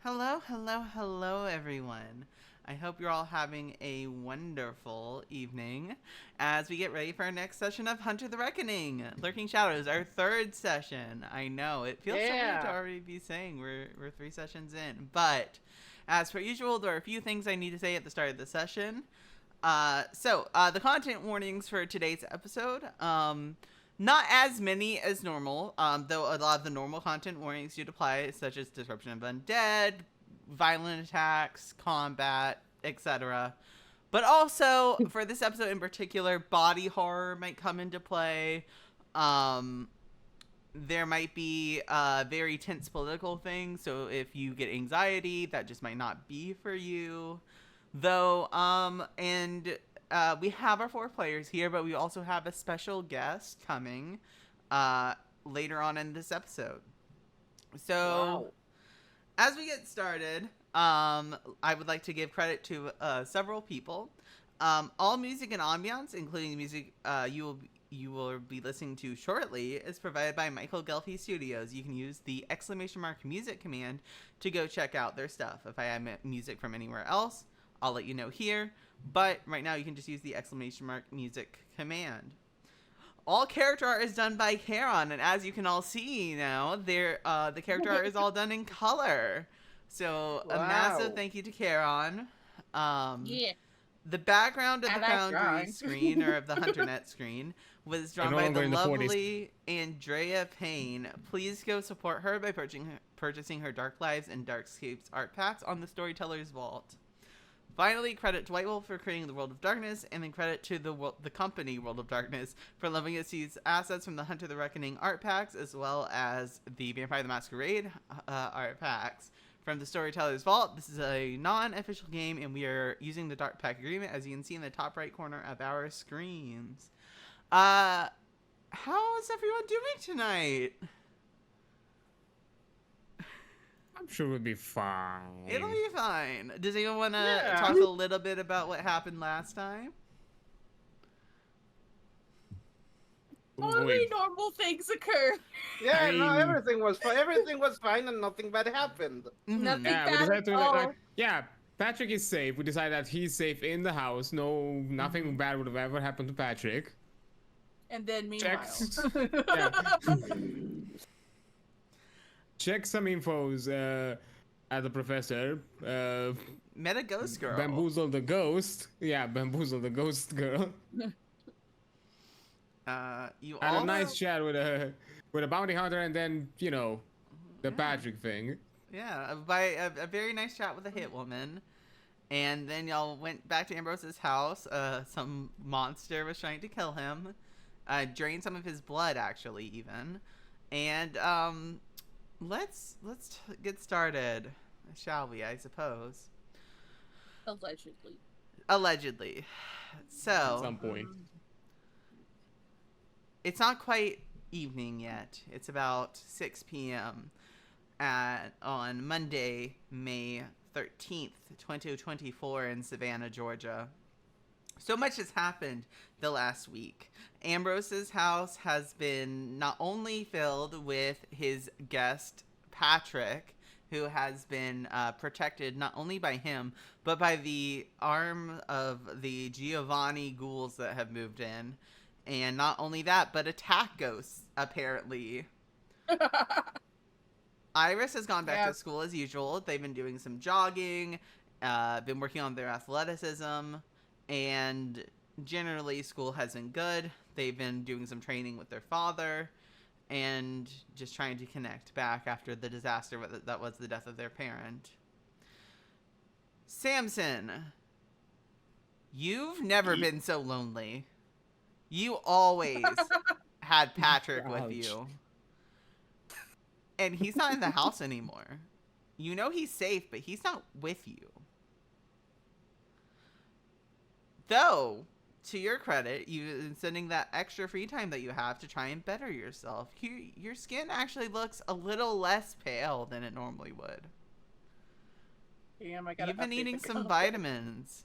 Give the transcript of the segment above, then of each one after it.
Hello, hello, hello, everyone. I hope you're all having a wonderful evening as we get ready for our next session of Hunter the Reckoning, Lurking Shadows, our third session. I know, it feels so weird to Yeah. already be saying we're 3 sessions in, but as per usual, there are a few things I need to say at the start of the session. The content warnings for today's episode. Not as many as normal, though a lot of the normal content warnings do apply, such as disruption of undead, violent attacks, combat, etc. But also, for this episode in particular, body horror might come into play. Um, there might be very tense political things, so if you get anxiety, that just might not be for you. Though, we have our 4 players here, but we also have a special guest coming uh, later on in this episode. So, Wow. as we get started, I would like to give credit to several people. All music and ambiance, including the music you will be listening to shortly, is provided by Michael Ghelfi Studios. You can use the !music command to go check out their stuff. If I add music from anywhere else, I'll let you know here. But right now, you can just use the !music command. All character art is done by Charon, and as you can all see now, the character art is all done in color. So a massive Wow. thank you to Charon. Um, Yeah. the background of I the like Foundry drawing. screen, or of the HunterNet screen, was They're drawn no by longer the in the 40s. lovely Andrea Payne. Please go support her by purchasing her Dark Lives and Darkscapes art packs on the Storyteller's Vault. Finally, credit to White Wolf for creating the World of Darkness, and then credit to the company World of Darkness for letting us use assets from the Hunter the Reckoning art packs, as well as the Vampire the Masquerade art packs from the Storyteller's Vault. This is a non-official game, and we are using the Dark Pack agreement, as you can see in the top right corner of our screens. How is everyone doing tonight? I'm sure we'll be fine. It'll be fine. Does anyone want to Yeah. talk a little bit about what happened last time? Only Wait, normal things occur. Yeah, I no, mean, everything was fine. Everything was fine, and nothing bad happened. Mm-hmm. Nothing yeah, we bad decided at to all. yeah, Patrick is safe. We decided that he's safe in the house. No, nothing bad would have ever happened to Patrick. And then meanwhile. Checks. Yeah. Check some infos at the professor. Met a ghost girl. Bamboozle the ghost. Yeah, bamboozle the ghost girl. You Had all a nice chat with a bounty hunter, and then the Patrick thing. yeah, a very nice chat with a hit woman, and then y'all went back to Ambrose's house. Some monster was trying to kill him, drain some of his blood actually even, and let's get started, shall we? I suppose. Allegedly. Allegedly. At So some point. it's not quite evening yet. It's about 6 p.m. On Monday, May 13th, 2024 in Savannah, Georgia. So much has happened the last week. Ambrose's house has been not only filled with his guest, Patrick, who has been protected not only by him, but by the arm of the Giovanni ghouls that have moved in. And not only that, but attack ghosts, apparently. Iris has gone back Yeah. to school as usual. They've been doing some jogging, been working on their athleticism, and generally school has been good. They've been doing some training with their father, and just trying to connect back after the disaster that was the death of their parent. Samson, you've never been so lonely. You always had Patrick with Ouch. you. And he's not in the house anymore. You know he's safe, but he's not with you. Though, to your credit, you've been spending that extra free time that you have to try and better yourself. Your skin actually looks a little less pale than it normally would. Damn, I gotta You've been update eating the some color. vitamins.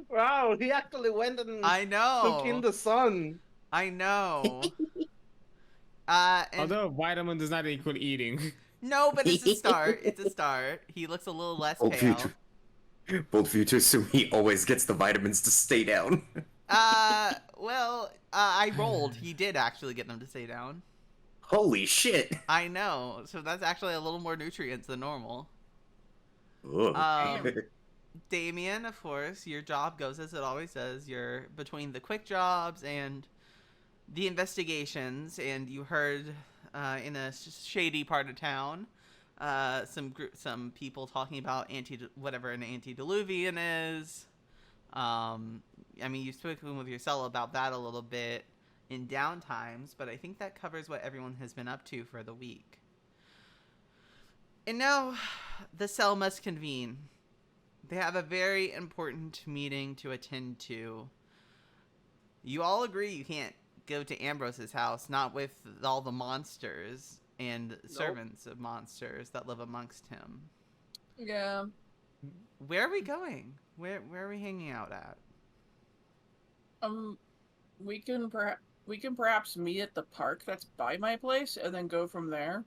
Wow, he actually went and I took in know. the sun. I know. And Although vitamin does not equal eating. No, but it's a start. It's a start. He looks a little less Bold pale. future. Bold future, so he always gets the vitamins to stay down. Well, I rolled. He did actually get them to stay down. Holy shit. I know. So that's actually a little more nutrients than normal. Ugh. Damian, of course, your job goes as it always does. You're between the quick jobs and the investigations, and you heard in a shady part of town some people talking about whatever an antediluvian is. I mean, you've spoken with your cell about that a little bit in downtimes, but I think that covers what everyone has been up to for the week. And now the cell must convene. They have a very important meeting to attend to. You all agree you can't go to Ambrose's house, not with all the monsters and servants of monsters that live amongst him. Yeah. Where are we going? Where are we hanging out at? We can perhaps meet at the park that's by my place and then go from there.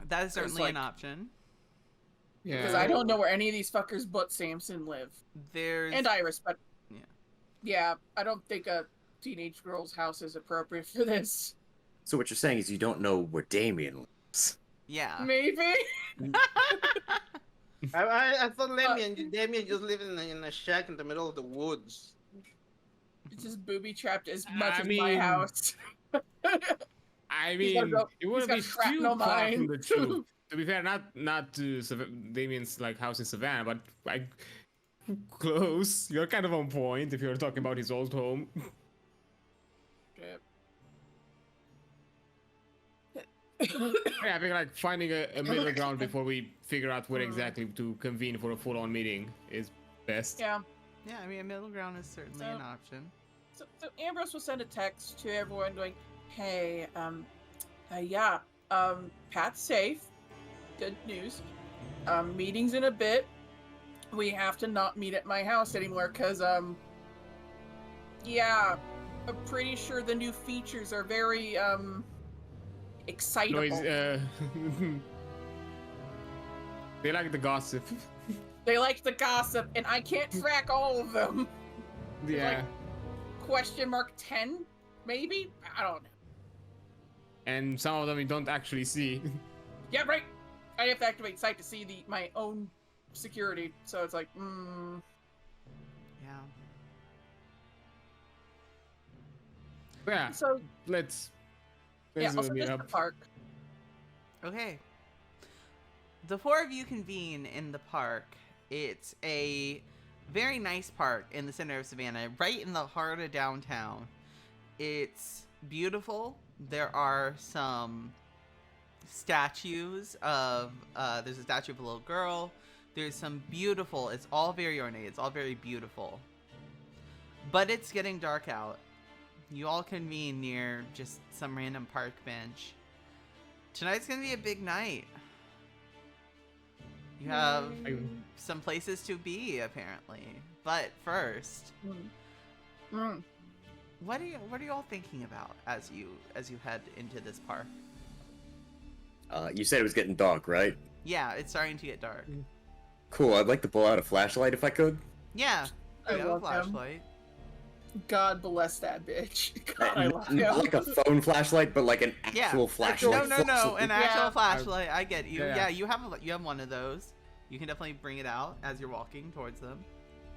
That is certainly like- an option. Yeah. Because I don't know where any of these fuckers but Samson live. There's Iris, but Yeah. yeah, I don't think a teenage girl's house is appropriate for this. So what you're saying is you don't know where Damian lives. yeah. Maybe. I thought Damian just lived in a shack in the middle of the woods. It's just booby trapped as much I as my mean, house. I He's gotta mean, go- it wouldn't got be too shrapnel far from mine. the truth. To be fair, not to Damian's like house in Savannah, but like close. You're kind of on point if you're talking about his old home. Yeah, I think like finding a middle ground before we figure out where exactly to convene for a full-on meeting is best. Yeah. Yeah, I mean, a middle ground is certainly an option. So Ambrose will send a text to everyone going, "Hey, yeah, Pat's safe. Good news. Meeting's in a bit. We have to not meet at my house anymore, cause yeah, I'm pretty sure the new features are very excitable. They like the gossip. They like the gossip, and I can't track all of them. Yeah. Question mark 10, maybe? I don't know. And some of them you don't actually see. Yeah, right. I have to activate sight to see my own security, so it's like, Yeah. Yeah. So Let's yeah, go also meet just the up. park. Okay. The four of you convene in the park. It's a very nice park in the center of Savannah, right in the heart of downtown. It's beautiful. There are some statues of, there's a statue of a little girl. There's some beautiful, it's all very ornate. It's all very beautiful. But it's getting dark out. You all convene near just some random park bench. Tonight's gonna be a big night. You have some places to be, apparently. But first, what are you all thinking about as you head into this park? You said it was getting dark, right? Yeah, it's starting to get dark. Cool, I'd like to pull out a flashlight if I could. Yeah, I you have a love him. flashlight. God bless that bitch. God, I love him. Not like a phone flashlight, but like an Yeah. actual flashlight. No, an actual Yeah. flashlight. I get you. Yeah. Yeah, you have one of those. You can definitely bring it out as you're walking towards them.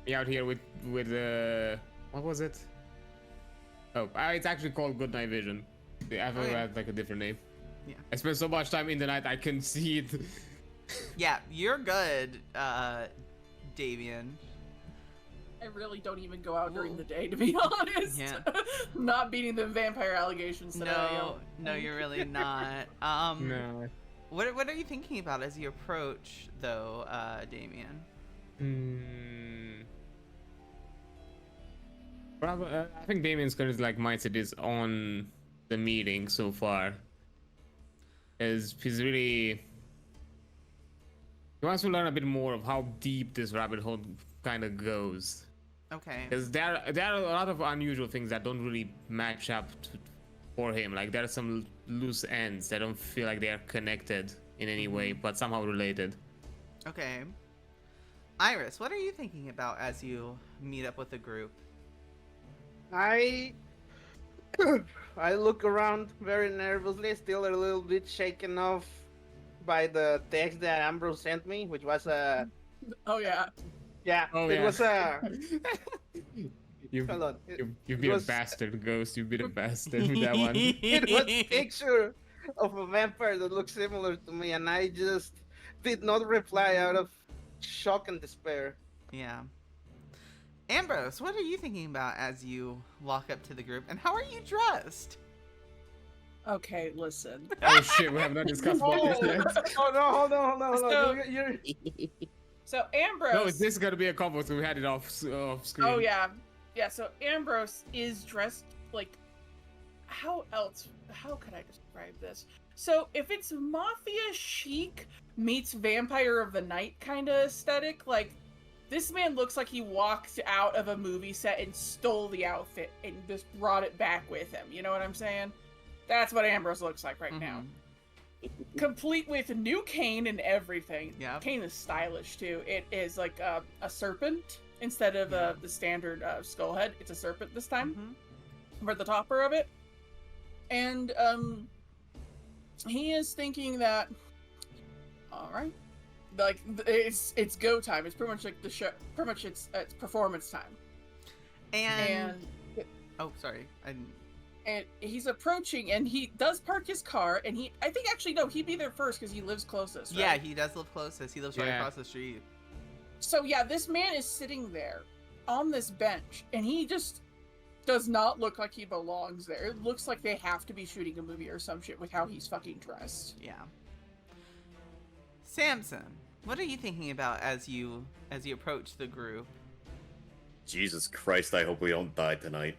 Me out here with what was it? Oh, it's actually called Good Night Vision. I've Oh, yeah. had like a different name. Yeah. I spend so much time in the night I can see it. Yeah, you're good, Damian. I really don't even go out during the day, to be honest. Yeah. Not beating the vampire allegations today. No, you're really not. No. What are you thinking about as you approach, though, Damian? Probably, I think Damian's kind of like mindset is on the meeting so far. As he's really, he wants to learn a bit more of how deep this rabbit hole kind of goes. Okay. Because there are a lot of unusual things that don't really match up for him. Like there are some loose ends. I don't feel like they are connected in any way, but somehow related. Okay. Iris, what are you thinking about as you meet up with the group? I I look around very nervously, still a little bit shaken off by the text that Ambrose sent me, which was Oh yeah. Oh, it yeah. was You've hold on. been a was- bastard, Ghost. You've been a bastard with that one. It was a picture of a vampire that looked similar to me, and I just did not reply out of shock and despair. Yeah. Ambrose, what are you thinking about as you walk up to the group, and how are you dressed? Okay, listen. Oh shit, we have not discussed about this yet. Oh no, hold on. So- You're- So Ambrose. No, this is gonna be a combo, so we had it off screen. Oh yeah, yeah. So Ambrose is dressed like. How could I describe this? So if it's mafia chic meets vampire of the night kind of aesthetic, like this man looks like he walked out of a movie set and stole the outfit and just brought it back with him. You know what I'm saying? That's what Ambrose looks like right now. Complete with new cane and everything. Yeah. Cane is stylish too. It is like a serpent instead of the standard skull head. It's a serpent this time for the topper of it. And he is thinking that, all right, like it's go time. It's pretty much like the show. Pretty much it's performance time. And oh, sorry, and he's approaching, and he does park his car, and I think actually no, he'd be there first because he lives closest. Right? yeah, he does live closest. He lives right Yeah. across the street. So yeah, this man is sitting there on this bench, and he just does not look like he belongs there. It looks like they have to be shooting a movie or some shit with how he's fucking dressed. Yeah. Samson, what are you thinking about as you approach the group? Jesus Christ, I hope we don't die tonight.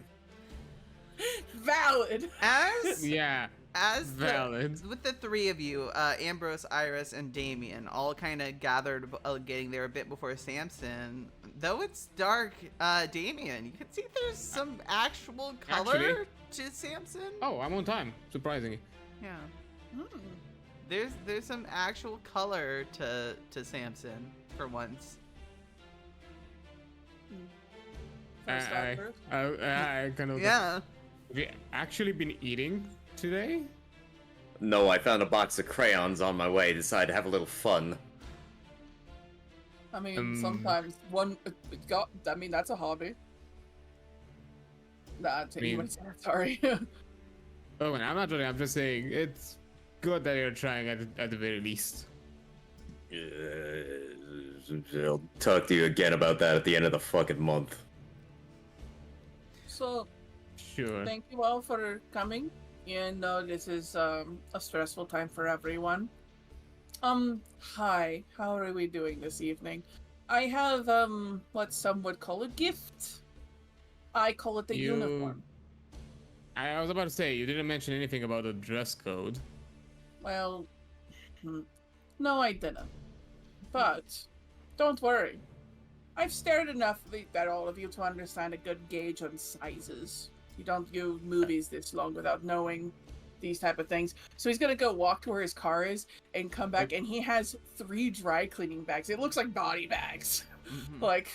Valid. As Yeah, as valid. with the three of you, Ambrose, Iris, and Damian, all kind of gathered, getting there a bit before Samson. Though it's dark, Damian, you can see there's some actual color Actually- to Samson. Oh, I'm on time, surprisingly. Yeah, Hmm. there's some actual color to Samson for once. First I off, kind of. Yeah. Have you actually been eating today? No, I found a box of crayons on my way. Decided to have a little fun. I mean, sometimes one I mean, that's a hobby. Nah, sorry. Oh, and I'm not joking. I'm just saying it's good that you're trying at the very least. I'll talk to you again about that at the end of the fucking month. So, Sure. thank you all for coming. You know, this is a stressful time for everyone. Hi, how are we doing this evening? I have, what some would call a gift. I call it the uniform. I was about to say you didn't mention anything about the dress code. Well, no, I didn't. But, don't worry. I've stared enough at all of you to understand a good gauge on sizes. You don't do movies this long without knowing these type of things. So he's gonna go walk to where his car is and come back, and he has 3 dry cleaning bags. It looks like body bags. Like,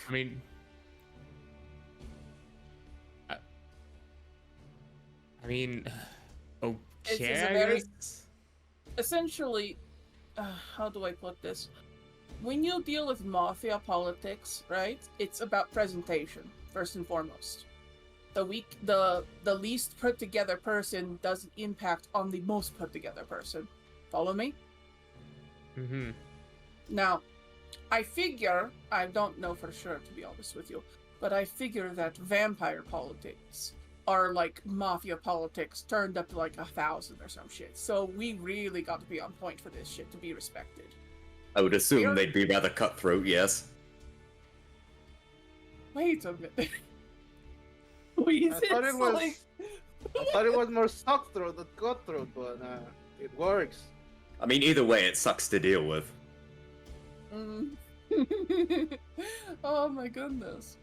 I mean, okay. It's a I very- guess. essentially, how do I put this? When you deal with mafia politics, right? It's about presentation first and foremost. The least put together person doesn't impact on the most put together person. Follow me? Mm-hmm. Now, I figure, I don't know for sure to be honest with you, but I figure that vampire politics are like mafia politics turned up to like 1,000 or some shit. So we really got to be on point for this shit to be respected. I would assume Here- they'd be rather cutthroat, yes. Wait a minute. Wait, I thought it was. I thought it was more suckthroat than cutthroat, but it works. I mean, either way, it sucks to deal with. Oh my goodness.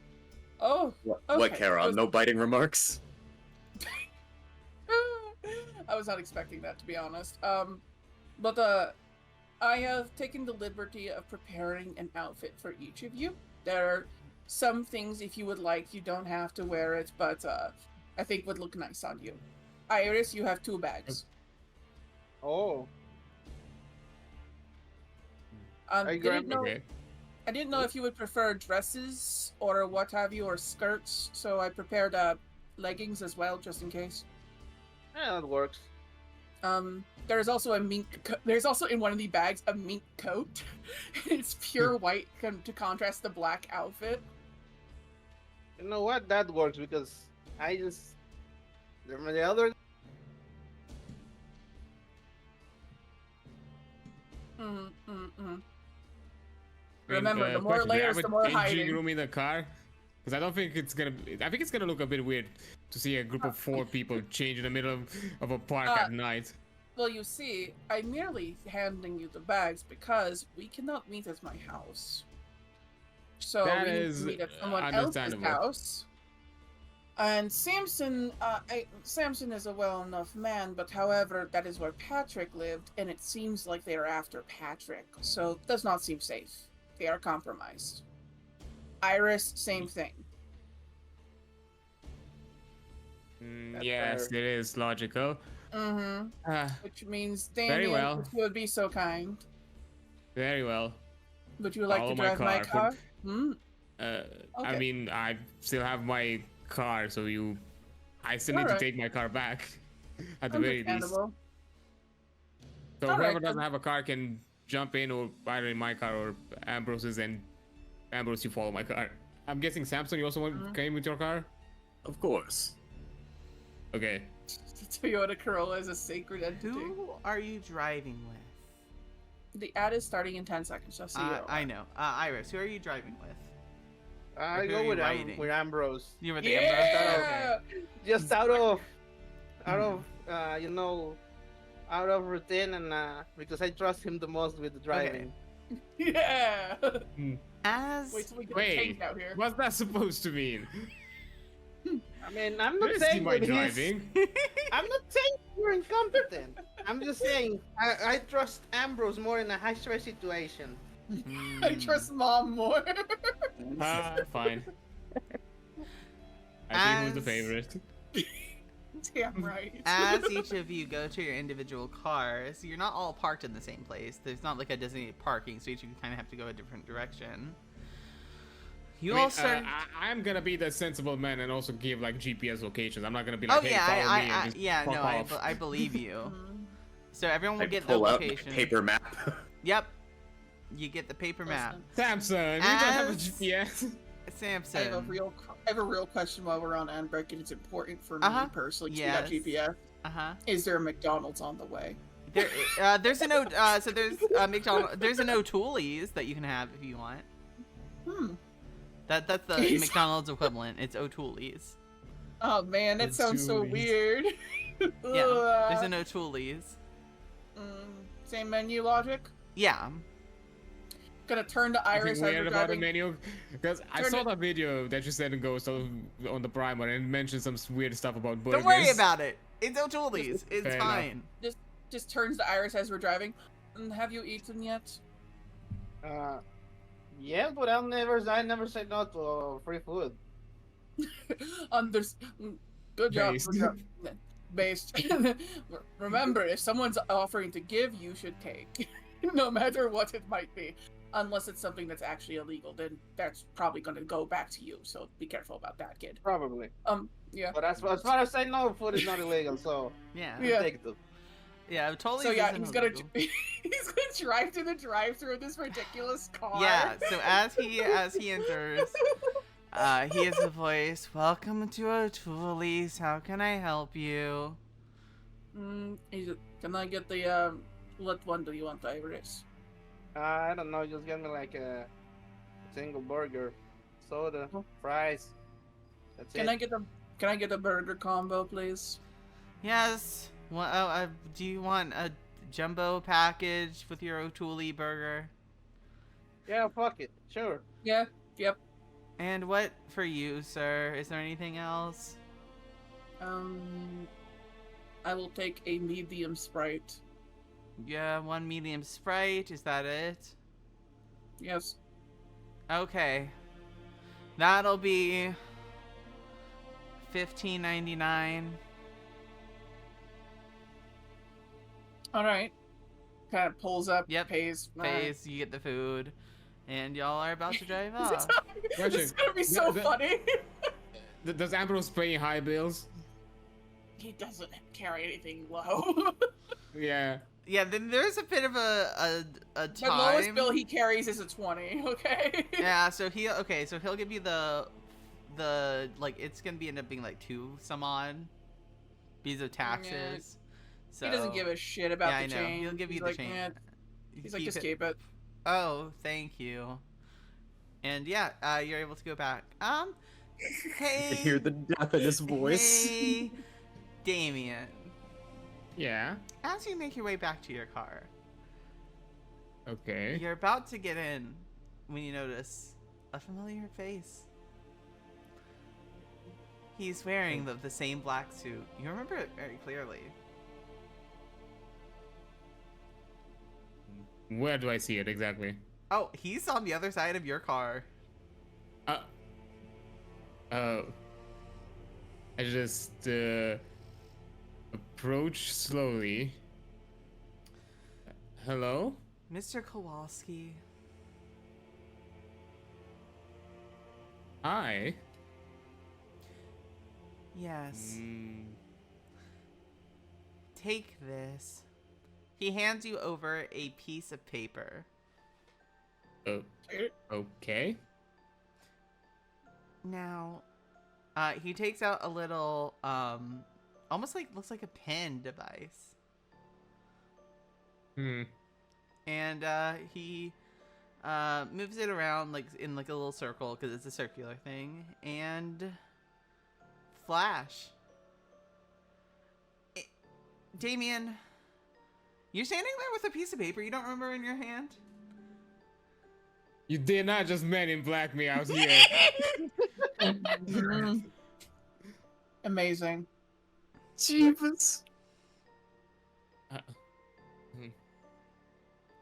Oh, What, Okay, what Charon? let's- No biting remarks? I was not expecting that, to be honest. But I have taken the liberty of preparing an outfit for each of you. There are some things, if you would like, you don't have to wear it, but I think would look nice on you. Iris, you have 2 bags. Oh, I Didn't know. Okay. I didn't know if you would prefer dresses or what have you, or skirts. So I prepared leggings as well, just in case. yeah, that works. There's also a there's also in one of the bags a mink coat. It's pure white to contrast the black outfit. You know what? That works because I just the other. Remember, the more layers, the more changing hiding. room in the car, because I don't think it's gonna. I think it's gonna look a bit weird to see a group of 4 people change in the middle of a park at night. Well, you see, I'm merely handing you the bags because we cannot meet at my house. So That we need is to meet at someone else's understandable. house. And Samson, Samson is a well-enough man, but however, that is where Patrick lived, and it seems like they are after Patrick, so it does not seem safe. They are compromised. Iris, same thing. That's Yes, fair. it is logical. Mm-hmm. Which means, Very Damian, well. if you would be so kind, Very well. would you like Follow to my drive my car. car? Hmm. I Okay. mean, I still have my car, so I still need Alright. to take my car back, at the very least. Understandable. So Alright, whoever then. doesn't have a car can jump in, or either in my car or Ambrose's, and Ambrose, you follow my car. I'm guessing Samson, you also came with your car? Of course. Okay. Toyota Corolla is a sacred entity. Who are you driving with? The ad is starting in 10 seconds, just so you know. I know. Iris, who are you driving with? I Who go are you with riding? Ambrose. You were the Yeah! Just out of you know, out of routine and because I trust him the most with the driving. Yeah! As Wait till we get a Wait, tank out here. what's that supposed to mean? I mean, I'm not Please saying see my that he's. driving. I'm not saying you're incompetent. I'm just saying I trust Ambrose more in a high stress situation. I trust mom more. Fine. I think who's the As- favorite? Damn right. As each of you go to your individual cars, you're not all parked in the same place. There's not like a designated parking, so each of you kind of have to go a different direction. You all start. I'm gonna be the sensible man and also give like GPS locations. I'm not gonna be like, Oh hey, yeah, follow me and just yeah, fuck no, off. I believe you. Mhm. So everyone will I get the pull out my location. paper map. Yep, you get the paper map. Samson, you don't have a As- GPS. Samson. I have a real question while we're on Anbrick, and it's important for me Uh-huh. personally to Yes. get GPS. Uh-huh. Is there a McDonald's on the way? There's an so there's McDonald's. There's an O'Toole's that you can have if you want. That's the Jeez. McDonald's equivalent. It's O'Toole's. Oh man, that sounds so O'Toole's. weird. Yeah, there's an O'Toole's. Same menu logic. Yeah. Gonna turn to Iris Nothing as weird we're about the driving. menu, because I Turn saw it- that video that you said in Ghost on the Primer and mentioned some weird stuff about burgers. Don't worry about it. It's O'Toole's. It's Fair enough. fine. Just turns to Iris as we're driving. Have you eaten yet? Yeah, but I never say no to free food. Good job. Based. Good job. Based. Remember, if someone's offering to give, you should take, no matter what it might be. Unless it's something that's actually illegal, then that's probably going to go back to you. So be careful about that, kid. Probably. Yeah. But as far as I know, food is not illegal, so Yeah. Yeah. take it. Yeah, O'Toole's So yeah, isn't he's gonna illegal. he's gonna drive to the drive-through of this ridiculous car. Yeah, so as he enters, he has a voice. Welcome to O'Toole's. How can I help you? Can I get the what one do you want, Iris? I don't know, just get me like a single burger, soda, fries. That's Can it. I get a burger combo, please? Yes. Well, do you want a jumbo package with your O'Toole burger? Yeah, fuck it. Sure. Yeah. Yep. And what for you, sir? Is there anything else? I will take a medium Sprite. Yeah, 1 medium Sprite. Is that it? Yes. Okay. That'll be $15.99. All right. Kind of pulls up, Yep. pays. All right. Pays, you get the food, and y'all are about to drive This off. is gonna be so funny. Does Ambrose pay high bills? He doesn't carry anything low. Yeah. Yeah, then there's a bit of a The time. lowest bill he carries is a 20. Okay. Yeah, so he'll give you the like it's gonna end up being like 2 some odd because of taxes. So He doesn't give a shit about yeah, the I know. change. He'll give you He's the like, change. "Eh." You He's like, keep just it. keep it. Oh, thank you. And yeah, you're able to go back. Hey. I hear the death in his voice. Hey, Damian. Yeah. As you make your way back to your car, Okay. you're about to get in when you notice a familiar face. He's wearing the same black suit. You remember it very clearly. Where do I see it exactly? Oh, he's on the other side of your car. Oh. I just approach slowly. Hello? Mr. Kowalski. Hi. Yes. Take this. He hands you over a piece of paper. Oh. Okay. Now, he takes out a little, almost like, looks like a pen device. And, he, moves it around, like, in, like, a little circle, because it's a circular thing, and flash. Damian, you're standing there with a piece of paper you don't remember in your hand? You did not just Men in Black me out here. Amazing. Jeebus.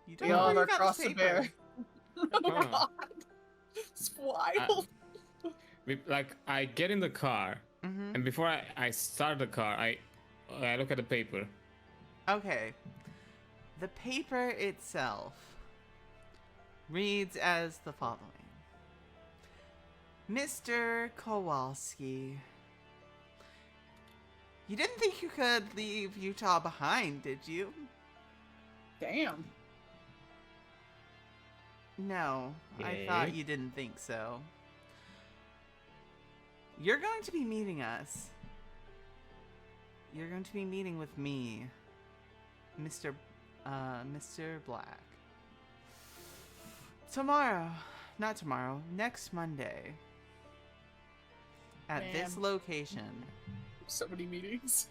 You don't We all know are where you got across this the paper. bear. Oh Huh. god. It's wild. Like, I get in the car, Mm-hmm. and before I start the car, I look at the paper. Okay. The paper itself reads as the following. Mr. Kowalski, you didn't think you could leave Utah behind, did you? Damn. No, I Okay. thought you didn't think so. You're going to be meeting us. You're going to be meeting with me, Mr. Black. Next Monday. At this Man. location. So many meetings.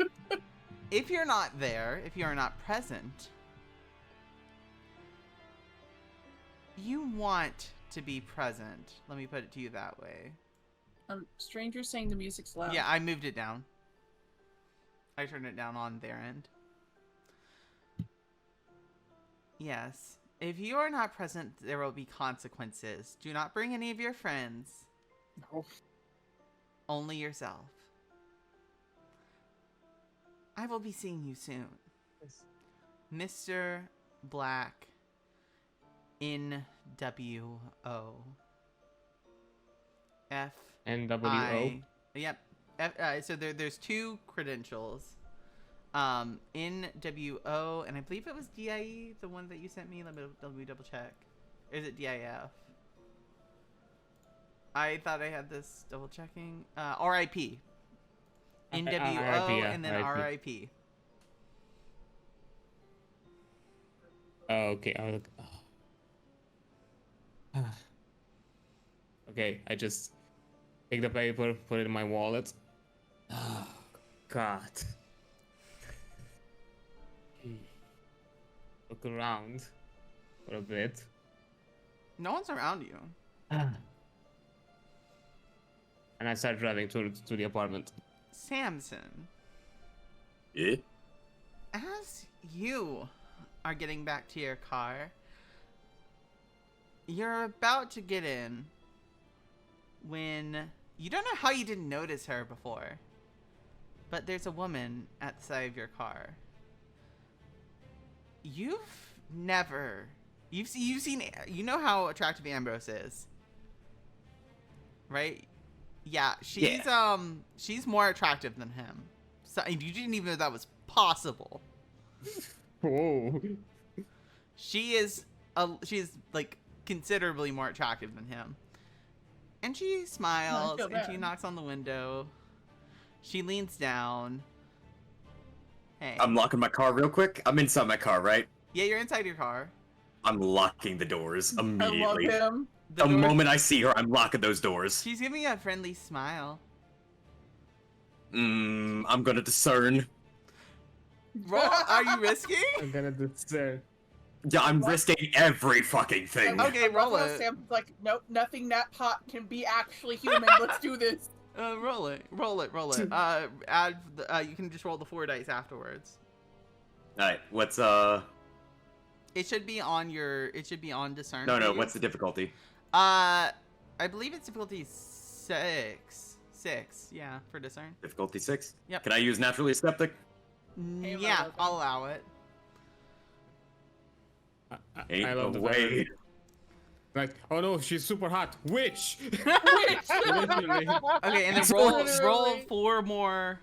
If you're not there, if you are not present, you want to be present. Let me put it to you that way. Stranger saying the music's loud. Yeah, I moved it down. I turned it down on their end. Yes. If you are not present, there will be consequences. Do not bring any of your friends. No. Only yourself. I will be seeing you soon. Mr. Black in W-O. F. NWO. Yep. So there's 2 credentials. NWO, and I believe it was DIE, the one that you sent me. Let me double check. Or is it DIF? I thought I had this double checking. RIP. NWO RIP, yeah, and then RIP. Oh, okay. I'll look. Oh. Okay, I just take the paper, put it in my wallet. Oh, God. Look around for a bit. No one's around you. And I start driving to the apartment. Samson. Yeah? as you are getting back to your car, you're about to get in when you don't know how you didn't notice her before, but there's a woman at the side of your car. You've seen, you know how attractive Ambrose is, right? Yeah, she's more attractive than him. So you didn't even know that was possible. Whoa. She's like considerably more attractive than him. And she smiles and she knocks on the window. She leans down. Hey. I'm locking my car real quick. I'm inside my car, right? Yeah, you're inside your car. I'm locking the doors immediately. I love him. The moment I see her, I'm locking those doors. She's giving you a friendly smile. I'm gonna discern. Roll, are you risking? I'm gonna discern. Yeah, I'm risking every fucking thing. Okay, roll Buffalo it. Sam's like, nope, nothing that hot can be actually human. Let's do this. Roll it. You can just roll the 4 dice afterwards. Alright, what's It should be on discern. No, for you. what's the difficulty? I believe it's difficulty 6. 6, yeah, for discern. Difficulty 6? Yep. Can I use naturally skeptic? Yeah, I'll allow it. Ain't I love no the way. fact- Like, oh no, she's super hot. Witch! Witch! Literally. Okay, and then Literally. roll 4 more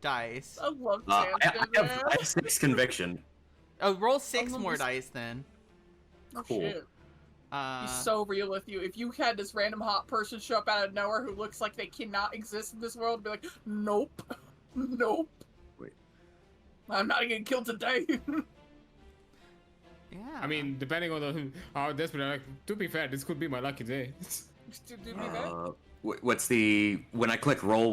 dice. I love I Sam. have 6 conviction. Oh, roll 6 love more this- dice then. Oh, Cool. shit. He's so real with you. If you had this random hot person show up out of nowhere who looks like they cannot exist in this world, be like, nope. Nope. Wait. I'm not getting killed today. Yeah. I mean, depending on how desperate, like, to be fair, this could be my lucky day. What's the... When I click roll,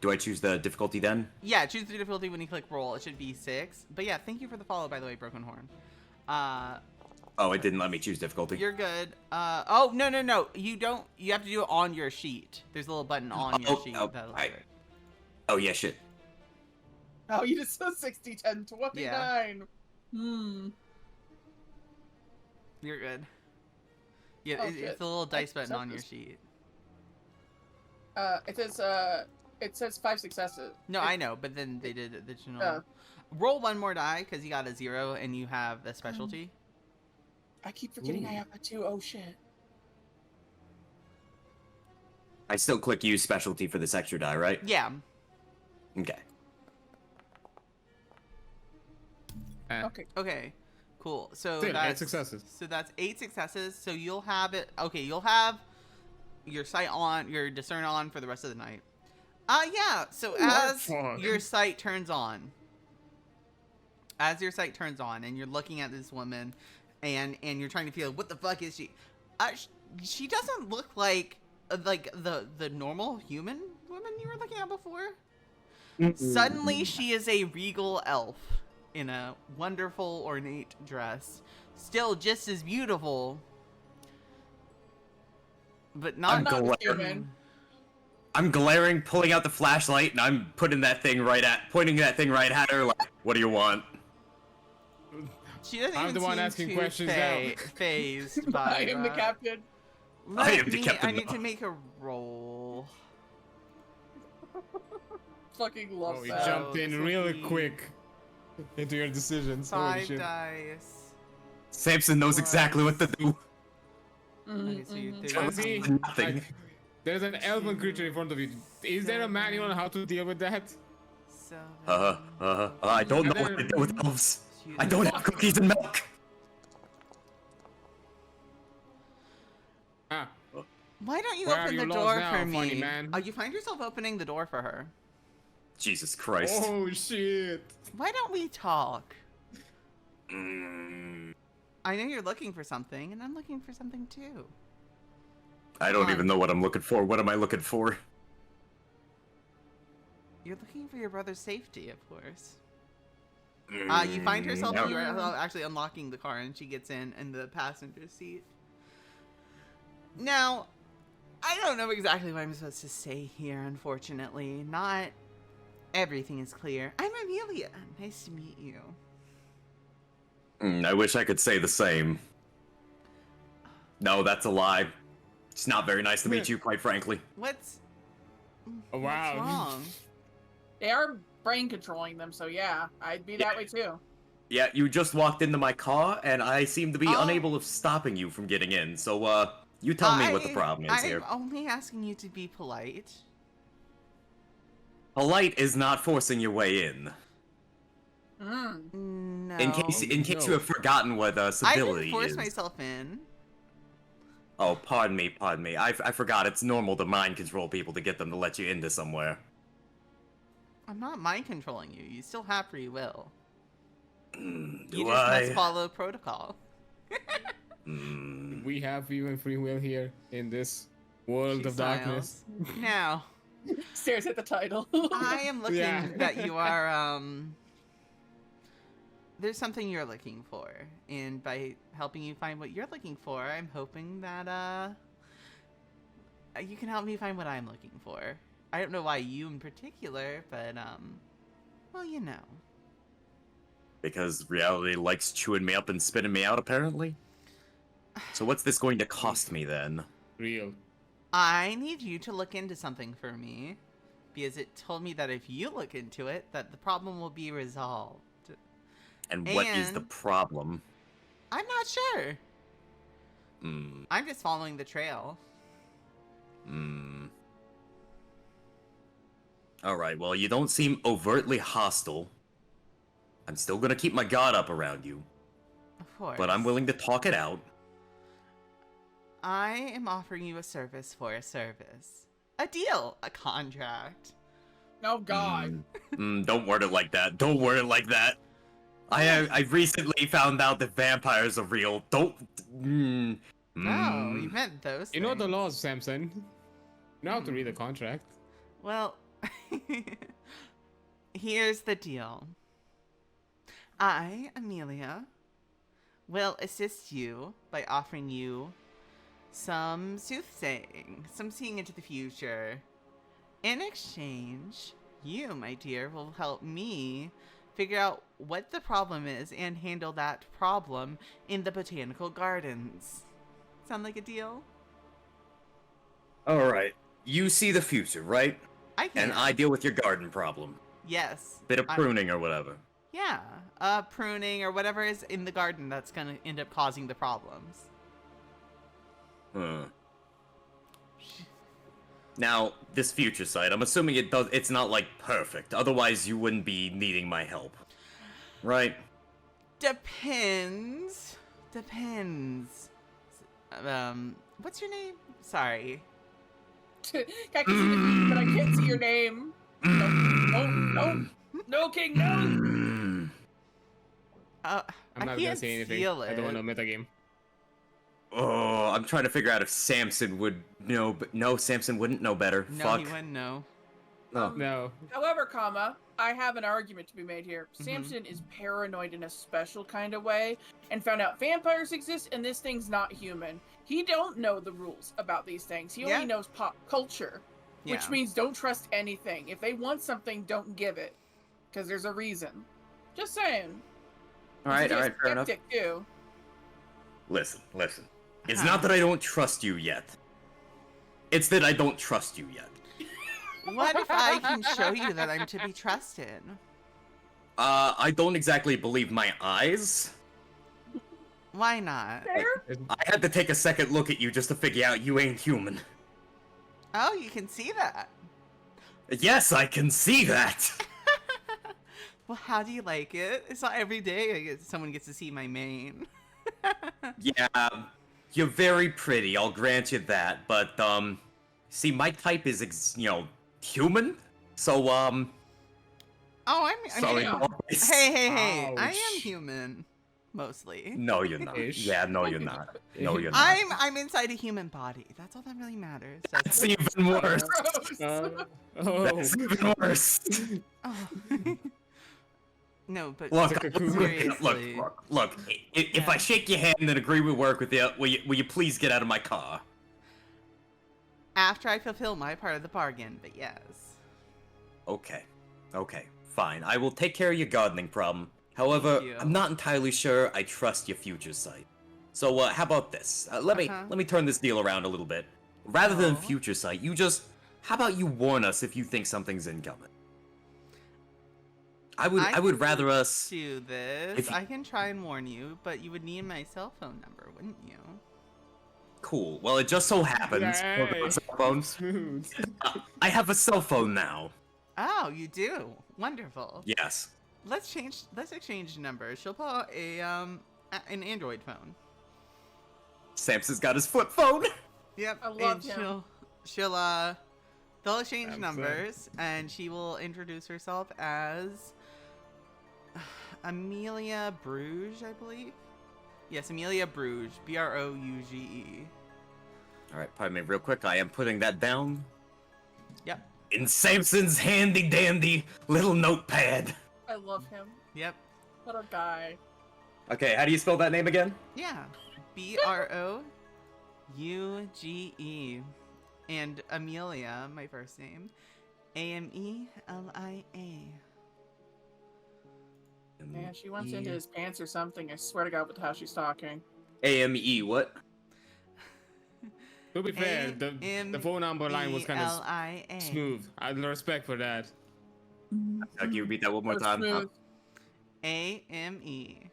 do I choose the difficulty then? Yeah, choose the difficulty when you click roll. It should be 6. But yeah, thank you for the follow, by the way, Broken Horn. Oh, it didn't let me choose difficulty. You're good. Oh, no. You don't. You have to do it on your sheet. There's a little button on your sheet. That'll do it. Oh, yeah, shit. Oh, you just saw 60, 10, 29. You're good. Yeah, Oh, it's shit. the little dice button Accept on your this. sheet. It says 5 successes. No, I know, but then they did additional. Oh. Roll 1 more die because you got a 0 and you have the specialty. I keep forgetting I have that too. Oh shit. I still click use specialty for this extra die, right? Yeah. Okay. Okay. Okay. Cool. So Still, 8 that's successes. So that's 8 successes. So you'll have it. Okay, you'll have your sight on, your discern on for the rest of the night. Yeah. So as fuck? your sight turns on, and you're looking at this woman, and you're trying to feel what the fuck is she? She doesn't look like the normal human woman you were looking at before. Suddenly, she is a regal elf in a wonderful ornate dress, still just as beautiful, but I'm not glaring. human. I'm glaring, pulling out the flashlight, and I'm pointing that thing right at her. Like, what do you want? She doesn't I'm even the one seem asking too questions now. phased by I am the that. captain. I am the captain I need now. to make a roll. Fucking love Oh, you that. jumped in this will really be quick into your decisions. Holy 5 shit. dice. Samson knows exactly what to do. Okay, so you're Can thirty- I see? Nothing. Like, there's an elven creature in front of you. Is there a manual on how to deal with that? 7, I don't know what to do with elves. I don't have cookies and milk. Ah, Why don't you Where are open you the lost door now, for funny me? man? You find yourself opening the door for her. Jesus Christ. oh shit. Why don't we talk? Mm, I know you're looking for something, and I'm looking for something too. I don't even know what I'm looking for. What am I looking for? You're looking for your brother's safety, of course. You find herself, no. you're actually unlocking the car, and she gets in the passenger seat. Now, I don't know exactly what I'm supposed to say here, unfortunately. Not Everything is clear. I'm Amelia. Nice to meet you. I wish I could say the same. No, that's a lie. It's not very nice to meet you, quite frankly. What's Wow. wrong? They are brain controlling them, so yeah, I'd be that way too. Yeah, you just walked into my car, and I seem to be Oh. unable of stopping you from getting in. So, you tell me what the problem is here. I'm only asking you to be polite. Polite is not forcing your way in. Mm. No. In case you have forgotten what I civility didn't force is. myself in. Oh, pardon me. I forgot it's normal to mind control people to get them to let you into somewhere. I'm not mind controlling you. You still have free will. You Do just I? must follow protocol. We have even free will here in this world She of darkness. smiles. Now, Stares at the title. I am looking Yeah. that you are, there's something you're looking for. And by helping you find what you're looking for, I'm hoping that, you can help me find what I'm looking for. I don't know why you in particular, but, well, you know. Because reality likes chewing me up and spitting me out, apparently? So what's this going to cost me, then? Real. I need you to look into something for me, because it told me that if you look into it, that the problem will be resolved. And what is the And- problem? I'm not sure. Hmm. I'm just following the trail. Alright, well, you don't seem overtly hostile. I'm still gonna keep my guard up around you, Of course. but I'm willing to talk it out. I am offering you a service for a service. A deal. A contract. Oh God. Don't word it like that. Don't word it like that. I recently found out that vampires are real. Don't. No, you meant those You know the things. laws, Samson. You know how to read a contract. Well, here's the deal. I, Amelia, will assist you by offering you some soothsaying, some seeing into the future. In exchange, you, my dear, will help me figure out what the problem is and handle that problem in the botanical gardens. Sound like a deal? Alright. You see the future, right? I can. And I deal with your garden problem. Yes. Bit of I- pruning or whatever. Yeah, pruning or whatever is in the garden that's gonna end up causing the problems. Now, this future site, I'm assuming it's not like perfect. Otherwise, you wouldn't be needing my help. Right? Depends. What's your name? Sorry. I can see the name, but I can't see your name. No, King, no. I I'm not can't gonna say anything. feel it. I don't want to metagame. Oh, I'm trying to figure out if Samson would know, but no, Samson wouldn't know better. No, Fuck. he wouldn't know. Oh. No. However, I have an argument to be made here. Samson is paranoid in a special kind of way and found out vampires exist and this thing's not human. He don't know the rules about these things. He Yeah. only knows pop culture, which Yeah. means don't trust anything. If they want something, don't give it, because there's a reason. Just saying. Alright, He's a fair enough. skeptic, too. Listen. It's Uh-huh. not that I don't trust you yet. It's that I don't trust you yet. What if I can show you that I'm to be trusted? I don't exactly believe my eyes. Why not? Fair? I had to take a second look at you just to figure out you ain't human. Oh, you can see that. Yes, I can see that. Well, how do you like it? It's not every day someone gets to see my mane. Yeah, you're very pretty, I'll grant you that, but, see, my type is, human? So, Oh, sorry. yeah. boys. Hey! I Ouch. am human, mostly. No, you're not. Ish. Yeah, no, you're not. No, you're not. I'm inside a human body. That's all that really matters. That's even worse. Gross. Oh. That's even worse. Oh. No, but Look, seriously. look. If I shake your hand and agree we work with you, will you please get out of my car? After I fulfill my part of the bargain, but yes. Okay. Okay, fine. I will take care of your gardening problem. However, Thank you. I'm not entirely sure I trust your future sight. So, how about this? Let me turn this deal around a little bit. Rather than Oh. future sight, how about you warn us if you think something's incoming? I would can rather us. do this. if you- I can try and warn you, but you would need my cell phone number, wouldn't you? Cool. Well, it just so happens. Yay. Cell phone. Smooth. I have a cell phone now. Oh, you do. Wonderful. Yes. Let's exchange numbers. She'll pull out an Android phone. Samson's got his flip phone. Yep. I love and him. they'll exchange Samson. numbers, and she will introduce herself as Amelia Bruges, I believe. Yes, Amelia Bruges. Brouge. All right, pardon me, real quick. I am putting that down Yep. in Samson's handy dandy little notepad. I love him. Yep. What a guy. Okay, how do you spell that name again? Yeah. Brouge. And Amelia, my first name. Amelia. Man, she went into his pants or something. I swear to God, with how she's talking. AME, what? To be fair, the phone number line was kind of Amelia. smooth. I have respect for that. Can you repeat that one more That's time? smooth. Amelia.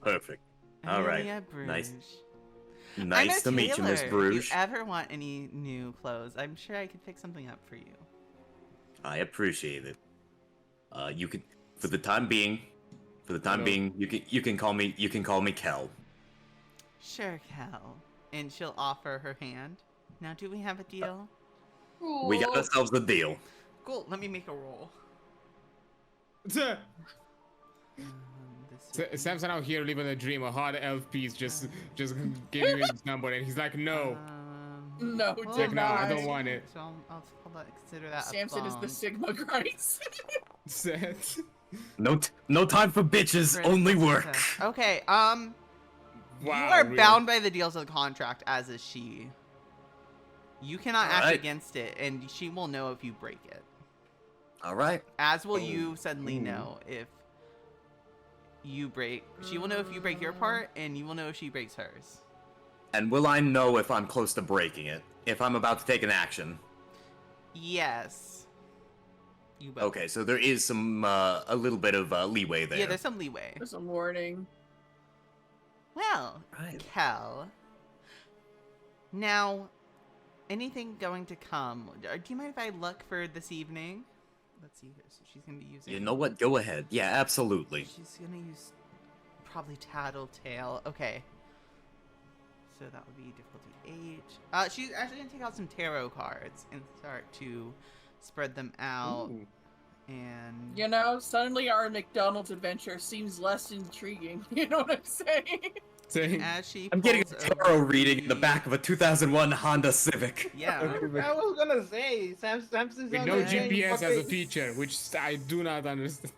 Perfect. All right. Amelia Bruges. Nice. I'm Nice a to meet you, Miss tailor. Bruges. If you ever want any new clothes, I'm sure I could pick something up for you. I appreciate it. You can, for the time being, you can call me Kel. Sure, Cal. And she'll offer her hand. Now, do we have a deal? We got ourselves a deal. Cool. Let me make a roll. Sa- This would Samson out here living a dream. A hard elf piece just gave him his number, and he's like, no. No, well, did no, I not. don't want it. So I'll consider that Samson a is the bond. Sigma Grice. Set. No time for bitches, only work. Okay, Wow. you are really? bound by the deals of the contract, as is she. You cannot act Alright. against it, and she will know if you break it. All right. As will you suddenly know if you break. She will know if you break your part, and you will know if she breaks hers. And will I know if I'm close to breaking it? If I'm about to take an action? Yes. You will. Okay, so there is some a little bit of leeway there. Yeah, there's some leeway. There's a warning. Well, Right. Cal. Now, anything going to come? Do you mind if I look for this evening? Let's see here. So she's gonna be using. You know what? Go ahead. Yeah, absolutely. She's gonna use probably Tattletale. Okay. So that would be difficulty 8. She's actually gonna take out some tarot cards and start to spread them out. Ooh. And You know, suddenly our McDonald's adventure seems less intriguing. You know what I'm saying? Saying, as she I'm getting a pulls tarot over reading in the the- back of a 2001 Honda Civic. Yeah. I was gonna say, Samson's with on no the same GPS as a fucking- feature, which I do not understand.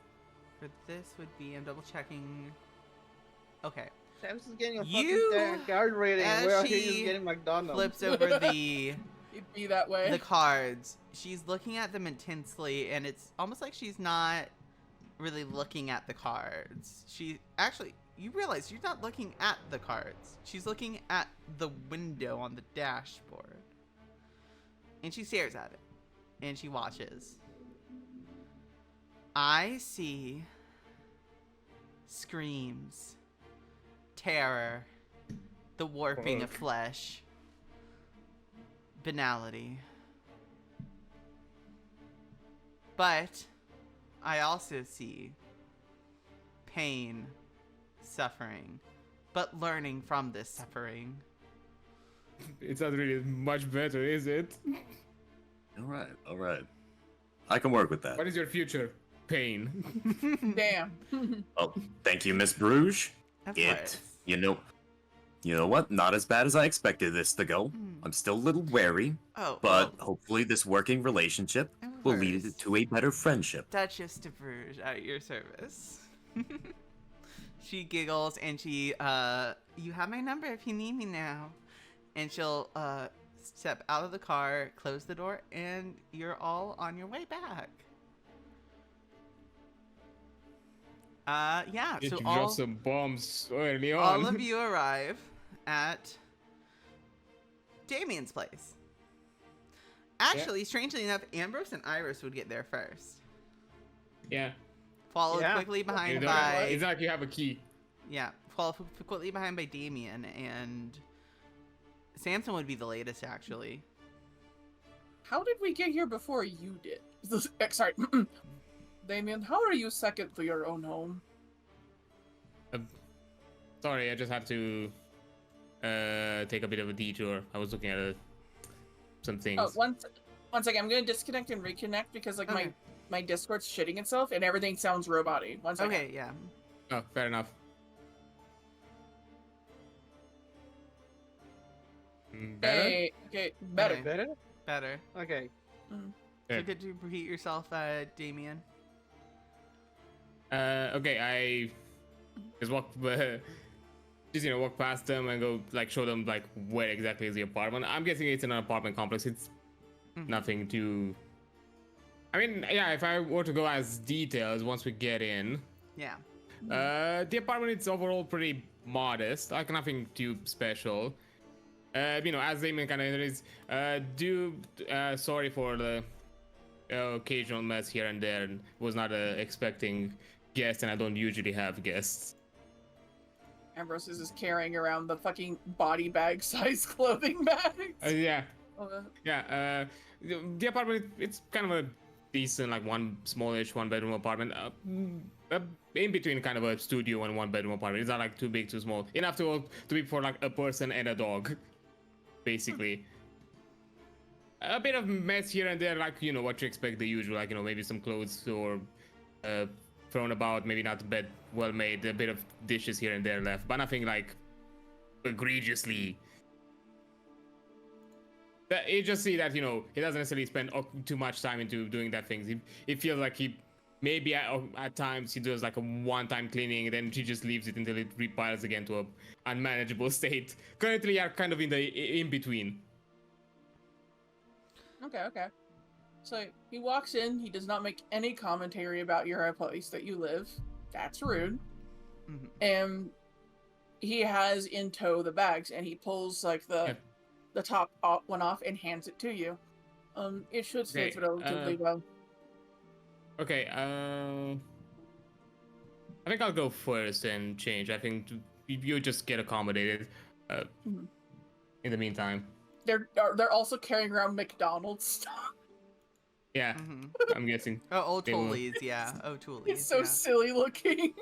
For this would be, I'm double checking. Okay. Samson's getting a You, fucking card rating. as We're here she just getting McDonald's. Flips over It'd be that way. the cards. She's looking at them intensely, and it's almost like she's not really looking at the cards. She actually, you realize she's not looking at the cards. She's looking at the window on the dashboard. And she stares at it. And she watches. I see screams, terror, the warping of flesh, banality. But I also see pain, suffering, but learning from this suffering. It's not really much better, is it? All right. I can work with that. What is your future? Pain. Damn. Oh, thank you, Miss Bruges. Of course. You know what? Not as bad as I expected this to go. I'm still a little wary, Oh, but well, hopefully this working relationship of will lead course. to a better friendship. Duchess de Bruges at your service. She giggles and she, you have my number if you need me now. And she'll, step out of the car, close the door, and you're all on your way back. Yeah, Did so you drop some bombs early on? all of you arrive at Damian's place. Actually, strangely enough, Ambrose and Iris would get there first. Yeah. Followed Yeah. quickly behind It's by... not like you have a key. Yeah, followed quickly behind by Damian, and Samson would be the latest, actually. How did we get here before you did? Sorry. Damian, how are you second to your own home? Sorry, I just had to take a bit of a detour. I was looking at some things. Oh, one second. I'm gonna disconnect and reconnect because like Okay. my Discord's shitting itself and everything sounds robot-y. One second. Okay, yeah. Oh, fair enough. Better? Hey, okay, better. Okay. Better? Better. Okay. So Good. could you repeat yourself, Damian? Okay, I just walk, walk past them and go like show them like where exactly is the apartment. I'm guessing it's an apartment complex. It's Mhm. nothing too. I mean, yeah, if I were to go as details once we get in, Yeah. the apartment is overall pretty modest, like nothing too special. As Damon kind of is, sorry for the occasional mess here and there, and was not expecting guests, and I don't usually have guests. Ambrose is just carrying around the fucking body bag size clothing bags. Yeah, Uh, yeah. The apartment, it's kind of a decent, like one smallish one-bedroom apartment. In between kind of a studio and one-bedroom apartment. It's not like too big, too small. Enough to be for like a person and a dog, basically. A bit of mess here and there, like what you expect, the usual, like maybe some clothes or thrown about, maybe not bed well made, a bit of dishes here and there left, but nothing like egregiously. You just see that he doesn't necessarily spend too much time into doing that things. It feels like he maybe at times he does like a one-time cleaning, and then he just leaves it until it repiles again to a unmanageable state. Currently, you are kind of in the in between. okay. So he walks in, he does not make any commentary about your place that you live. That's rude. Mhm. And he has in tow the bags, and he pulls like the top one off and hands it to you. It should fit Okay, relatively well. Okay, I think I'll go first and change. I think you just get accommodated. Mhm. In the meantime, They're also carrying around McDonald's stuff. yeah, Mhm. I'm guessing. Oh, They will. O'Toole's, yeah. O'Toole's, It's so yeah. silly looking.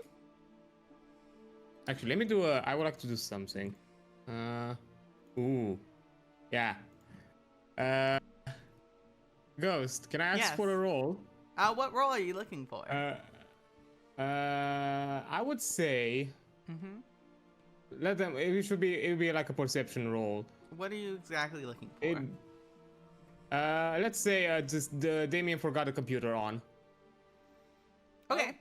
Actually, let me do I would like to do something. Ooh, yeah. Ghost, can I ask Yes. for a roll? What role are you looking for? I would say Mm-hmm. let them. It would be like a perception roll. What are you exactly looking for? Let's say just the Damien forgot the computer on. Okay.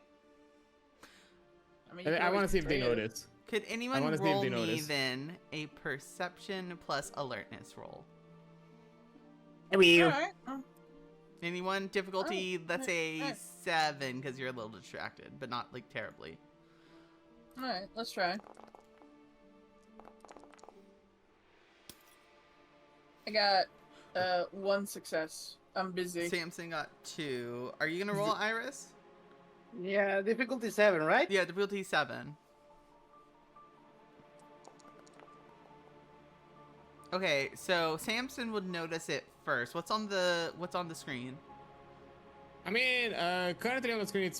I mean, you can I want to always see if they betray it. notice. Could anyone wanna see if roll they me notice. then a perception plus alertness roll? Alright. Anyone? Difficulty, let's say alright. 7, because you're a little distracted, but not like terribly. Alright, let's try. I got 1 success. I'm busy. Samson got 2. Are you gonna roll, Iris? Yeah, difficulty 7, right? Yeah, difficulty 7. Okay, so Samson would notice it first. What's on the screen? I mean, currently on the screen,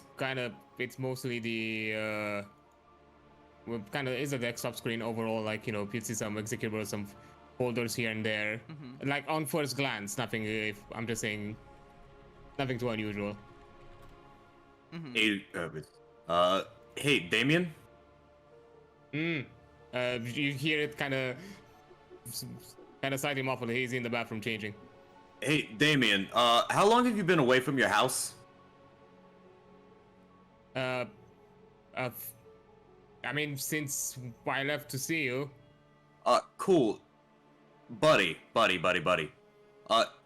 it's mostly the is a desktop screen overall. Like you see some executables, some folders here and there. Mhm. Like on first glance, nothing. If I'm just saying, nothing too unusual. Mhm. Hey, Damien? You hear it kind of slightly muffled. He's in the bathroom changing. Hey, Damien, how long have you been away from your house? I mean, since I left to see you. Cool. buddy.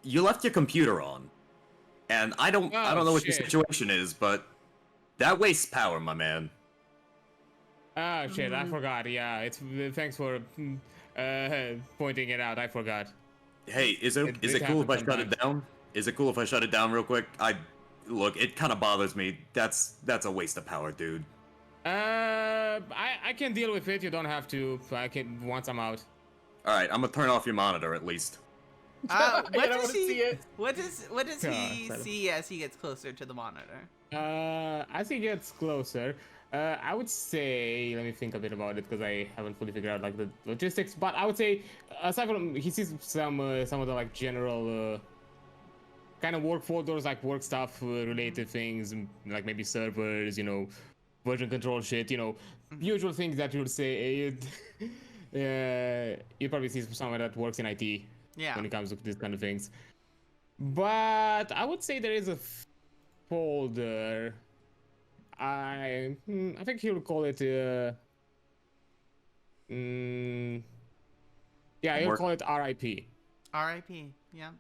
You left your computer on, and I don't know what your shit. situation is, but that wastes power, my man. Oh shit, I forgot. Yeah, it's thanks for pointing it out. I forgot. Hey, is it It cool if I happens shut it down? Is it cool if I shut it down real quick? Look, it kind of bothers me. That's a waste of power, dude. I can deal with it. You don't have to. I can once I'm out. All right, I'm gonna turn off your monitor at least. I What don't does wanna see he? it. What does he God, see as he gets closer to the monitor? As he gets closer, I would say, let me think a bit about it because I haven't fully figured out like the logistics. But I would say, aside from he sees some of the like general kind of work folders, like work stuff related things, like maybe servers, version control shit, usual things that you would say. You probably see someone that works in IT Yeah. when it comes to these kind of things. But I would say there is a folder. I think he'll call it yeah, he'll Work. call it RIP. R.I.P. Yeah.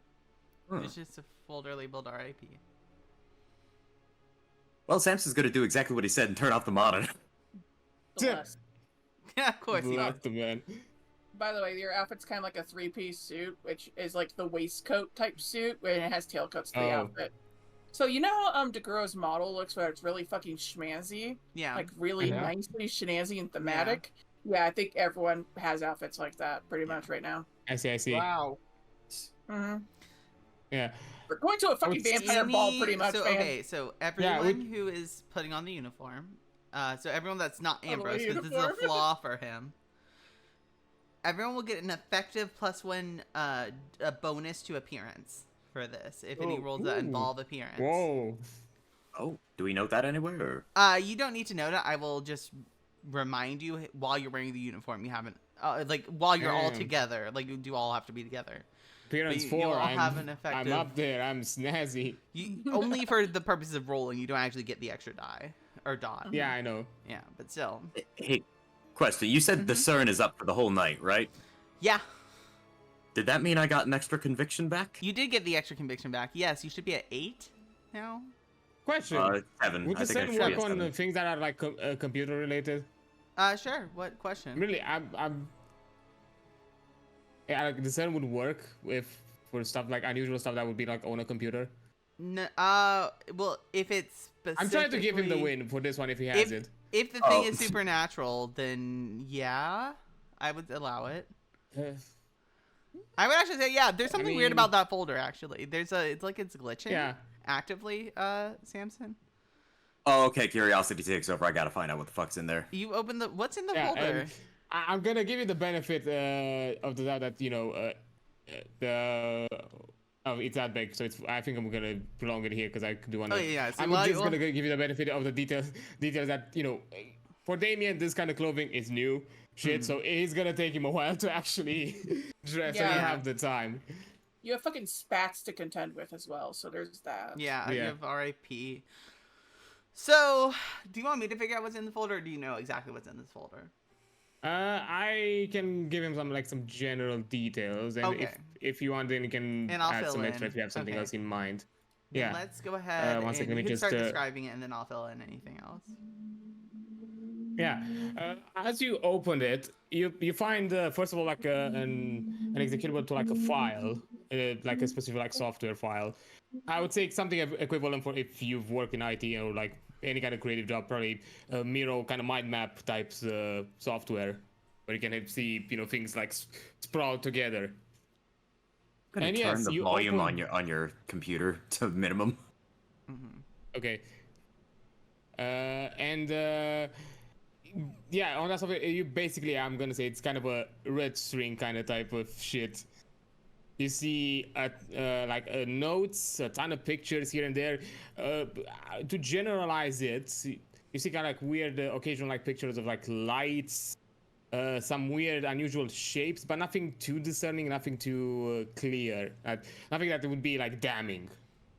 Hmm. It's just a folder labeled R.I.P. Well, Samson's gonna do exactly what he said and turn off the monitor. Bless. Yeah, of course. Bless the man. By the way, your outfit's kind of like a three-piece suit, which is like the waistcoat type suit, and it has tailcoats to the Oh. outfit. So you know how DeGuro's model looks, where it's really fucking schmanzy, Yeah. like really Yeah. nicely snazzy and thematic. Yeah, I think everyone has outfits like that pretty much right now. I see. Wow. Mm-hmm. Yeah. We're going to a fucking vampire ball, pretty much, So man. okay, so everyone who is putting on the uniform, so everyone that's not On the Ambrose, because this is a uniform. flaw for him. Everyone will get an effective +1 a bonus to appearance for this if any Oh, rolls that ooh. involve appearance. Whoa. Oh, do we note that anywhere? You don't need to note it. I will just remind you while you're wearing the uniform. You haven't like while you're all Damn. together. Like you do all have to be together. Appearance you 4. all I'm, have an I'm effective- up there. I'm snazzy. You only for the purposes of rolling. You don't actually get the extra die or dot. Yeah, I know. Yeah, but still. Hey, question. You said the CERN is up for the whole night, right? Yeah, Did that mean I got an extra conviction back? you did get the extra conviction back. Yes, you should be at 8 now. Question. 7. Would I the think I CERN should work be at on 7. things that are like computer related? Sure. What question? Really, I'm. Yeah, like the CERN would work for stuff like unusual stuff that would be like on a computer. No, well, if it's I'm trying to give him the specifically- win for this one if he has it. If the thing Oh. is supernatural, then yeah, I would allow it. I would actually say yeah. There's something weird mean- about that folder. Actually, it's like it's glitching. Yeah. Actively, Samson. Oh, okay. Curiosity takes over. I gotta find out what the fuck's in there. You open the what's in the Yeah, folder? and I'm gonna give you the benefit of the doubt that it's that big, so I think I'm gonna prolong it here because I do want to. Oh, yeah, so I'm while just you- gonna give you the benefit of the details that for Damian, this kind of clothing is new shit, so it's gonna take him a while to actually dress and Yeah. have the time. You have fucking spats to contend with as well, so there's that. Yeah, you Yeah. have RIP. So, do you want me to figure out what's in the folder, or do you know exactly what's in this folder? I can give him some general details, and Okay. if you want, then you can And I'll add fill some in. extra if you have something Okay. else in mind. Then Yeah. Let's go ahead one second, and let me you can just, start describing it, and then I'll fill in anything else. Yeah. As you open it, you find first of all like an executable to like a file, like a specific like software file. I would say something equivalent for if you've worked in IT or like any kind of creative job, probably Miro kind of mind map types software where you can see things like sprawl together. I'm gonna And turn yes, the you volume open- on your computer to minimum. Okay. Yeah, on that software, you basically, I'm gonna say it's kind of a red string kind of type of shit. You see notes, a ton of pictures here and there. To generalize it, you see kind of like weird, occasional like pictures of like lights, some weird, unusual shapes, but nothing too discerning, nothing too clear. Nothing that would be like damning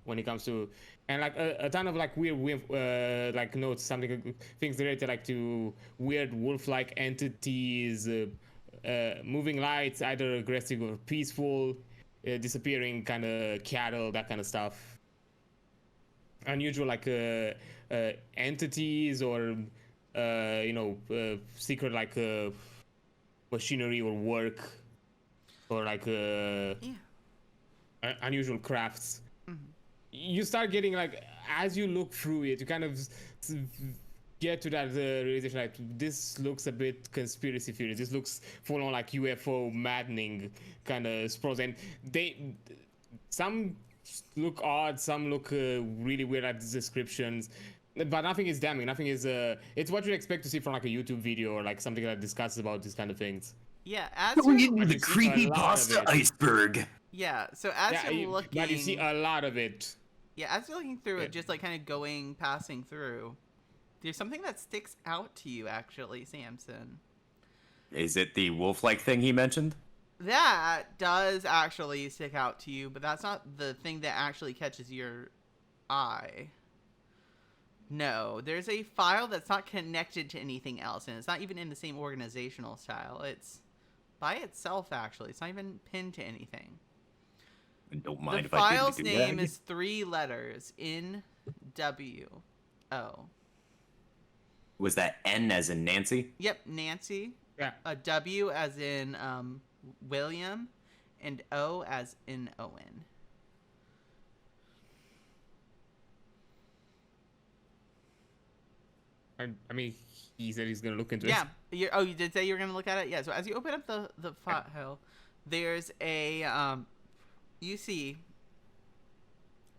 when it comes to, and like a ton of like weird like notes, things related like to weird wolf-like entities, moving lights, either aggressive or peaceful, disappearing kind of cattle, that kind of stuff. Unusual like entities or secret like machinery or work or like unusual crafts. You start getting like, as you look through it, you kind of get to that realization like, this looks a bit conspiracy theory. This looks full on like UFO maddening kind of sprawls, and some look odd, some look really weird at the descriptions, but nothing is damning. Nothing is it's what you'd expect to see from like a YouTube video or like something that discusses about these kind of things. Yeah, as Going you're, into the creepypasta iceberg. yeah, so as you're looking, but you see a lot of it. Yeah, as you're looking through it, just like kind of passing through, there's something that sticks out to you, actually, Samson. Is it the wolf-like thing he mentioned? That does actually stick out to you, but that's not the thing that actually catches your eye. No, there's a file that's not connected to anything else, and it's not even in the same organizational style. It's by itself, actually. It's not even pinned to anything. Don't mind the if I file's do name that. is 3 letters, NWO. Was that N as in Nancy? Yep, Nancy. Yeah. A W as in William, and O as in Owen. I mean, he said he's gonna look into Yeah. it. You did say you were gonna look at it. Yeah. So as you open up the file, there's a you see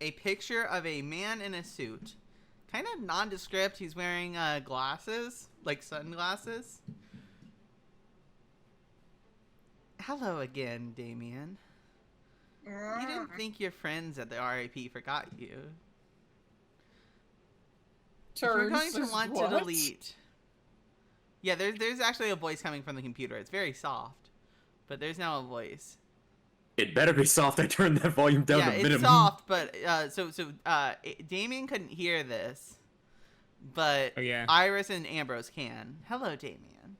a picture of a man in a suit, kind of nondescript. He's wearing glasses, like sunglasses. Hello again, Damian. You didn't think your friends at the RAP forgot you. If you're going to want to delete. Yeah, there's actually a voice coming from the computer. It's very soft, but there's now a voice. It better be soft. I turned that volume down Yeah, a minimum. it's soft, but Damien couldn't hear this, but Oh, yeah. Iris and Ambrose can. Hello, Damien.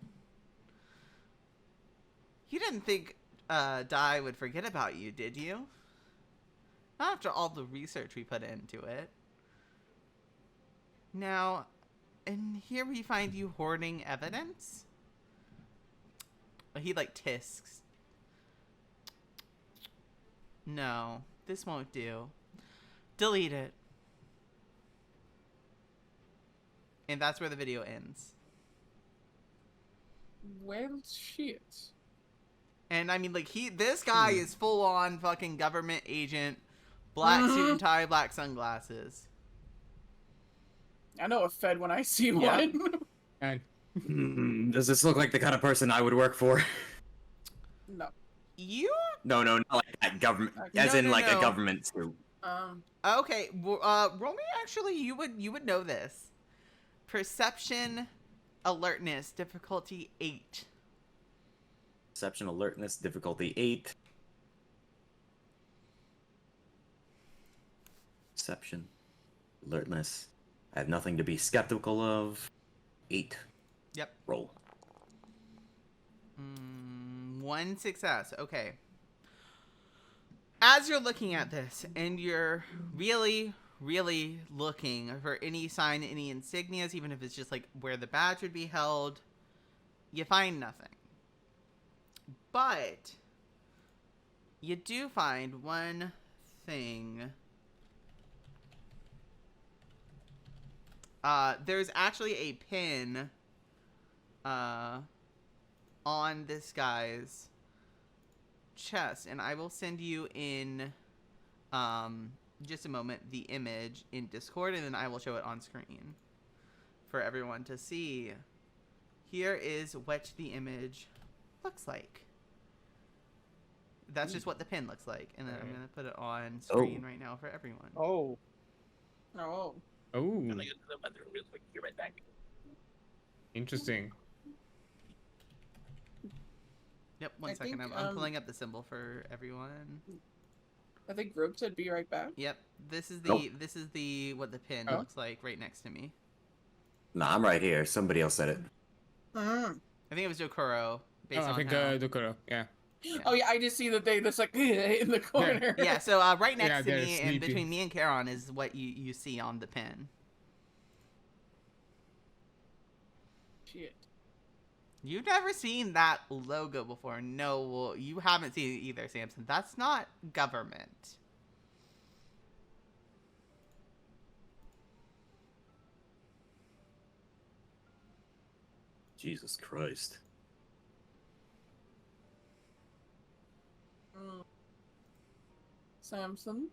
You didn't think Di would forget about you, did you? Not after all the research we put into it. Now, and here we find you hoarding evidence? He, like, tisks. No, this won't do. Delete it. And that's where the video ends. Well, shit. And I mean, like, this guy is full on fucking government agent, black suit and tie, black sunglasses. I know a Fed when I see Yeah. one. And Does this look like the kind of person I would work for? No. You? No, not like that government. As No, in no, like no. a government suit. Okay, roll me actually, you would know this. Perception, alertness, difficulty 8. Perception, alertness, difficulty 8. Perception, alertness. I have nothing to be skeptical of. 8. Yep. Roll. 1 success. Okay. As you're looking at this, and you're really, really looking for any sign, any insignias, even if it's just like where the badge would be held, you find nothing. But you do find one thing. There's actually a pin on this guy's chest, and I will send you in just a moment the image in Discord, and then I will show it on screen for everyone to see. Here is what the image looks like. That's just what the pin looks like, and then I'm gonna put it on screen right now for everyone. Oh. Oh. oh, I'm gonna go to the bathroom real quick. Be right back. interesting. Yep, one I second. think, I'm pulling up the symbol for everyone. I think Robe said be right back. Yep, this is Nope. the what the pin Oh. looks like right next to me. Nah, I'm right here. Somebody else said it. Mm. I think it was Jokuro based I on think how. Dukuro, yeah. Oh yeah, I just see that they just like in the corner. Yeah, so right next Yeah, to they're me and sleepy. between me and Charon is what you see on the pin. Shit. You've never seen that logo before. No, well, you haven't seen it either, Samson. That's not government. Jesus Christ. Samson,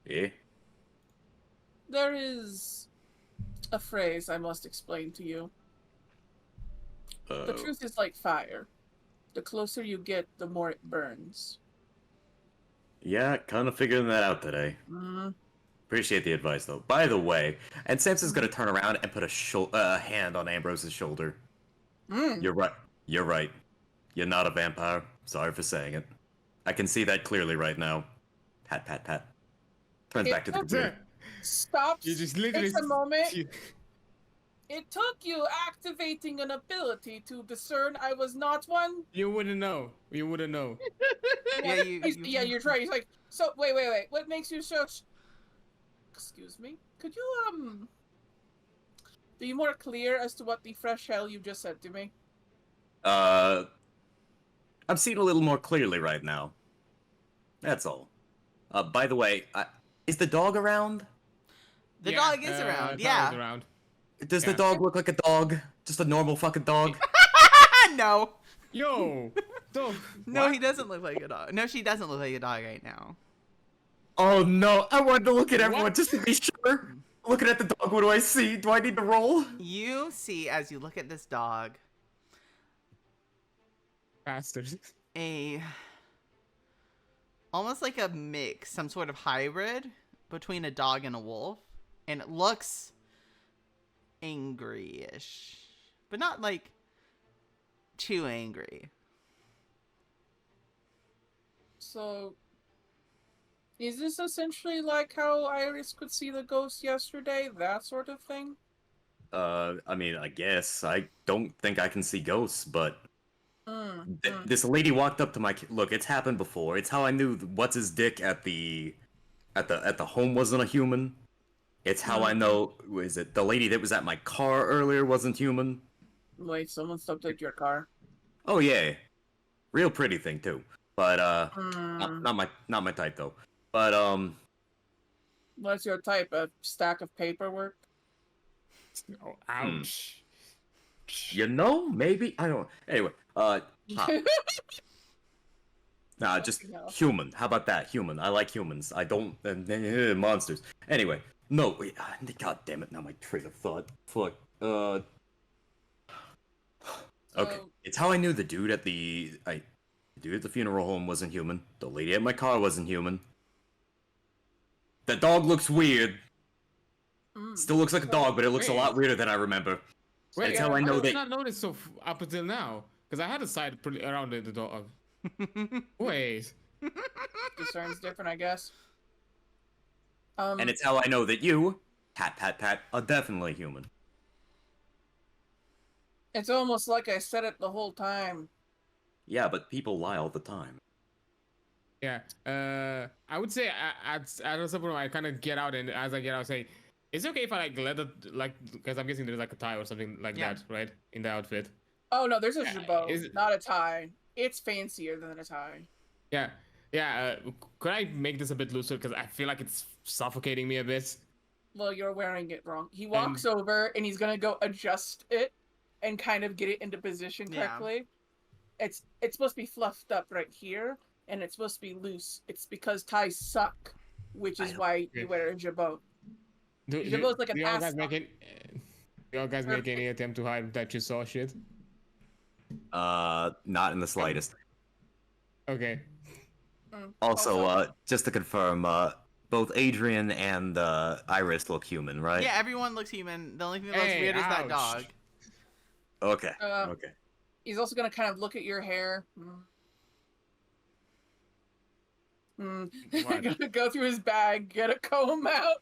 Eh? there is a phrase I must explain to you. The truth is like fire. The closer you get, the more it burns. Yeah, kind of figuring that out today. Appreciate the advice, though. By the way, and Samson's gonna turn around and put a hand on Ambrose's shoulder. You're right. You're right. You're not a vampire. Sorry for saying it. I can see that clearly right now. Pat, pat, pat. Turns back to the computer. Stop. You just literally. Takes a moment. It took you activating an ability to discern I was not one. You wouldn't know. You wouldn't know. Yeah, Yeah, you're right. He's like, so wait. What makes you so? Excuse me. Could you be more clear as to what the fresh hell you just said to me? I'm seeing a little more clearly right now. That's all. By the way, is the dog around? The dog is around, Dog yeah. is around. Does the dog look like a dog? Just a normal fucking dog? No. Yo, dog. No, what? he doesn't look like a dog. No, she doesn't look like a dog right now. Oh no, I wanted to look at everyone What? just to be sure. Looking at the dog, what do I see? Do I need to roll? You see, as you look at this dog, Bastards. almost like a mix, some sort of hybrid between a dog and a wolf, and it looks angry-ish, but not like too angry. So, is this essentially like how Iris could see the ghost yesterday? That sort of thing? I mean, I guess. I don't think I can see ghosts, but this lady walked up to my look. It's happened before. It's how I knew what's his dick at the home wasn't a human. It's how I know. Is it the lady that was at my car earlier wasn't human? Wait, someone stopped at your car. Oh yeah, real pretty thing too. But not my type though. But What's your type? A stack of paperwork? Oh, ouch. you know, maybe I don't. Anyway, nah, just hell. human. How about that? Human. I like humans. I don't monsters. Anyway, no. Wait, God damn it! Now my train of thought. Fuck. Okay. So- It's how I knew the dude at the funeral home wasn't human. The lady at my car wasn't human. The dog looks weird. Still looks like a dog, but it looks a lot weirder than I remember. Wait, That's how I know did that. not notice up until now, because I had a side pretty around the dog. Wait. Discern's different, I guess. And it's how I know that you, pat, pat, pat, are definitely human. It's almost like I said it the whole time. Yeah, but people lie all the time. Yeah. I would say at some point I kind of get out, and as I get out, I say, "Is it okay if I like let it because I'm guessing there's like a tie or something like that, right, in the outfit." Oh no, there's a jabot, is it- not a tie. It's fancier than a tie. Yeah. Yeah. Could I make this a bit looser because I feel like it's suffocating me a bit? Well, you're wearing it wrong. He walks over and he's gonna go adjust it and kind of get it into position correctly. It's supposed to be fluffed up right here, and it's supposed to be loose. It's because ties suck, which is why you wear a jabot. Jabot's like an ass. Do you guys make any attempt to hide that you saw shit? Not in the slightest. Okay. Also, just to confirm, both Adrian and Iris look human, right? Yeah, everyone looks human. The only thing that looks Hey, weird is that ouch. dog. Okay. Okay. He's also gonna kind of look at your hair. Gonna go through his bag, get a comb out.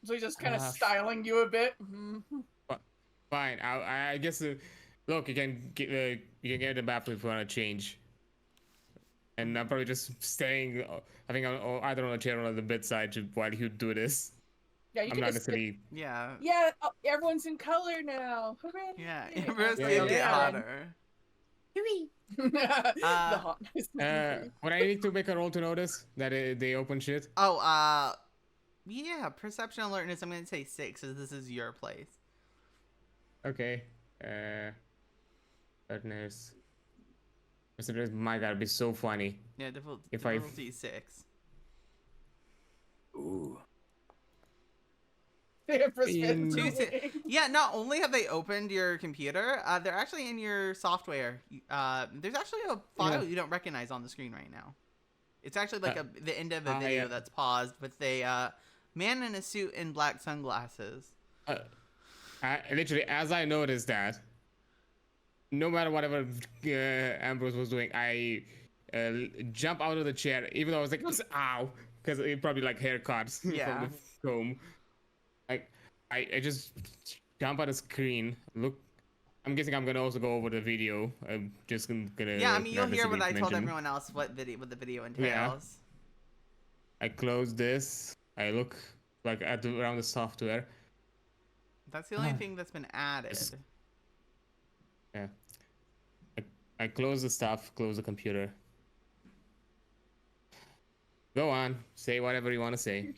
So he's just kind of styling you a bit. Fine. I guess. Look, you can get the bathroom if you want to change. And I'm probably just staying. I think I'm either on a chair or on the bedside while you do this. Yeah, you I'm can not just necessarily. Yeah. Yeah, everyone's in color now. Hooray! Yeah. Ambrose Yeah, did yeah, get yeah. hotter. The hotness. Would I need to make a roll to notice that they open shit? Oh, yeah, perception alertness. I'm gonna say 6, as this is your place. Okay. Partners. This my God, be so funny. Yeah, If I- difficulty 6. Ooh. Yeah, not only have they opened your computer, they're actually in your software. There's actually a file you don't recognize on the screen right now. It's actually like the end of a video that's paused with a man in a suit and black sunglasses. Literally, as I noticed that, no matter whatever Ambrose was doing, I jump out of the chair, even though I was like, ow, because it probably like haircuts Yeah. from the comb. Like, I just jump on the screen, look. I'm guessing I'm gonna also go over the video. I'm just gonna. Yeah, I mean, you'll not hear what I necessarily told mention. everyone else what the video entails. I close this. I look like around the software. That's the only thing that's been added. Yeah. I close the stuff, close the computer. Go on, say whatever you want to say.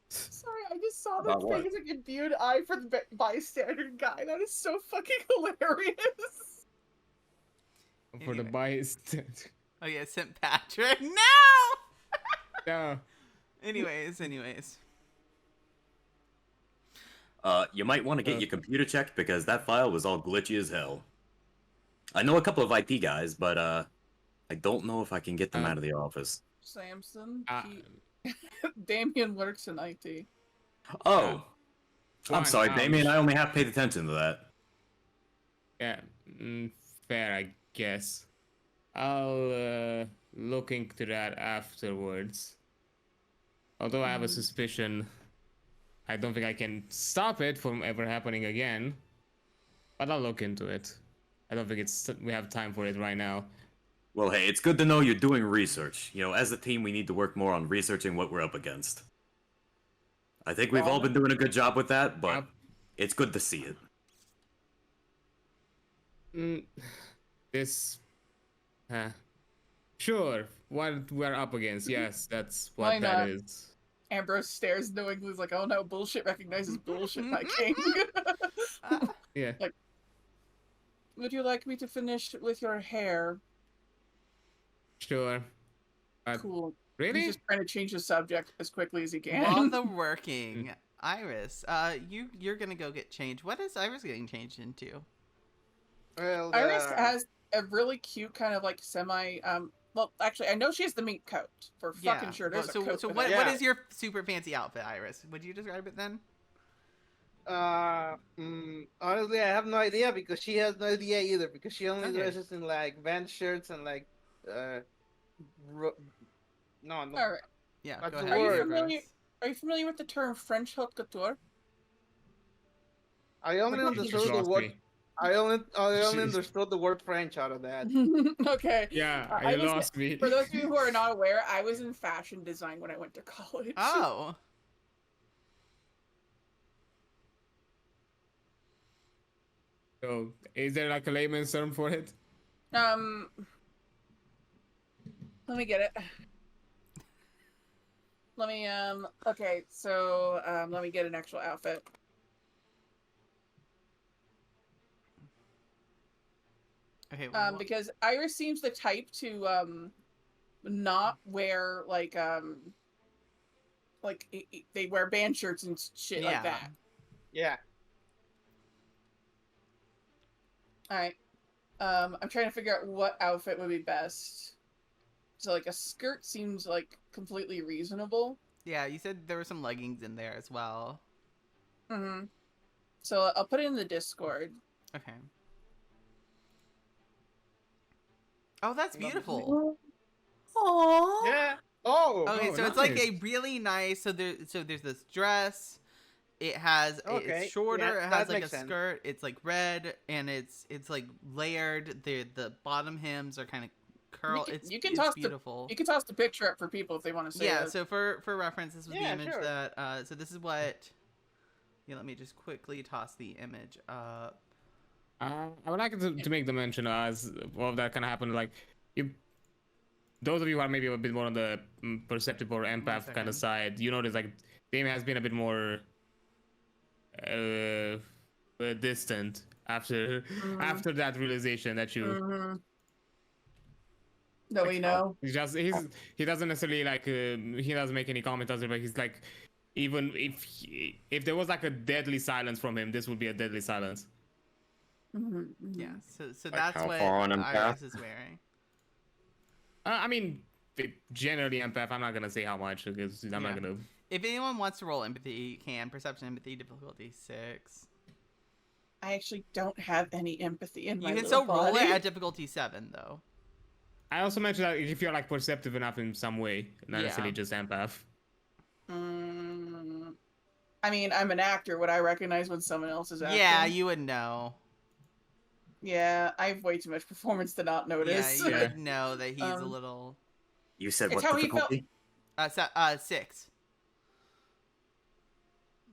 Sorry, I just saw the About what? face like imbued eye for the bystander guy. That is so fucking hilarious. For the Anyway. bias. Oh yeah, St. Patrick. No! No. anyways. You might want to get your computer checked because that file was all glitchy as hell. I know a couple of IT guys, but I don't know if I can get them out of the office. Samson, Uh, Damian works in IT. Oh, I'm Fine, sorry, ouch. Damien. I only half paid attention to that. Yeah, fair, I guess. I'll look into that afterwards. Although I have a suspicion, I don't think I can stop it from ever happening again. But I'll look into it. I don't think we have time for it right now. Well, hey, it's good to know you're doing research. You know, as a team, we need to work more on researching what we're up against. I think we've all been doing a good job with that, but it's good to see it. This, sure, what we're up against, yes, that's Why what that not? is. Ambrose stares knowingly, he's like, oh no, bullshit recognizes bullshit, my king. Yeah. Would you like me to finish with your hair? Sure. Cool. Really? He's just trying to change the subject as quickly as he can. While the working, Iris, you're gonna go get changed. What is Iris getting changed into? Well, Iris has a really cute kind of like semi well, actually, I know she has the mink coat. For fucking sure, there's a coat So with what it. what is your super fancy outfit, Iris? Would you describe it then? honestly, I have no idea because she has no idea either because she only Okay. dresses in like band shirts and like no. All right. Yeah, That's go the ahead. word. Iris. Are you familiar with the term French haute couture? I only What understood Just the lost word. me. I only understood the word French out of that. Okay. Yeah, I you was- lost me. For those of you who are not aware, I was in fashion design when I went to college. Oh. So, is there like a layman's term for it? Let me get it. Let me okay, so let me get an actual outfit. Okay. Because Iris seems the type to not wear like they wear band shirts and shit like Yeah. that. Yeah. All right. I'm trying to figure out what outfit would be best. So like a skirt seems like completely reasonable. Yeah, you said there were some leggings in there as well. Mm-hmm. So I'll put it in the Discord. Okay. Oh, that's beautiful. Yeah. Oh. Okay, Oh, so it's like nice. a really nice. So there's this dress. It has Okay, it's shorter. yeah, it that has like a makes sense. skirt. It's like red, and it's like layered. The bottom hems are kind of curl. It's beautiful. You can toss the picture up for people if they want to see Yeah. it. So for reference, this was the Yeah, image sure. that. So this is what. Yeah. Let me just quickly toss the image up. I would like to make the mention as well that kind of happened. Like, you, those of you who are maybe a bit more on the perceptive or empath kind of side, you notice like Damien has been a bit more distant after that realization that you. That we know. He doesn't necessarily like he doesn't make any comments, but he's like, even if there was like a deadly silence from him, this would be a deadly silence. Yeah. So Like that's how what far on empath? Iris is wearing. I mean, generally empath. I'm not gonna say how much because I'm not gonna. If anyone wants to roll empathy, you can. Perception, empathy, difficulty 6. I actually don't have any empathy in my You can little still roll body. it at difficulty 7, though. I also mentioned that if you're like perceptive enough in some way, not necessarily just empath. I mean, I'm an actor. Would I recognize when someone else is acting? Yeah, you would know. Yeah, I have way too much performance to not notice. Yeah, you would know that he's a little. You said It's what how he felt. difficulty? 6.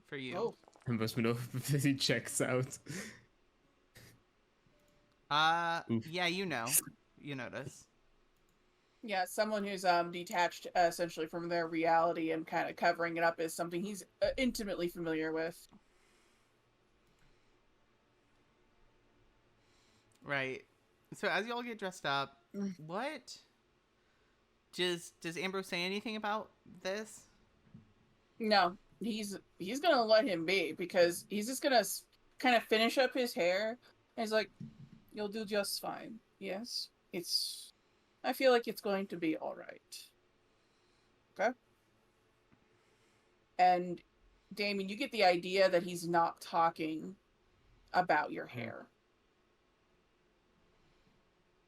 For you. Oh. Must know if he checks out. Yeah, you know. You notice. Yeah, someone who's detached essentially from their reality and kind of covering it up is something he's intimately familiar with. Right. So as y'all get dressed up, what? Does Ambrose say anything about this? No, he's gonna let him be because he's just gonna kind of finish up his hair. And he's like, "You'll do just fine. Yes, I feel like it's going to be all right." Okay. And Damien, you get the idea that he's not talking about your hair.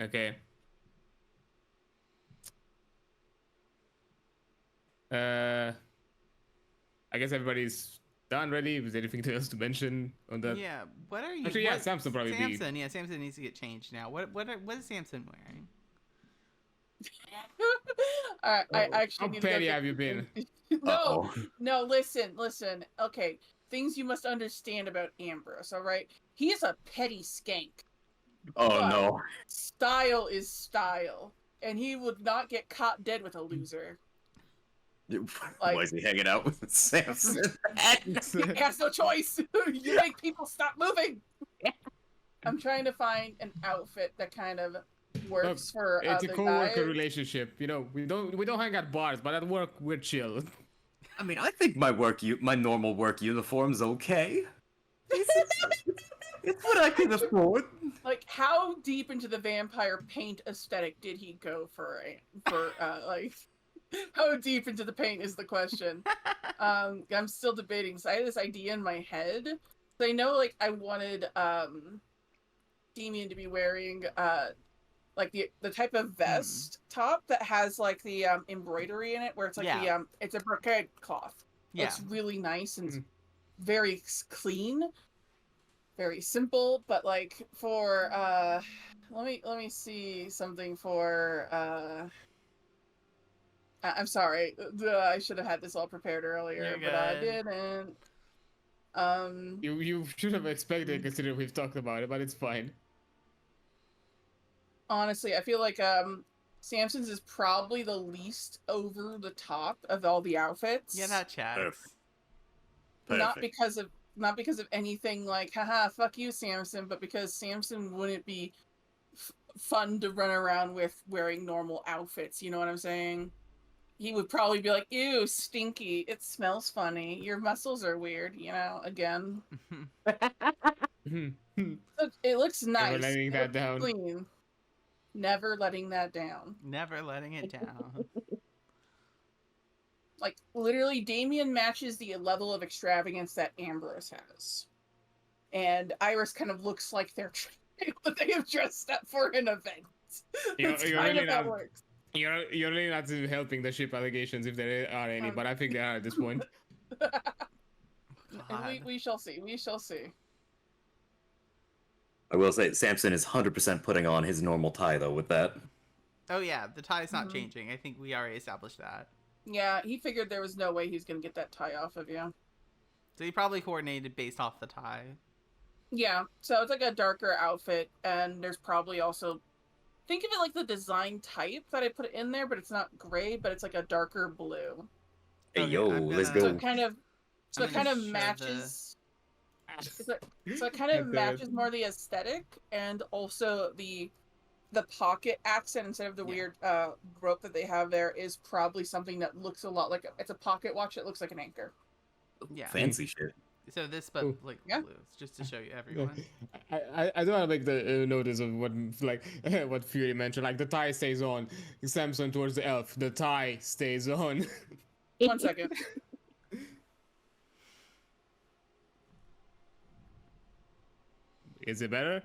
Okay. I guess everybody's done, ready. Was there anything else to mention on that? Yeah. What are you? Actually, yeah, Samson probably. Samson. Yeah, Samson needs to get changed now. What is Samson wearing? I actually How need to go petty get... have you been? No, listen. Okay, things you must understand about Ambrose, all right? He is a petty skank. Oh but no. Style is style, and he would not get caught dead with a loser. Why is he hanging out with Samson? He has no choice. You make people stop moving. I'm trying to find an outfit that kind of works for it's a other co-worker guys. relationship. You know, we don't hang at bars, but at work we're chill. I mean, I think my normal work uniform's okay. It's what I can afford. Like, how deep into the vampire paint aesthetic did he go for like? How deep into the paint is the question. I'm still debating. So I had this idea in my head. So I know, like, I wanted Damian to be wearing like the type of vest top that has like the embroidery in it, where it's like it's a brocade cloth. Yeah. It's really nice and very clean, very simple. But like for let me see something for I'm sorry. I should have had this all prepared earlier, but I didn't. You should have expected, considering we've talked about it, but it's fine. Honestly, I feel like Samson's is probably the least over the top of all the outfits. Yeah, that checks. Perfect. Not because of anything like, haha, fuck you, Samson, but because Samson wouldn't be fun to run around with wearing normal outfits. You know what I'm saying? He would probably be like, ew, stinky. It smells funny. Your muscles are weird, you know, again. It looks nice. Never letting that down. Clean. Never letting that down. Never letting it down. Like, literally, Damian matches the level of extravagance that Ambrose has. And Iris kind of looks like they have dressed up for an event. That's kind of how it works. You're really not helping the ship allegations if there are any, but I think they are at this point. We we shall see. We shall see. I will say, Samson is 100% putting on his normal tie, though, with that. Oh yeah, the tie's not Mhm. changing. I think we already established that. Yeah, he figured there was no way he's gonna get that tie off of you. So he probably coordinated based off the tie. Yeah, so it's like a darker outfit, and there's probably also think of it like the design type that I put in there, but it's not gray, but it's like a darker blue. Hey, Okay, yo, I'm let's gonna- So go. it kind of so I'm it kind gonna of show matches. So it kind of matches more the aesthetic and also the pocket accent instead of the Yeah. weird rope that they have there is probably something that looks a lot like it's a pocket watch that looks like an anchor. Yeah. Fancy shit. So this, but Ooh. like Yeah. blues, just to show you everyone. I don't want to make the notice of what like what Fury mentioned. Like the tie stays on. Samson towards the elf. The tie stays on. 1 second. Is it better?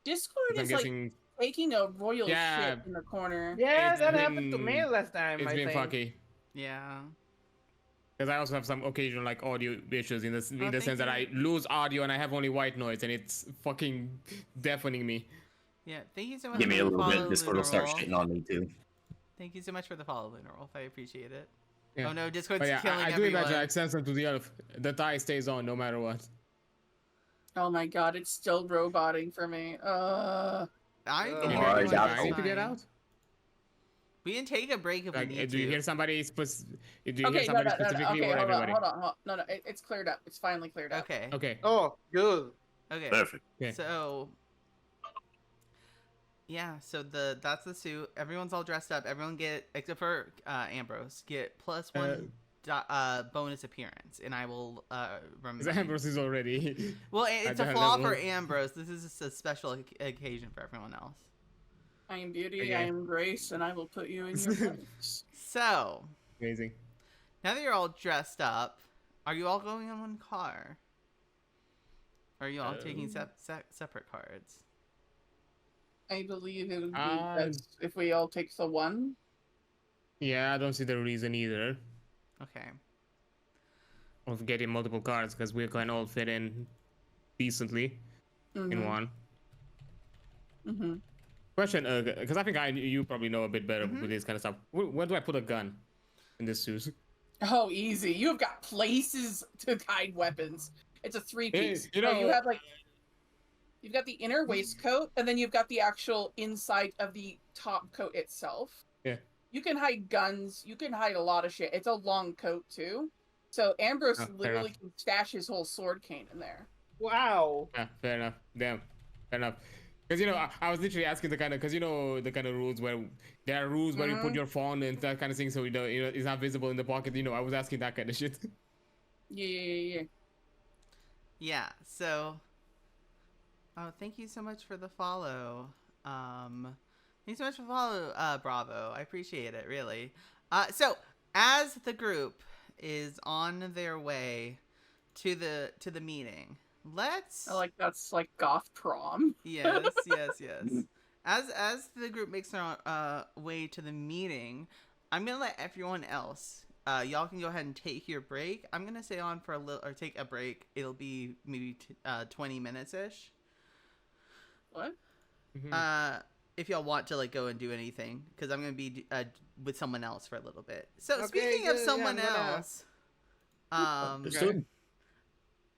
Discord 'Cause I'm is like guessing taking a royal Yeah. shit in the corner. Yeah, It's that happened to been- me last time. it's I been think. fucky. Yeah. Because I also have some occasional like audio issues in the thank sense that you. I lose audio and I have only white noise and it's fucking deafening me. Yeah. Thank you so much Give me for a the little follow, bit. Discord will start Lunar Wolf. shitting on me, too. Thank you so much for the follow, Lunar Wolf. I appreciate it. Yeah. Oh no, Discord's But yeah, killing I do everyone. imagine I send them to the elf. The tie stays on no matter what. Oh my god, it's still roboting for me. I Oh, can hear I everyone got just I need to get fine. out. We can take a break if Like, we need do you to. hear somebody? Do you hear Okay, no, somebody no, no, no. specifically Okay, or hold on, everybody? hold on, hold on. No, no, it's cleared up. It's finally cleared up. Okay. Okay. Oh, good. Okay. Perfect. Okay. So yeah, so that's the suit. Everyone's all dressed up. Everyone get except for Ambrose get +1 bonus appearance, and I will Because Ambrose is already. Well, it's at a that flaw level. for Ambrose. This is just a special occasion for everyone else. I am beauty, Okay. I am grace, and I will put you in your place. So Amazing. now that you're all dressed up, are you all going in one car? Or are you all taking separate cards? I believe it would be Uh, best if we all take the one. Yeah, I don't see the reason either Okay. of getting multiple cards because we can all fit in decently in one. Mm-hmm. Question, because I think you probably know a bit better Mhm. with this kind of stuff. Where do I put a gun in this suit? Oh, easy. You have got places to hide weapons. It's a three-piece. you So you know- have like you've got the inner waistcoat, and then you've got the actual inside of the top coat itself. Yeah. You can hide guns. You can hide a lot of shit. It's a long coat too. So Ambrose Oh, fair literally enough. can stash his whole sword cane in there. Wow. Yeah, fair enough. Damn, fair enough. Because I was literally asking the kind of, because the kind of rules where there are rules where you put your phone and that kind of thing, so it's not visible in the pocket. I was asking that kind of shit. Yeah. Yeah, so oh, thank you so much for the follow. Thank you so much for the follow, Bravo. I appreciate it, really. So as the group is on their way to the meeting, let's That's like goth prom. yes. As the group makes their way to the meeting, I'm gonna let everyone else. Y'all can go ahead and take your break. I'm gonna stay on for a little, or take a break. It'll be maybe 20 minutes ish. What? If y'all want to go and do anything, because I'm gonna be with someone else for a little bit. So Okay, speaking of good, yeah, someone I'm gonna- else, Understood.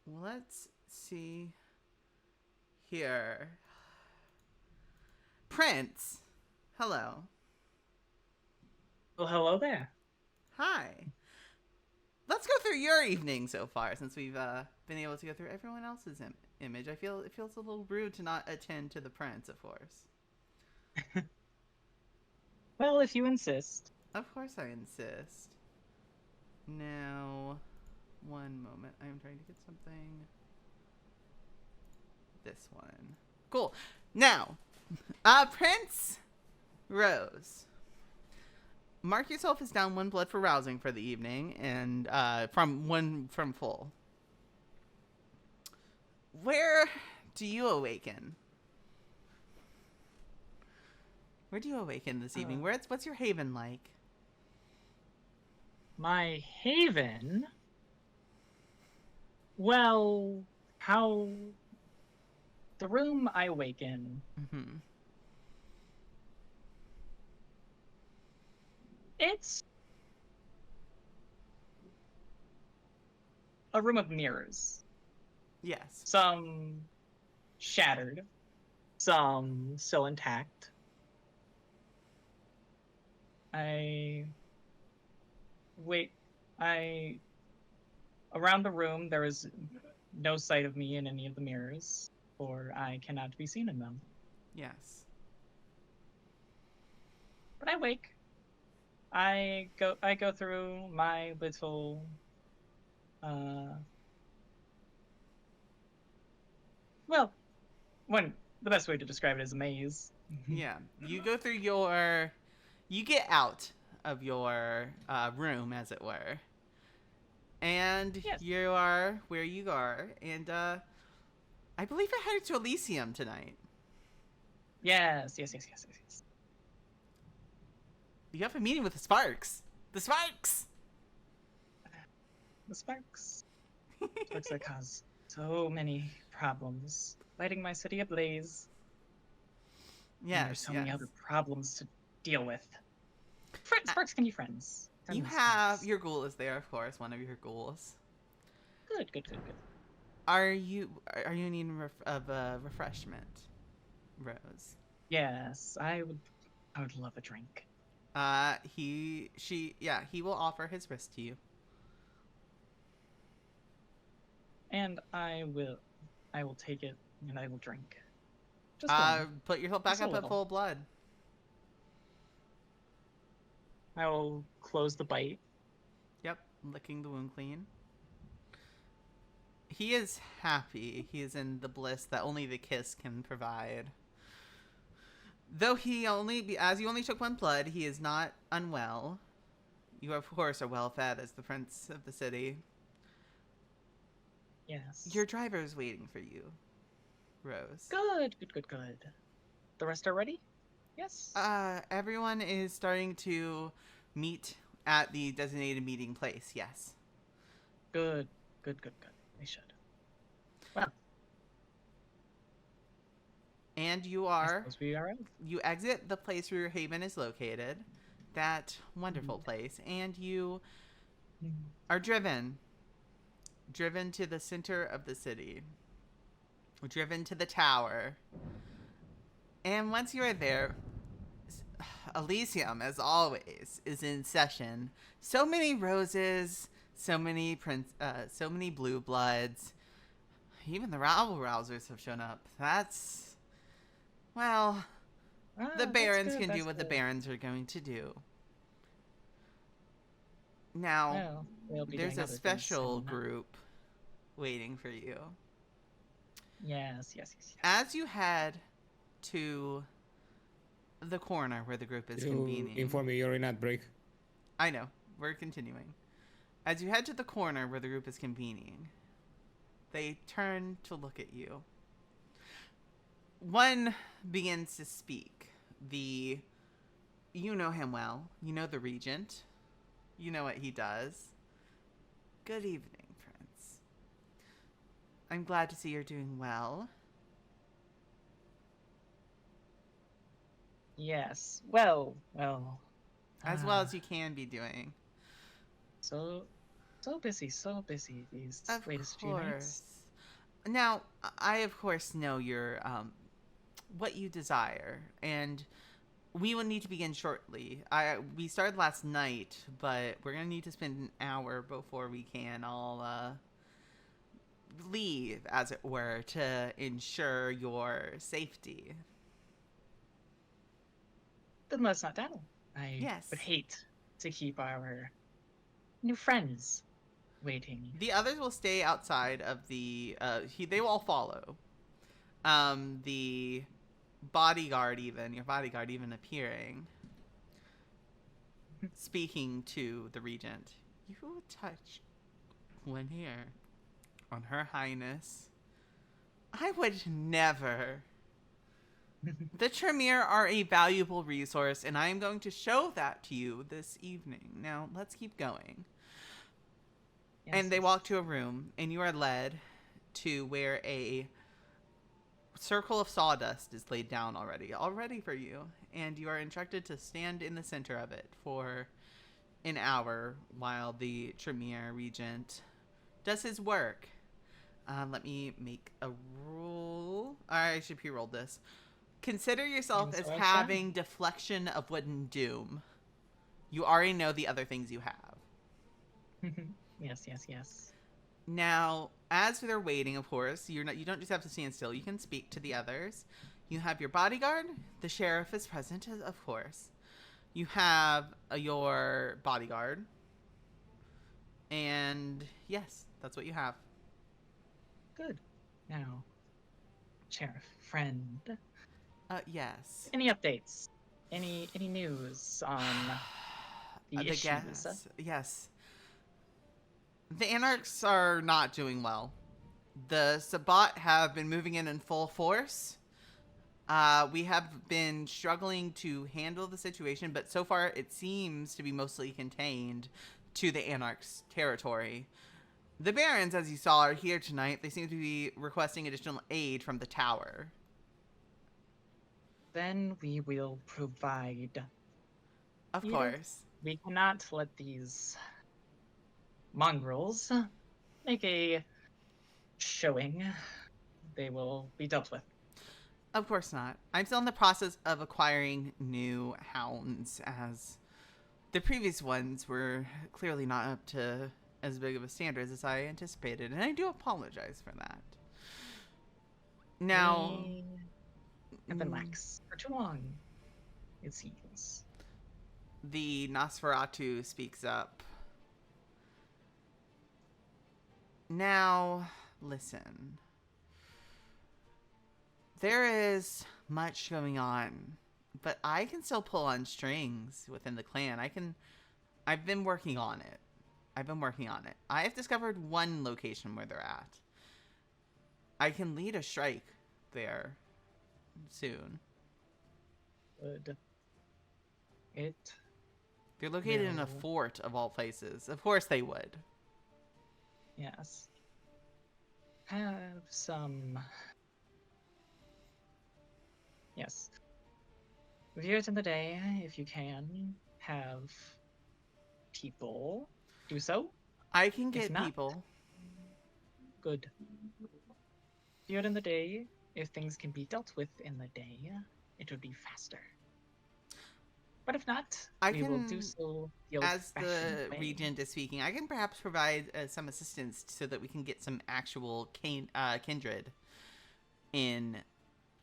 let's see here. Prince, hello. Well, hello there. Hi. Let's go through your evening so far, since we've been able to go through everyone else's image. I feel it feels a little rude to not attend to the prince, of course. Well, if you insist. Of course I insist. Now, one moment. I'm trying to get something. This one. Cool. Now, Prince Rose. Mark yourself as down 1 blood for rousing for the evening, and from full. Where do you awaken? Where do you awaken this evening? What's your haven like? My haven Well, how the room I wake in, Mm-hmm. it's a room of mirrors. Yes. Some shattered, some still intact. I wait. I Around the room there is no sight of me in any of the mirrors, for I cannot be seen in them. Yes. But I wake. I go through my little well, the best way to describe it is a maze. Yeah. You go through your. You get out of your room, as it were. And Yes. you are where you are. And I believe I headed to Elysium tonight. Yes. You have a meeting with the Sparks. The Sparks! The sparks. Sparks that cause so many problems, lighting my city ablaze. And Yes, there's so yes. many other problems to deal with. Sparks can be friends. You Friendly have sparks. your ghoul is there, of course, one of your ghouls. Good. Are you in need of a refreshment, Rose? Yes, I would love a drink. He will offer his wrist to you. And I will take it and I will drink. Just one. Put yourself back Just a up at little. full blood. I will close the bite. Yep, licking the wound clean. He is happy. He is in the bliss that only the kiss can provide. Though as you only took one blood, he is not unwell. You, of course, are well fed as the prince of the city. Yes. Your driver is waiting for you, Rose. Good. The rest are ready? Yes. Everyone is starting to meet at the designated meeting place, yes. Good. They should. Well. And We are out. you exit the place where your haven is located, that wonderful place, and you are driven to the center of the city, driven to the tower. And once you are there, Elysium, as always, is in session. So many roses, so many blue bloods. Even the rabble rousers have shown up. That's, well, the barons can do what the barons are going to do. Now, there's a special group waiting for you. Yes. As you head to the corner where the group is convening. Inform me you're in ad break. I know. We're continuing. As you head to the corner where the group is convening, they turn to look at you. One begins to speak. You know him well. You know the regent. You know what he does. Good evening, Prince. I'm glad to see you're doing well. Yes. Well. As well as you can be doing. So busy these latest few nights. Now, I of course know your what you desire, and we will need to begin shortly. We started last night, but we're gonna need to spend an hour before we can all leave, as it were, to ensure your safety. Then let's not dawdle. I would hate to keep our new friends waiting. The others will stay outside of the. They will all follow. The bodyguard, your bodyguard, even appearing, speaking to the regent. You touch one hair on Her Highness. I would never. The Tremere are a valuable resource, and I am going to show that to you this evening. Now, let's keep going. And they walk to a room, and you are led to where a circle of sawdust is laid down already for you, and you are instructed to stand in the center of it for an hour while the Tremere Regent does his work. Let me make a roll. I should pre-roll this. Consider yourself as having deflection of wooden doom. You already know the other things you have. Yes. Now, as they're waiting, of course, you don't just have to stand still. You can speak to the others. You have your bodyguard. The sheriff is present, of course. You have your bodyguard. And yes, that's what you have. Good. Now, sheriff friend. Yes. Any updates? Any news on the issues? Yes. The Anarchs are not doing well. The Sabbat have been moving in full force. We have been struggling to handle the situation, but so far it seems to be mostly contained to the Anarchs' territory. The Barons, as you saw, are here tonight. They seem to be requesting additional aid from the tower. Then we will provide. Of course. We cannot let these mongrels make a showing. They will be dealt with. Of course not. I'm still in the process of acquiring new hounds, as the previous ones were clearly not up to as big of a standard as I anticipated, and I do apologize for that. Now, have been lax for too long, it seems. The Nosferatu speaks up. Now, listen. There is much going on, but I can still pull on strings within the clan. I've been working on it. I have discovered one location where they're at. I can lead a strike there soon. Good. They're located in a fort of all places. Of course they would. Yes. Have some. Yes. Review it in the day if you can. Have people do so. I can get people. Good. Review it in the day. If things can be dealt with in the day, it would be faster. But if not, we will do so the as the way. regent is speaking. I can perhaps provide some assistance so that we can get some actual kindred in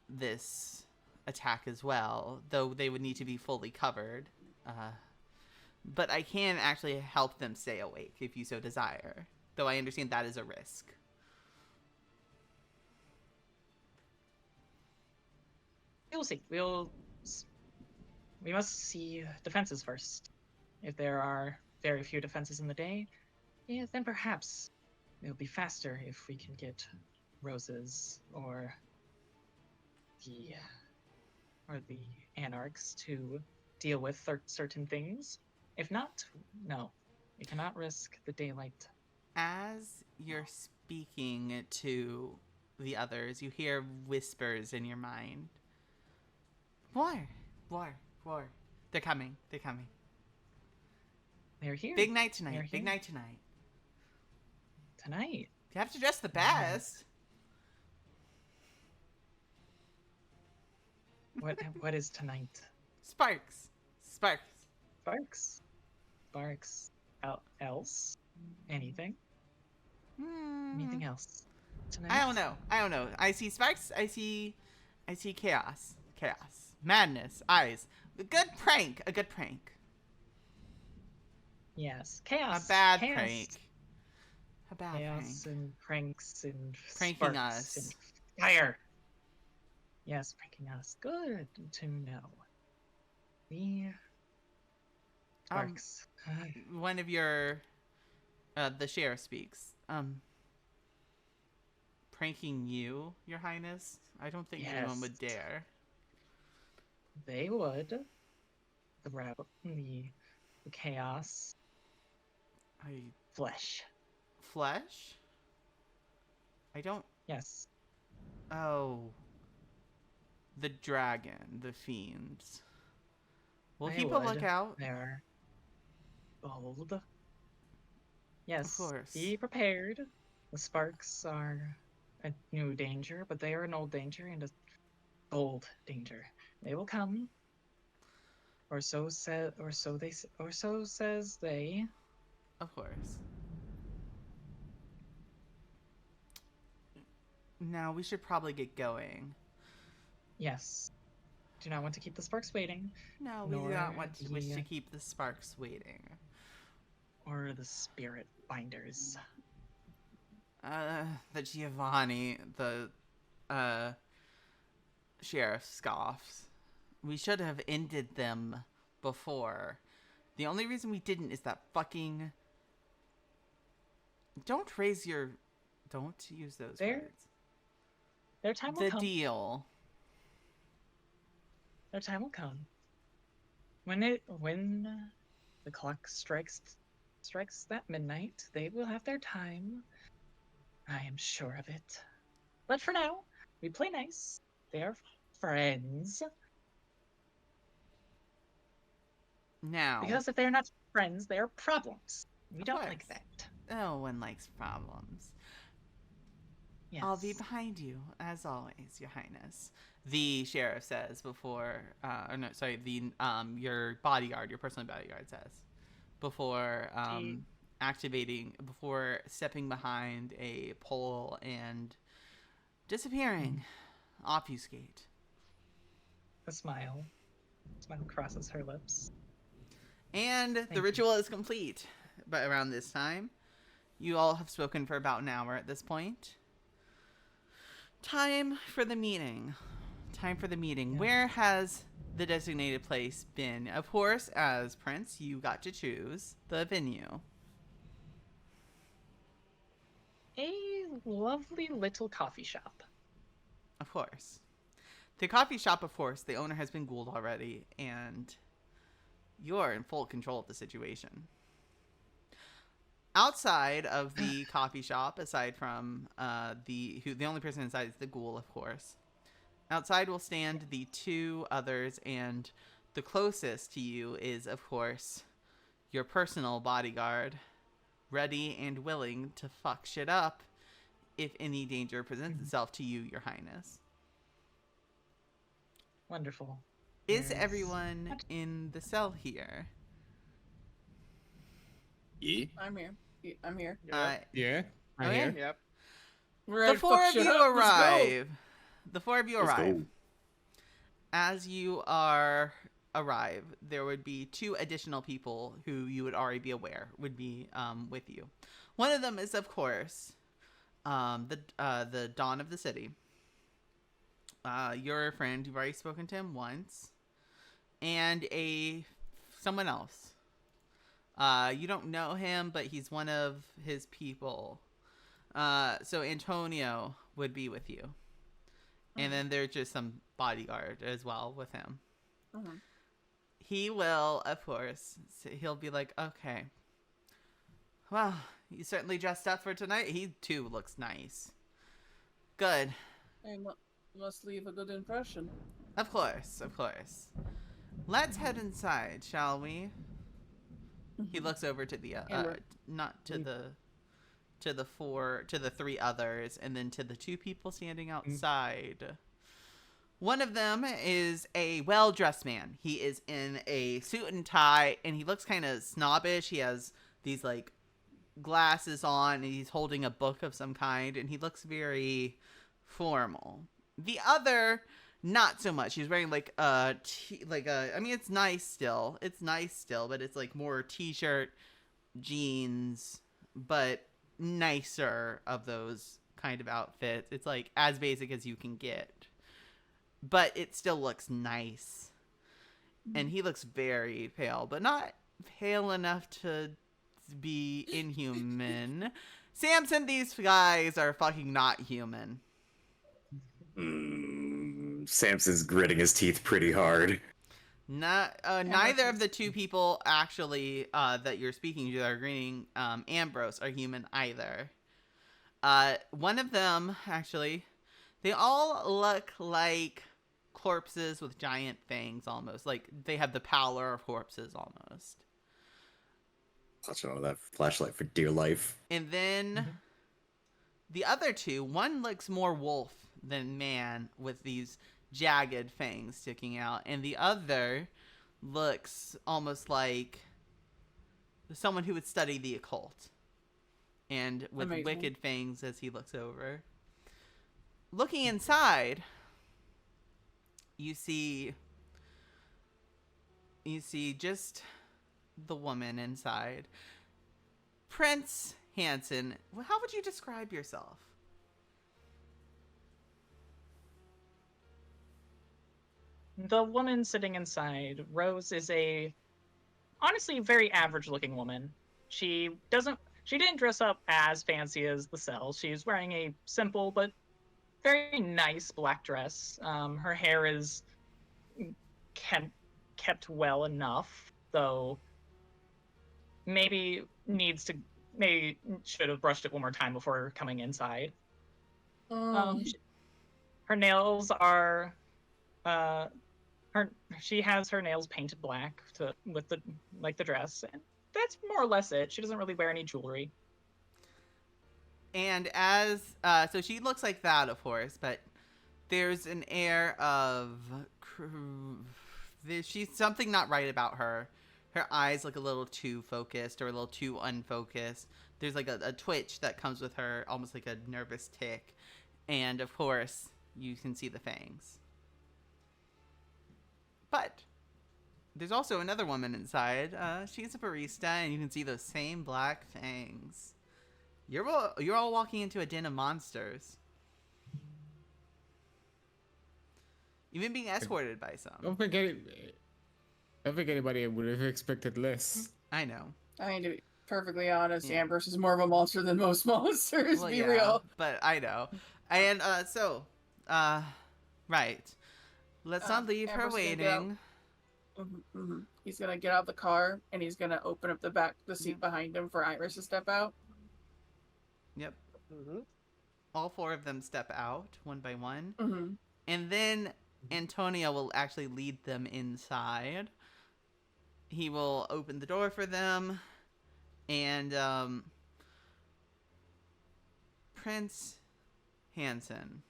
this attack as well, though they would need to be fully covered. But I can actually help them stay awake if you so desire, though I understand that is a risk. We'll see. We must see defenses first. If there are very few defenses in the day, then perhaps it'll be faster if we can get roses or the anarchs to deal with certain things. If not, no. We cannot risk the daylight. As you're speaking to the others, you hear whispers in your mind. War. They're coming. They're here. Big night tonight. Tonight? You have to dress the best. What is tonight? Sparks. Else? Anything? Anything else? Tonight? I don't know. I see sparks. I see chaos. Madness. Eyes. A good prank. Yes. Chaos. A bad prank. Chaos and pranks and pranking us. And fire. Yes, pranking us. Good to know. The sparks. One of your the sheriff speaks. Pranking you, Your Highness? I don't think anyone would dare. They would. The chaos. Flesh. flesh? I don't... Yes. Oh. The dragon, the fiends. We'll I keep a would. lookout. They're bold. Yes. Of course. Be prepared. The sparks are a new danger, but they are an old danger and a old danger. They will come. Or so says they. Of course. Now we should probably get going. Yes. Do not want to keep the sparks waiting. No, we do Nor not want to wish the- to keep the sparks waiting. Or the spirit binders. The Giovanni, the sheriff scoffs. We should have ended them before. The only reason we didn't is that fucking... Don't use those words. Their time will The come. deal. Their time will come. When the clock strikes that midnight, they will have their time. I am sure of it. But for now, we play nice. They are friends. Now, Because if they are not friends, they are problems. We Of don't course. like that. no one likes problems. Yes. I'll be behind you, as always, Your Highness. The sheriff says before, your bodyguard, your personal bodyguard says, before before stepping behind a pole and disappearing, obfuscate. A smile. Smile crosses her lips. And the you. ritual is complete. But around this time, you all have spoken for about an hour at this point. Time for the meeting. Yeah. Where has the designated place been? Of course, as Prince, you got to choose the venue. A lovely little coffee shop. Of course. The coffee shop, of course, the owner has been ghouled already, and you're in full control of the situation. Outside of the coffee shop, aside from the only person inside is the ghoul, of course. Outside will stand the two others, and the closest to you is, of course, your personal bodyguard, ready and willing to fuck shit up if any danger presents itself to you, Your Highness. Wonderful. Is Yes. everyone in the cell here? Yeah. I'm here. I'm here. Yeah, I Okay. hear. Yep. We're ready The to four fuck of shit you up. Let's go. arrive. The four of you Let's arrive. go. As you arrive, there would be two additional people who you would already be aware would be with you. One of them is, of course, the Dawn of the City. Your friend, you've already spoken to him once, and someone else. You don't know him, but he's one of his people. So Antonio would be with you. And then there's just some bodyguard as well with him. Mhm. He will, of course, he'll be like, okay. Well, you certainly dressed up for tonight. He, too, looks nice. Good. I must leave a good impression. Of course, of course. Let's head inside, shall we? He looks over to the Amber. not to the three others, and then to the two people standing outside. One of them is a well-dressed man. He is in a suit and tie, and he looks kind of snobbish. He has these like glasses on, and he's holding a book of some kind, and he looks very formal. The other, not so much. He's wearing I mean, it's nice still, but it's like more t-shirt, jeans, but nicer of those kind of outfits. It's like as basic as you can get, but it still looks nice. And he looks very pale, but not pale enough to be inhuman. Samson, these guys are fucking not human. Samson's gritting his teeth pretty hard. Neither of the two people actually that you're speaking to that are greeting Ambrose are human either. One of them, actually, they all look like corpses with giant fangs almost. Like they have the pallor of corpses almost. Clutching on that flashlight for dear life. And then the other two, one looks more wolf than man with these jagged fangs sticking out, and the other looks almost like someone who would study the occult and with Amazing. wicked fangs as he looks over. Looking inside, you see just the woman inside. Prince Hansen, how would you describe yourself? The woman sitting inside, Rose, is honestly very average looking woman. She didn't dress up as fancy as the cell. She's wearing a simple but very nice black dress. Her hair is kept well enough, though maybe should have brushed it one more time before coming inside. Her nails are she has her nails painted black with the dress, and that's more or less it. She doesn't really wear any jewelry. And as so she looks like that, of course, but there's an air of she's something not right about her. Her eyes look a little too focused or a little too unfocused. There's like a twitch that comes with her, almost like a nervous tick. And of course, you can see the fangs. But there's also another woman inside. She's a barista, and you can see those same black fangs. You're all walking into a den of monsters. Even being escorted by some. I don't think anybody would have expected less. I know. I mean, to be perfectly honest, Yeah. Ambrose is more of a monster than most monsters. Well, be yeah, real. But I know. And right. Let's not leave her Amber's gonna get out. waiting. He's gonna get out of the car and he's gonna open up the seat behind him for Iris to step out. Yep. Mm-hmm. All four of them step out one by one. Mm-hmm. And then Antonio will actually lead them inside. He will open the door for them. And Prince Hansen.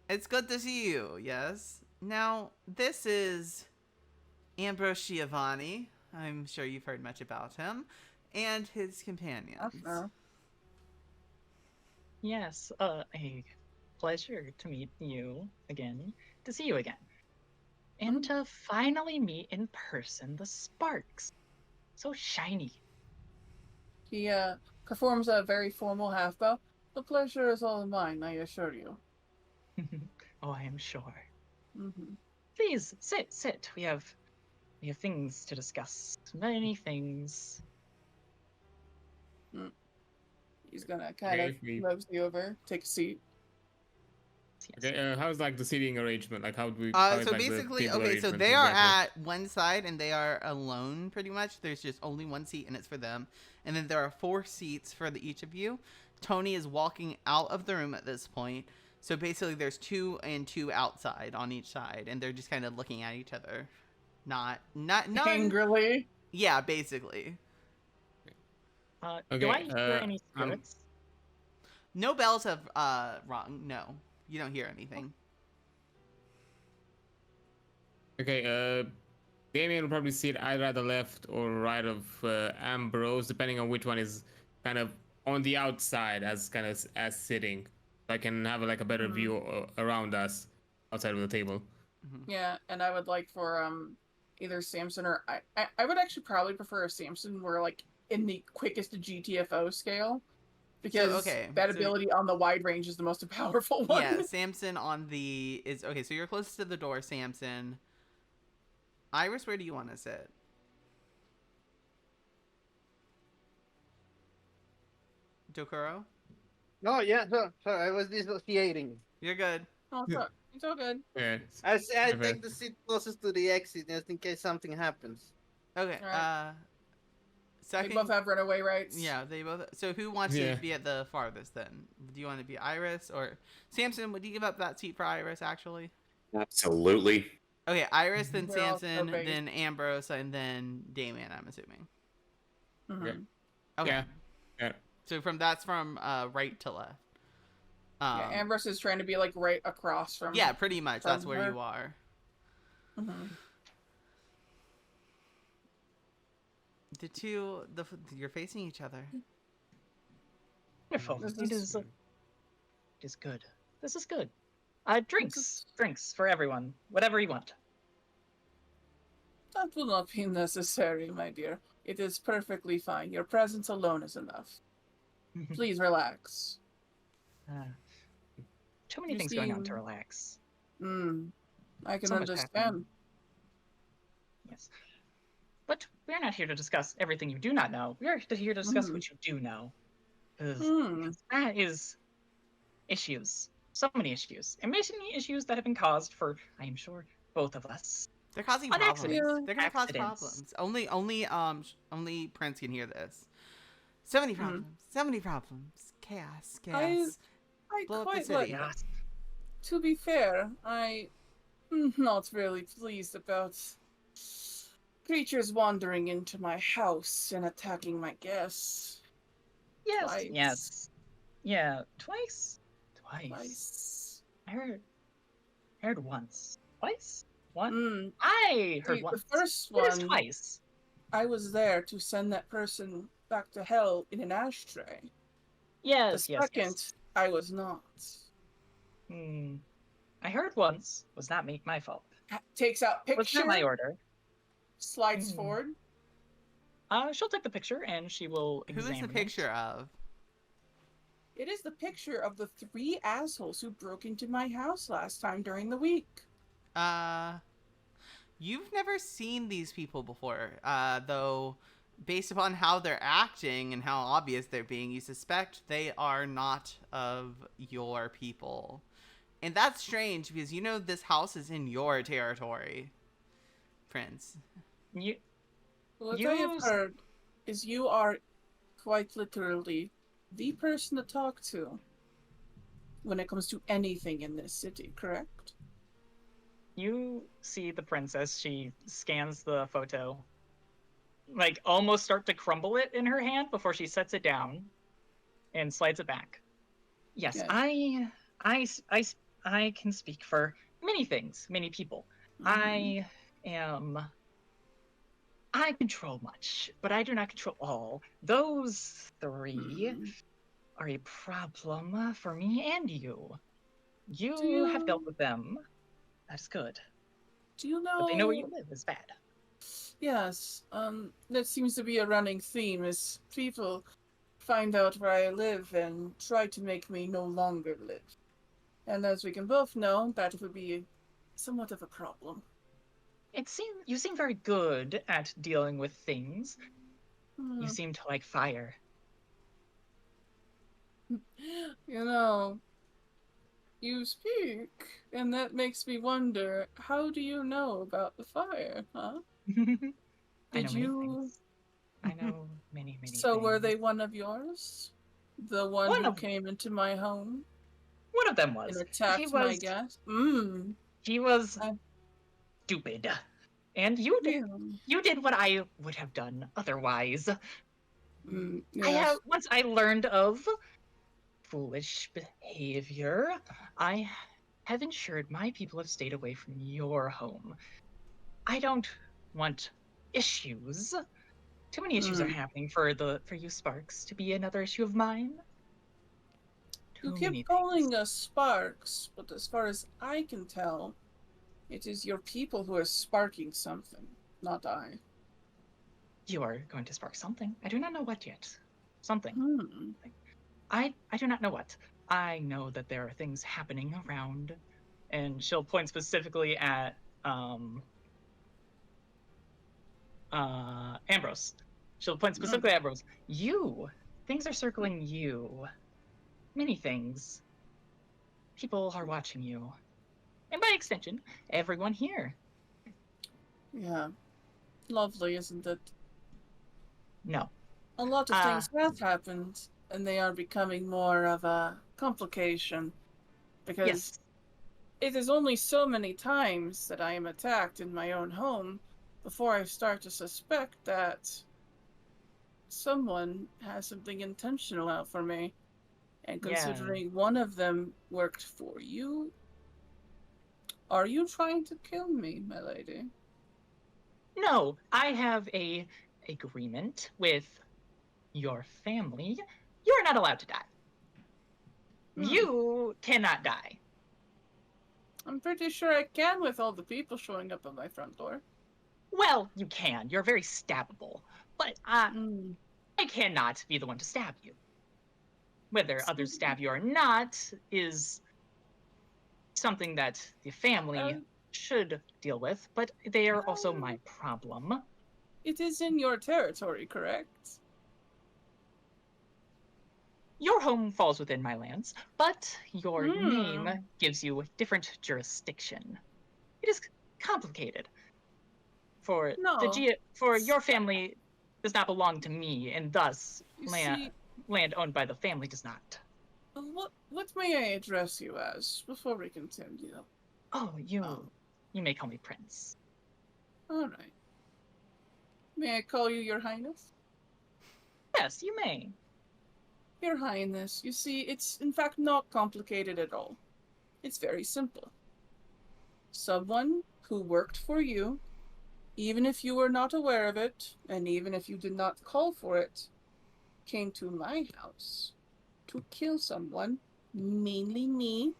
It's good to see you, yes? Now, this is Ambrose Giovanni. I'm sure you've heard much about him. And his companions. Yes, a pleasure to meet you again, to see you again. And to finally meet in person, the sparks. So shiny. He performs a very formal half bow. The pleasure is all mine, I assure you. Oh, I am sure. Mm-hmm. Please, sit. We have things to discuss. Many things. He's gonna kind of moves you over, take a seat. Yes. Okay, how's like the seating arrangement? Like how do we? So basically, okay, so they are at one side and they are alone pretty much. There's just only one seat and it's for them. And then there are 4 seats for each of you. Tony is walking out of the room at this point. So basically there's 2 and 2 outside on each side and they're just kind of looking at each other. Not Angrily. Yeah, basically. Do I hear any spirits? No bells have rung. No. You don't hear anything. Okay, Damian will probably sit either at the left or right of Ambrose, depending on which one is kind of on the outside as sitting. So I can have like a better view around us outside of the table. Yeah, and I would like for either Samson or I would actually probably prefer if Samson were like in the quickest GTFO scale. Because that ability on the wide range is the most powerful one. Yeah, Samson on the is okay. So you're closest to the door, Samson. Iris, where do you want to sit? Dokuro? No, yeah, so I was dissociating. You're good. Oh, It's all good. Yeah. I say I Okay. take the seat closest to the exit just in case something happens. Okay. Alright. They Second. both have runaway rights. Yeah, they both. So who wants Yeah. to be at the farthest then? Do you want to be Iris or Samson? Would you give up that seat for Iris actually? Absolutely. Okay, Iris, then We're all Samson, coping. then Ambrose, and then Damian. I'm assuming. Mhm. Okay. Okay. Yeah. Yeah. So that's from right to left. Yeah, Ambrose is trying to be like right across from. Yeah, pretty much. That's from where her. you are. Mhm. The two, you're facing each other. Wonderful. This It is- is good. This is good. Drinks for everyone. Whatever you want. That will not be necessary, my dear. It is perfectly fine. Your presence alone is enough. Please relax. Too many You things going on to seem- relax. I can So much understand. happening. Yes. But we're not here to discuss everything you do not know. We're here to discuss what you do know. Because that is issues. So many issues. And many issues that have been caused for, I am sure, both of us. They're causing On problems. accident. They're gonna cause Accidents. problems. Only Prince can hear this. So many problems. So many problems. Chaos. Chaos. I Blow up the quite city. like. Yes. To be fair, I'm not really pleased about creatures wandering into my house and attacking my guests. Yes. Twice. Yes. Yeah. Twice. Twice. I heard once. Twice? One? Mm, I heard the once. first It is one, twice. I was there to send that person back to hell in an ashtray. Yes, The yes, second, yes. I was not. I heard once. Was not my fault. Takes out Was picture, not my order. slides Mm. forward. She'll take the picture and she will Who is examine the picture of? It is the picture of the 3 assholes who broke into my house last time during the week. You've never seen these people before, though. Based upon how they're acting and how obvious they're being, you suspect they are not of your people. And that's strange because you know this house is in your territory, Prince. You, What You I have s- heard is you are quite literally the person to talk to when it comes to anything in this city, correct? you see the princess. She scans the photo, like almost start to crumble it in her hand before she sets it down and slides it back. Yes, Yes. I can speak for many things, many people. Mhm. I control much, but I do not control all. Those 3 Mhm. are a problem for me and you. You Do have dealt you- with them. That's good. Do you know? But they know where you live is bad. Yes. That seems to be a running theme is people find out where I live and try to make me no longer live. And as we can both know, that would be somewhat of a problem. You seem very good at dealing with things. Hmm. You seem to like fire. You know, you speak, and that makes me wonder, how do you know about the fire, huh? I know Did many you... things. I know many So were they things. one of yours? The one One who of- came into my home One of them and was. attacked He my was guest? he was I- stupid. And you did Yeah. you did what I would have done otherwise. Yes. Once I learned of foolish behavior, I have ensured my people have stayed away from your home. I don't want issues. Too many issues are happening for you Sparks to be another issue of mine. You Too many keep calling things. us sparks, but as far as I can tell, it is your people who are sparking something, not I. You are going to spark something. I do not know what yet. Something. Hmm. I do not know what. I know that there are things happening around, and she'll point specifically at Ambrose. She'll point specifically at Ambrose. Things are circling you. Many things. People are watching you. and by extension, everyone here. Yeah. Lovely, isn't it? No. A lot of things have happened, and they are becoming more of a complication. Because Yes. it is only so many times that I am attacked in my own home before I start to suspect that someone has something intentional out for me. And considering one of them worked for you, are you trying to kill me, my lady? No, I have a agreement with your family. You are not allowed to die. You cannot die. I'm pretty sure I can with all the people showing up at my front door. Well, you can. You're very stabbable. But I cannot be the one to stab you. Whether others stab you or not is something that the family should deal with, but they are also my problem. It is in your territory, correct? Your home falls within my lands, but your name gives you different jurisdiction. It is complicated. For your family does not belong to me, and thus land owned by the family does not. What may I address you as before we continue? Oh, you may call me Prince. All right. May I call you Your Highness? Yes, you may. Your Highness, you see, it's in fact not complicated at all. It's very simple. Someone who worked for you, even if you were not aware of it, and even if you did not call for it, came to my house to kill someone, mainly me,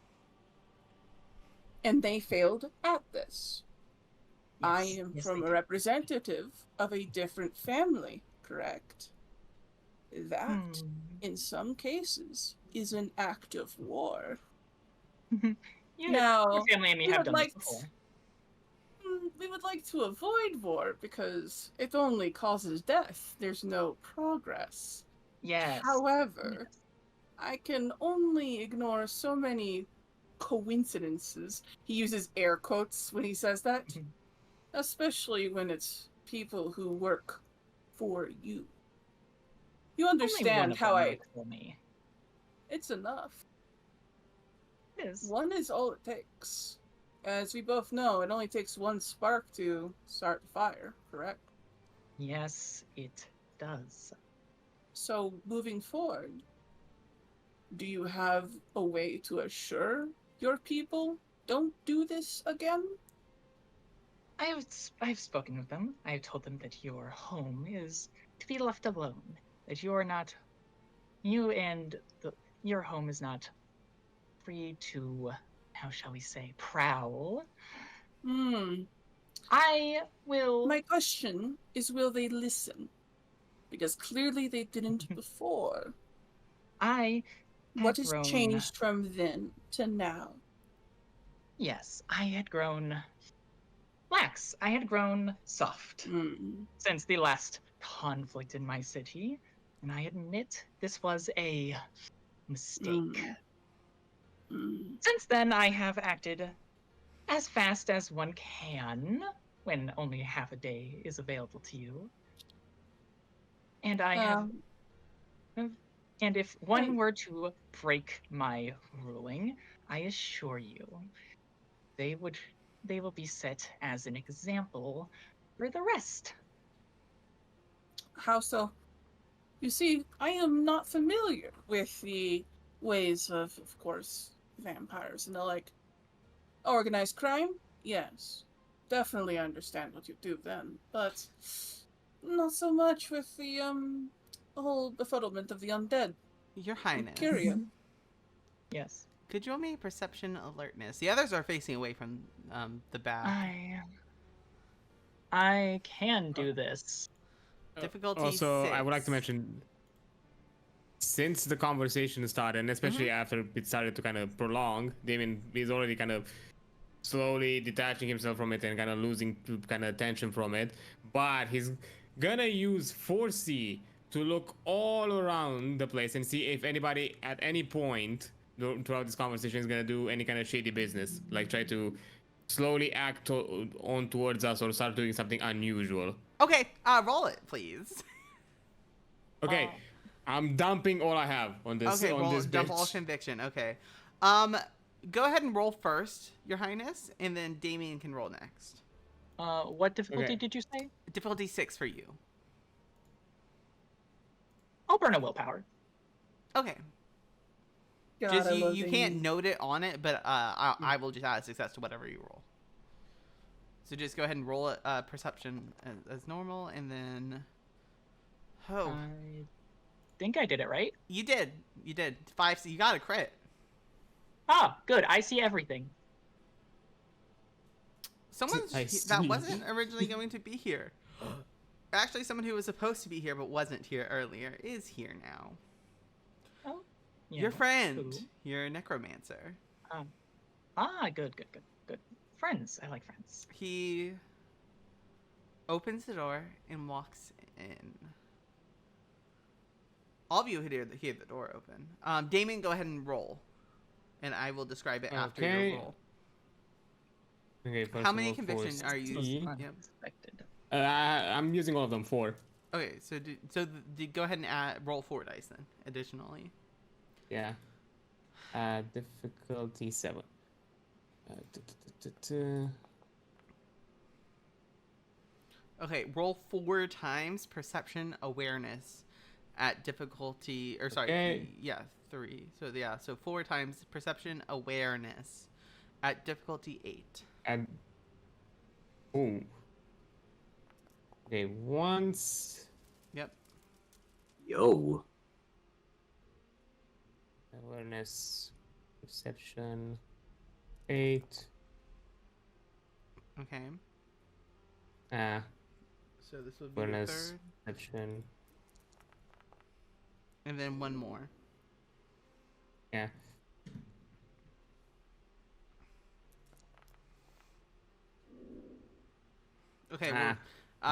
and they failed at this. I am from a representative of a different family, correct? That, in some cases, is an act of war. Your family and me have done this before. We would like to avoid war because it only causes death. There's no progress. Yes. However, I can only ignore so many coincidences. He uses air quotes when he says that. Especially when it's people who work for you. You understand how It's enough. It is. One is all it takes. As we both know, it only takes one spark to start the fire, correct? Yes, it does. So, moving forward, do you have a way to assure your people don't do this again? I've spoken with them. I've told them that your home is to be left alone. That you and your home is not free to, how shall we say, prowl. I will... My question is, will they listen? Because clearly they didn't before. What has changed from then to now? Yes, I had grown lax. I had grown soft since the last conflict in my city, and I admit this was a mistake. Since then, I have acted as fast as one can when only half a day is available to you. And I have... And if one were to break my ruling, I assure you, they will be set as an example for the rest. How so? You see, I am not familiar with the ways of course, vampires and the like. Organized crime? Yes. Definitely understand what you do then, but not so much with the whole befuddlement of the undead. Your Highness. I'm curious. Yes. Could you roll me perception alertness? The others are facing away from the back. I can do this. Difficulty Also, 6. I would like to mention, since the conversation started, and especially after it started to kind of prolong, Damian is already kind of slowly detaching himself from it and kind of losing kind of attention from it. But he's gonna use 4C to look all around the place and see if anybody at any point throughout this conversation is gonna do any kind of shady business, like try to slowly act on towards us or start doing something unusual. Okay, roll it, please. Okay, I'm dumping all I have on this. Okay, on roll this dump all bitch. conviction. Okay. Go ahead and roll first, Your Highness, and then Damien can roll next. What difficulty Okay. did you say? Difficulty 6 for you. I'll burn a willpower. Okay. God, Just I you, love you Damien. can't note it on it, but I will just add success to whatever you roll. So just go ahead and roll it perception as normal, and then I think I did it right. you did 5. So you got a crit. Ah, good. I see everything. Someone I that see. wasn't originally going to be here. Actually, someone who was supposed to be here but wasn't here earlier is here now. Oh, yeah. Your friend, Cool. your necromancer. Good. Friends. I like friends. He opens the door and walks in. All of you hear the door open. Damien, go ahead and roll, and I will describe it after Okay. your roll. Okay, first How of many all, conviction are you? see. Yep. Unexpected. I'm using all of them. 4. Okay, so go ahead and roll 4 dice then. Additionally. Yeah. Difficulty 7. Okay, roll 4 times perception awareness at difficulty, or sorry, Okay. yeah, 3. So yeah, so 4 times perception awareness at difficulty 8. And ooh. Okay, once Yep. Yo. awareness, perception, 8. Okay. So this would be your Awareness, third, perception. and then one more. Yeah. Okay. Well,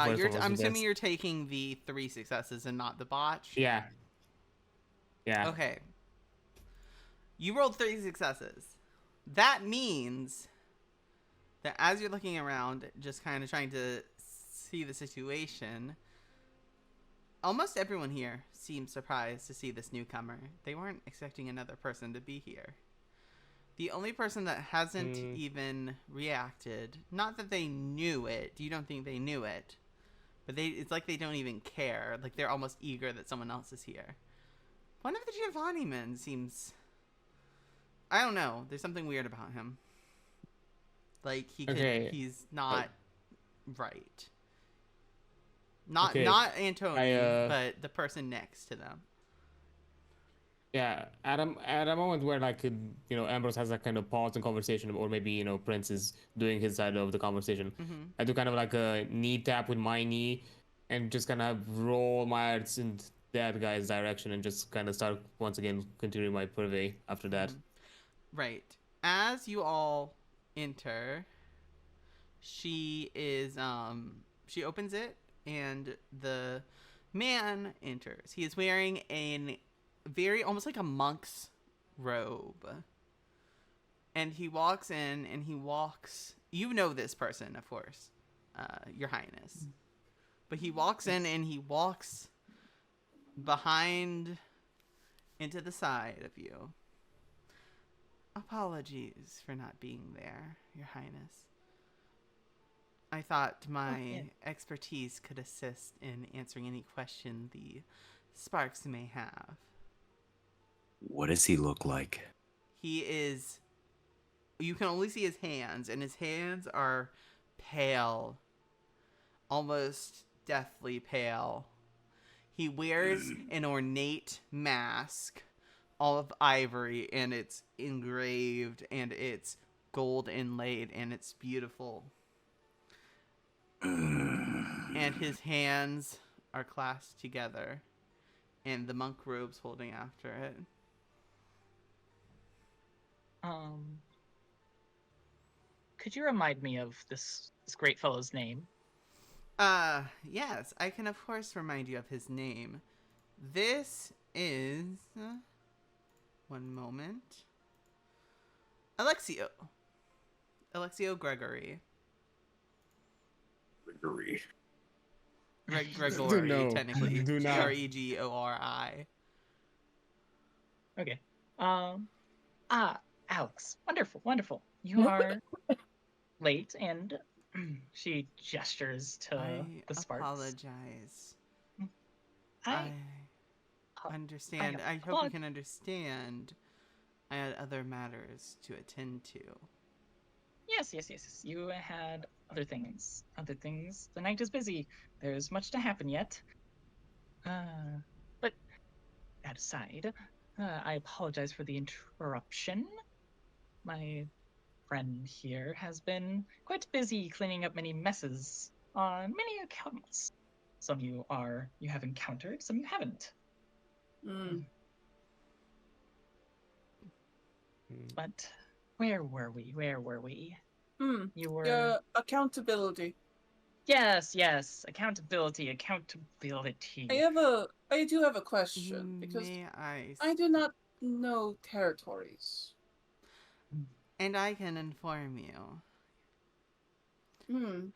first you're. one was I'm the assuming best. you're taking the 3 successes and not the botch. Yeah. Yeah. Okay. You rolled 3 successes. That means that as you're looking around, just kind of trying to see the situation, almost everyone here seems surprised to see this newcomer. They weren't expecting another person to be here. The only person that hasn't even reacted, not that they knew it, you don't think they knew it, but it's like they don't even care. Like they're almost eager that someone else is here. One of the Giovanni men seems, I don't know, there's something weird about him. Like he's not right. Not Antoni, but the person next to them. Yeah, at a moment where like Ambrose has that kind of pause in conversation, or maybe Prince is doing his side of the conversation. I do kind of like a knee tap with my knee, and just kind of roll my eyes in that guy's direction, and just kind of start once again continuing my purvey after that. Right. As you all enter, she opens it, and the man enters. He is wearing a almost like a monk's robe. And he walks in, and you know this person, of course, Your Highness. But he walks in, and he walks behind into the side of you. Apologies for not being there, Your Highness. I thought my expertise could assist in answering any question the Sparks may have. What does he look like? You can only see his hands, and his hands are pale, almost deathly pale. He wears an ornate mask, all of ivory, and it's engraved, and it's gold inlaid, and it's beautiful. And his hands are clasped together, and the monk robe's holding after it. Could you remind me of this great fellow's name? Yes, I can of course remind you of his name. This is... one moment. Alexio. Alexio Gregory. Gregory. Gregory, No, technically. do not. Gregori. Okay. Alex. Wonderful, wonderful. You are late, and she gestures to I the Sparks. apologize. I understand. I hope you can understand. I had other matters to attend to. Yes. You had other things. Other things. The night is busy. There's much to happen yet. But that aside, I apologize for the interruption. My friend here has been quite busy cleaning up many messes on many accounts. Some you have encountered, some you haven't. Mm. But where were we? Hmm. You were Accountability. Yes, accountability. I do have a question because May I do not know territories. And I can inform you. Hmm.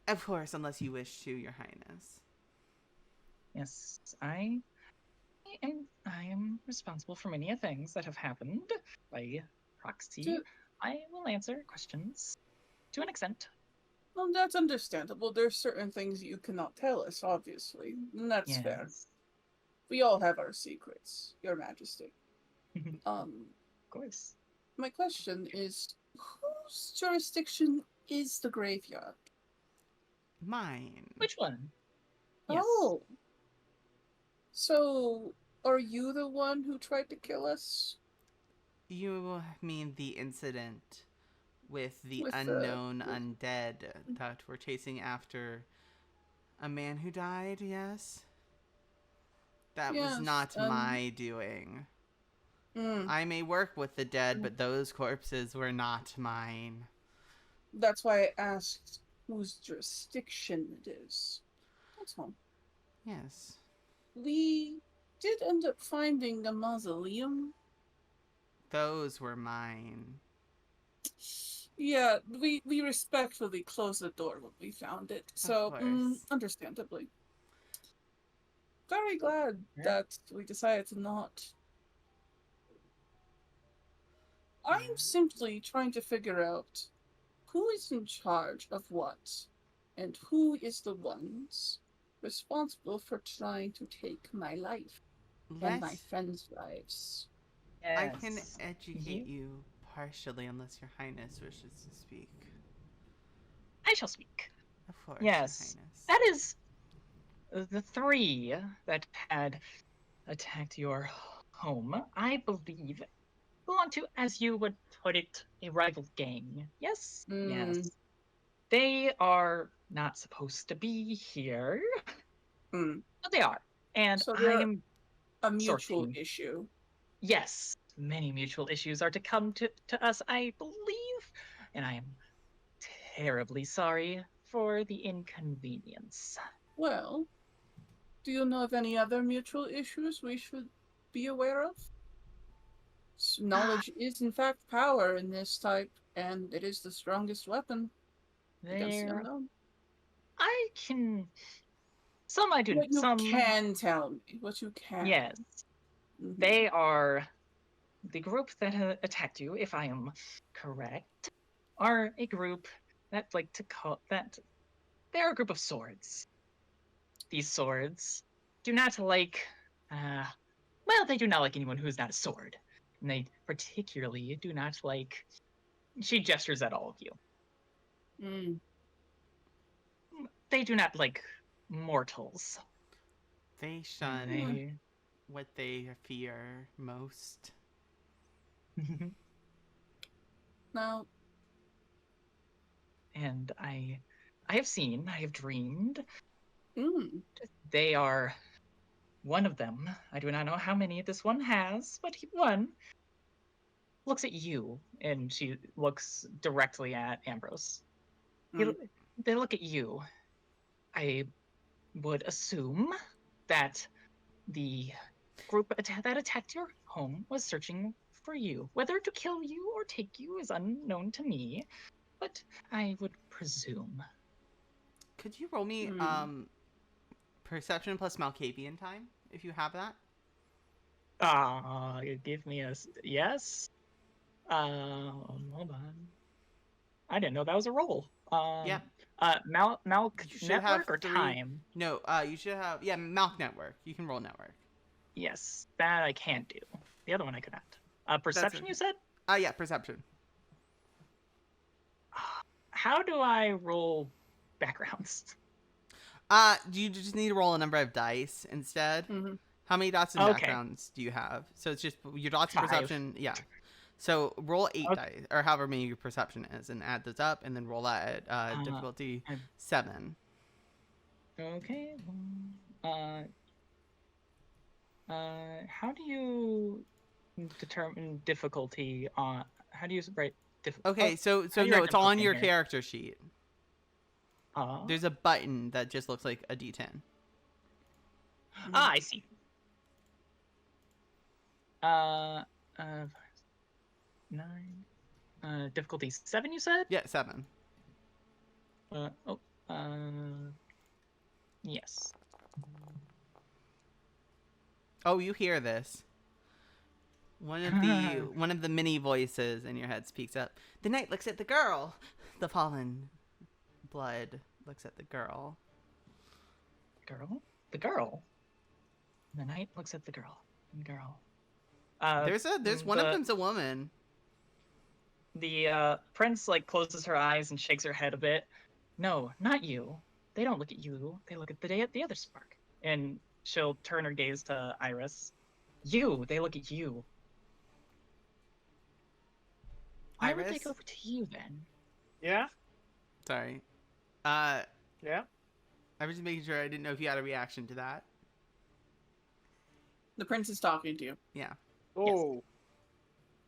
Of course, unless you wish to, Your Highness. Yes, I am responsible for many things that have happened by proxy. I will answer questions to an extent. Well, that's understandable. There's certain things you cannot tell us, obviously, and that's fair. Yes. We all have our secrets, Your Majesty. Of course. My question is, whose jurisdiction is the graveyard? Mine. Which one? Yes. Oh. So, are you the one who tried to kill us? You mean the incident with the With unknown undead that were chasing after a man who died, yes? That was not my doing. I may work with the dead, but those corpses were not mine. That's why I asked whose jurisdiction it is. That's all. Yes. We did end up finding a mausoleum. Those were mine. Yeah, we respectfully closed the door when we found it. So, understandably. Very glad that we decided to not. I'm simply trying to figure out who is in charge of what, and who is the ones responsible for trying to take my life and my friends' lives. Yes. I can educate you partially, unless Your Highness wishes to speak. I shall speak. Of course, yes. Your Highness. That is the three that had attacked your home, I believe, belong to, as you would put it, a rival gang. Yes? Yes. They are not supposed to be here, but they are. And so I am a mutual issue. Yes, many mutual issues are to come to us, I believe, and I am terribly sorry for the inconvenience. Well, do you know of any other mutual issues we should be aware of? Knowledge is in fact power in this type, and it is the strongest weapon against the unknown. I can. Some I do. What you some can tell me. What you can. Yes. They are the group that attacked you, if I am correct, are a group that like to call that. They're a group of swords. These swords do not like. Well, they do not like anyone who is not a sword. And they particularly do not like. She gestures at all of you. They do not like mortals. They shun what they fear most. Now. And I have seen, I have dreamed. They are one of them. I do not know how many this one has, but one looks at you, and she looks directly at Ambrose. They look at you. I would assume that the group that attacked your home was searching for you. Whether to kill you or take you is unknown to me, but I would presume. Could you roll me perception plus Malkavian time if you have that? Give me a yes. Hold on. I didn't know that was a roll. Yeah. Malk You should network have or 3. time? No, you should have Malk network. You can roll network. Yes, that I can do. The other one I could not. Perception, you said? Yeah, perception. How do I roll backgrounds? You just need to roll a number of dice instead. Mhm. How many dots and Okay. backgrounds do you have? So it's just your dots and 5. perception. Yeah. So roll 8 Okay. dice, or however many your perception is, and add those up, and then roll that at difficulty 7. Okay. How do you determine difficulty on? How do you write difficulty? Okay, so how do you no, write it's on difficulty your here? character sheet. There's a button that just looks like a D10. I see. 9. Difficulty 7, you said? Yeah, 7. Yes. Oh, you hear this? One of the many voices in your head speaks up. The knight looks at the girl. The fallen blood looks at the girl. Girl? The girl. The knight looks at the girl. Girl. There's one of them's a woman. The prince closes her eyes and shakes her head a bit. No, not you. They don't look at you. They look at the other spark. And she'll turn her gaze to Iris. You. They look at you. Why would they Iris? go to you then? Yeah? Sorry. Yeah? I was just making sure I didn't know if you had a reaction to that. The prince is talking to you. Yeah. Oh.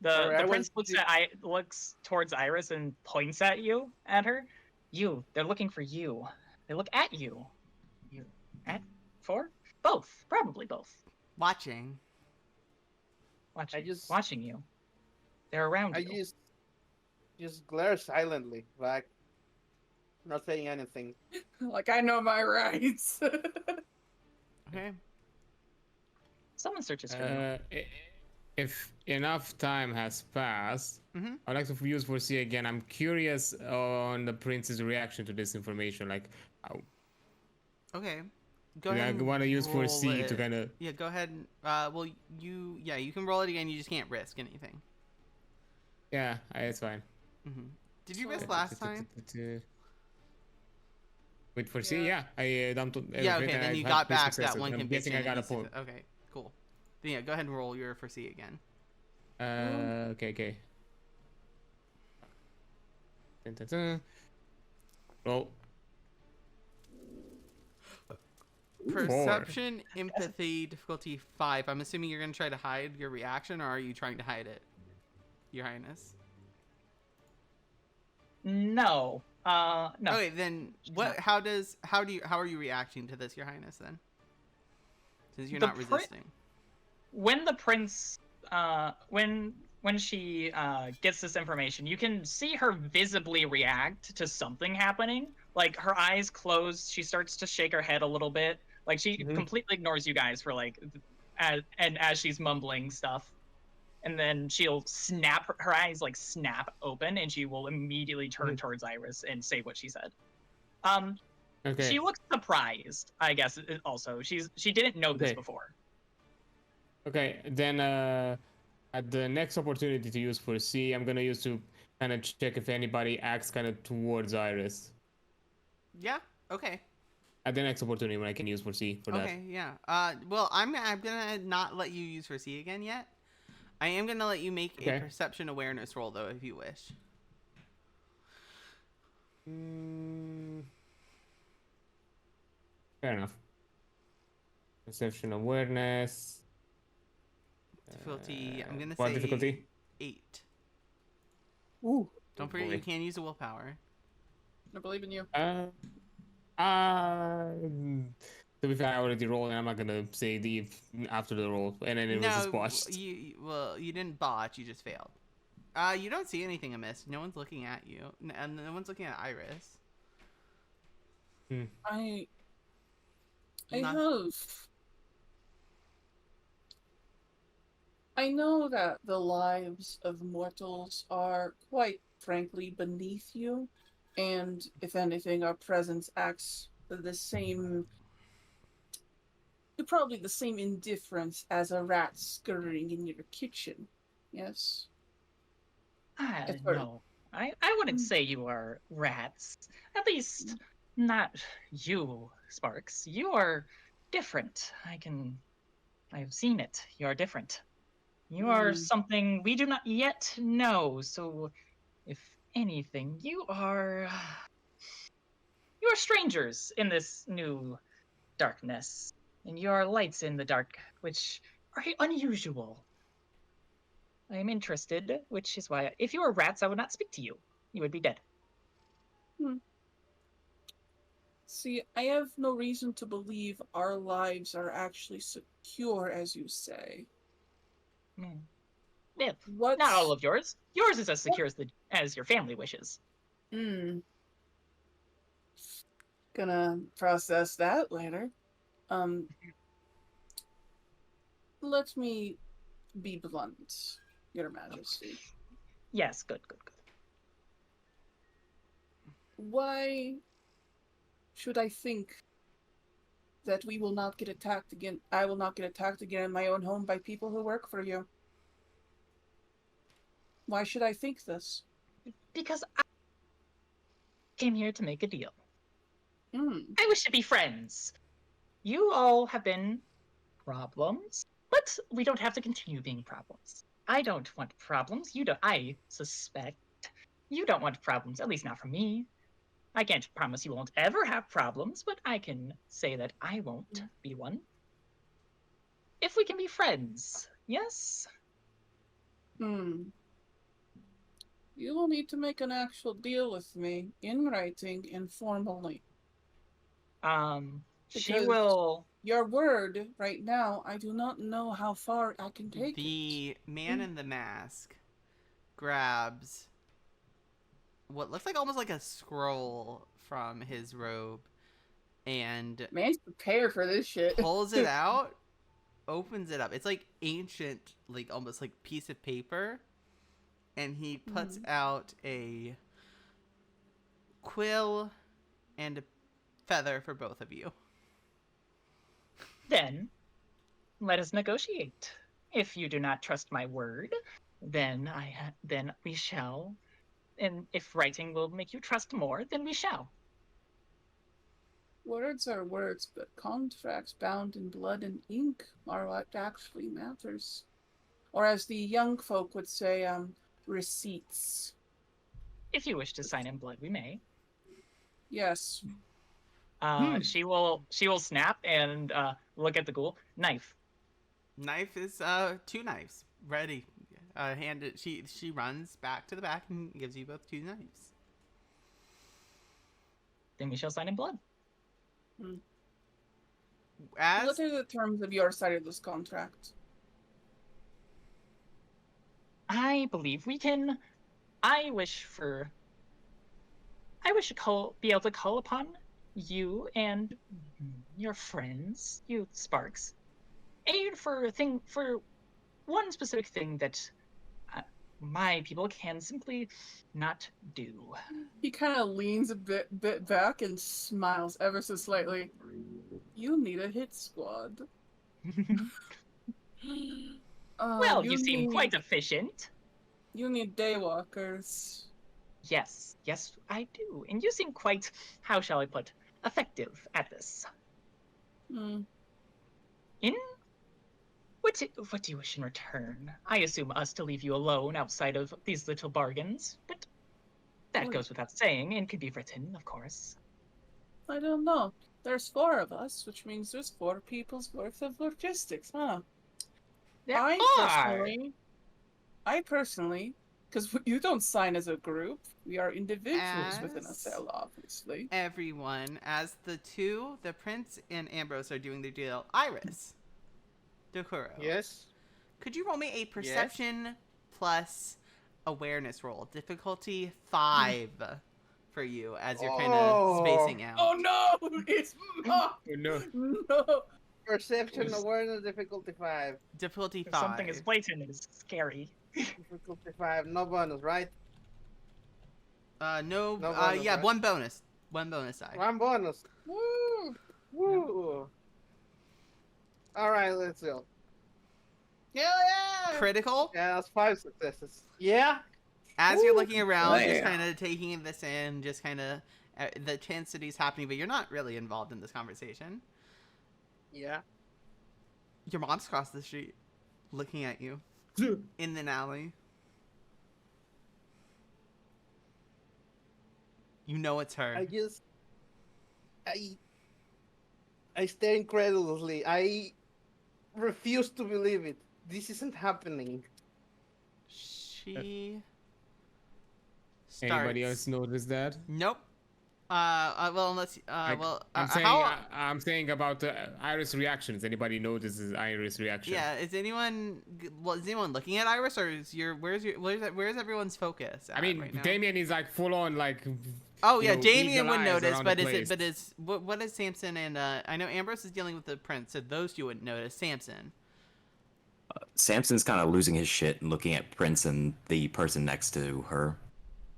The Sorry, I prince went looks towards Iris and points at her. You. They're looking for you. They look at you. You. For? Both. Probably both. Watching. Watching you. They're around I you. just glare silently, like not saying anything. Like, I know my rights. Okay. Someone searches for you. If enough time has passed, Mhm. I'd like to use foresee again. I'm curious on the prince's reaction to this information. Like, Okay. Go I ahead. want to use roll foresee to it. kind of. Yeah, go ahead. And, you can roll it again. You just can't risk anything. Yeah, it's fine. Did you risk last time? With foresee, yeah. I dumped everything. Yeah. Okay. and Then I you had got 3 back that successes. one I'm conviction. guessing I got a and you 4. succeed- Okay. Cool. Then yeah, go ahead and roll your foresee again. Okay. Dun, dun, dun. Roll. Perception, empathy, difficulty 5. I'm assuming you're gonna try to hide your reaction, or are you trying to hide it, Your Highness? No. No. Okay, then what? How are you reacting to this, Your Highness? Then, since you're The not resisting. When the prince, when she gets this information, you can see her visibly react to something happening. Like her eyes close, she starts to shake her head a little bit. Like she completely ignores you guys for as she's mumbling stuff. And then she'll snap her eyes snap open, and she will immediately turn towards Iris and say what she said. Okay. She looks surprised, I guess. Also, she didn't know this Okay. before. Okay, then at the next opportunity to use foresee, I'm gonna use to kind of check if anybody acts kind of towards Iris. Yeah. Okay. At the next opportunity when I can use foresee for that. Okay. Yeah. Well, I'm gonna not let you use foresee again yet. I am gonna let you make a Okay. perception awareness roll though, if you wish. Fair enough. Perception awareness. Difficulty. I'm gonna What say difficulty? 8. Ooh. Don't Oh, forget boy. you can use a willpower. I believe in you. To be fair, I already rolled, and I'm not gonna say the after the roll, and then it was just No, botched. you didn't botch. You just failed. You don't see anything amiss. No one's looking at you, and no one's looking at Iris. I Not- have. I know that the lives of mortals are quite frankly beneath you, and if anything, our presence acts the same, probably the same indifference as a rat scurrying in your kitchen. Yes? No. I wouldn't say you are rats. At least not you, Sparks. You are different. I've seen it. You are different. You are something we do not yet know, so if anything, you are strangers in this new darkness. And you are lights in the dark, which are unusual. I am interested, which is why if you were rats, I would not speak to you. You would be dead. See, I have no reason to believe our lives are actually secure, as you say. Yeah, What? not all of yours. Yours is as secure as your family wishes. Gonna process that later. Let me be blunt, Your Majesty. Yes, good. Why should I think that we will not get attacked again? I will not get attacked again in my own home by people who work for you. Why should I think this? Because I came here to make a deal. Mm. I wish to be friends. You all have been problems, but we don't have to continue being problems. I don't want problems. You don't. I suspect you don't want problems, at least not from me. I can't promise you won't ever have problems, but I can say that I won't be one. If we can be friends, yes? You will need to make an actual deal with me in writing and formally. She Because will. Your word right now, I do not know how far I can take it. The man in the mask grabs what looks like almost like a scroll from his robe and Man's prepared for this shit. pulls it out, opens it up. It's like ancient, like almost like piece of paper, and he puts out a quill and a feather for both of you. Then, let us negotiate. If you do not trust my word, then we shall. And if writing will make you trust more, then we shall. Words are words, but contracts bound in blood and ink are what actually matters. Or as the young folk would say, receipts. If you wish to sign in blood, we may. Yes. She will snap and look at the ghoul. Knife. Knife is 2 knives ready. Handed. She runs back to the back and gives you both 2 knives. Then we shall sign in blood. What are the terms of your side of this contract? I believe we can. I wish to be able to call upon you and your friends, you Sparks, aid for one specific thing that my people can simply not do. He kind of leans a bit back and smiles ever so slightly. You need a hit squad. Well, you seem quite efficient. You need daywalkers. Yes, I do. And you seem quite, how shall I put, effective at this. What do you wish in return? I assume us to leave you alone outside of these little bargains, but that goes without saying and could be written, of course. I don't know. There's 4 of us, which means there's 4 people's worth of logistics, huh? I personally Because you don't sign as a group. We are individuals within a As- cell, obviously. Everyone, as the prince and Ambrose are doing their deal, Iris, Dokuro, Yes. could you roll me a perception plus awareness roll? Difficulty 5 for you as you're kind of spacing out. Oh no! It's Oh no. no. Perception, Yes. awareness, difficulty 5. Difficulty If 5. something is blatant, it is scary. Difficulty 5, no bonus, right? No, No bonus, yeah, right? one bonus die. One bonus. Woo! Woo! Alright, let's go. Hell yeah! Critical. Yeah, that's 5 successes. Yeah? As you're looking around, just Yeah. kind of taking this in, just kind of the chance that he's happening, but you're not really involved in this conversation. Yeah. Your mom's across the street, looking at you in an alley. You know it's her. I stare incredulously. I refuse to believe it. This isn't happening. She starts. Anybody else notice that? Nope. Well, unless I'm saying about Iris reactions. Anybody notices Iris reaction? Yeah, is anyone looking at Iris, or where's everyone's focus at I mean, right now? Damien is like full on like. Oh you yeah, know, Damian would eagle eyes notice, around but the what is Samson and I know Ambrose is dealing with the prince, so those two wouldn't notice. Samson. Samson's kind of losing his shit and looking at Prince and the person next to her.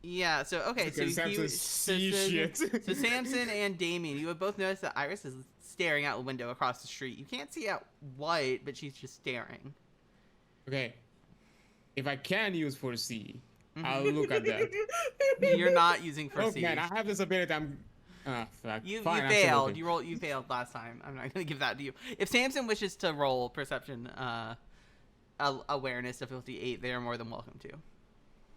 Yeah, so okay, so Because Samson sees shit. So Samson and Damian, you would both notice that Iris is staring out the window across the street. You can't see out what, but she's just staring. Okay, if I can use foresee, I'll look at that. You're not using Look, foresee. man, I have this ability. I'm. Fuck. You Fine, failed. absolutely. You failed last time. I'm not gonna give that to you. If Samson wishes to roll perception, awareness difficulty 8, they are more than welcome to.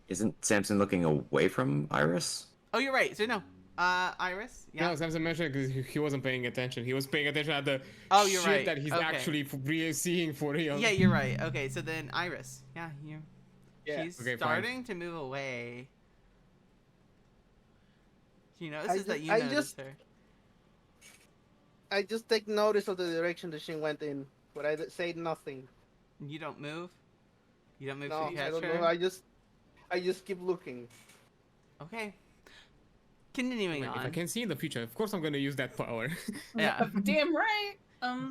Isn't Samson looking away from Iris? Oh, you're right. So no, Iris. Yeah. No, Samson mentioned because he wasn't paying attention. He was paying attention at the You're shit right. that he's Okay. actually seeing for real. Yeah, you're right. Okay, so then Iris. Yeah, you. Yeah. She's Okay, fine. starting to move away. She notices that you I noticed just- her. I just take notice of the direction that she went in, but I say nothing. You don't move. You don't move No, to I catch don't her. know. I just keep looking. Okay. Continuing Wait, on. if I can see in the future, of course I'm gonna use that power. Yeah. Damn right.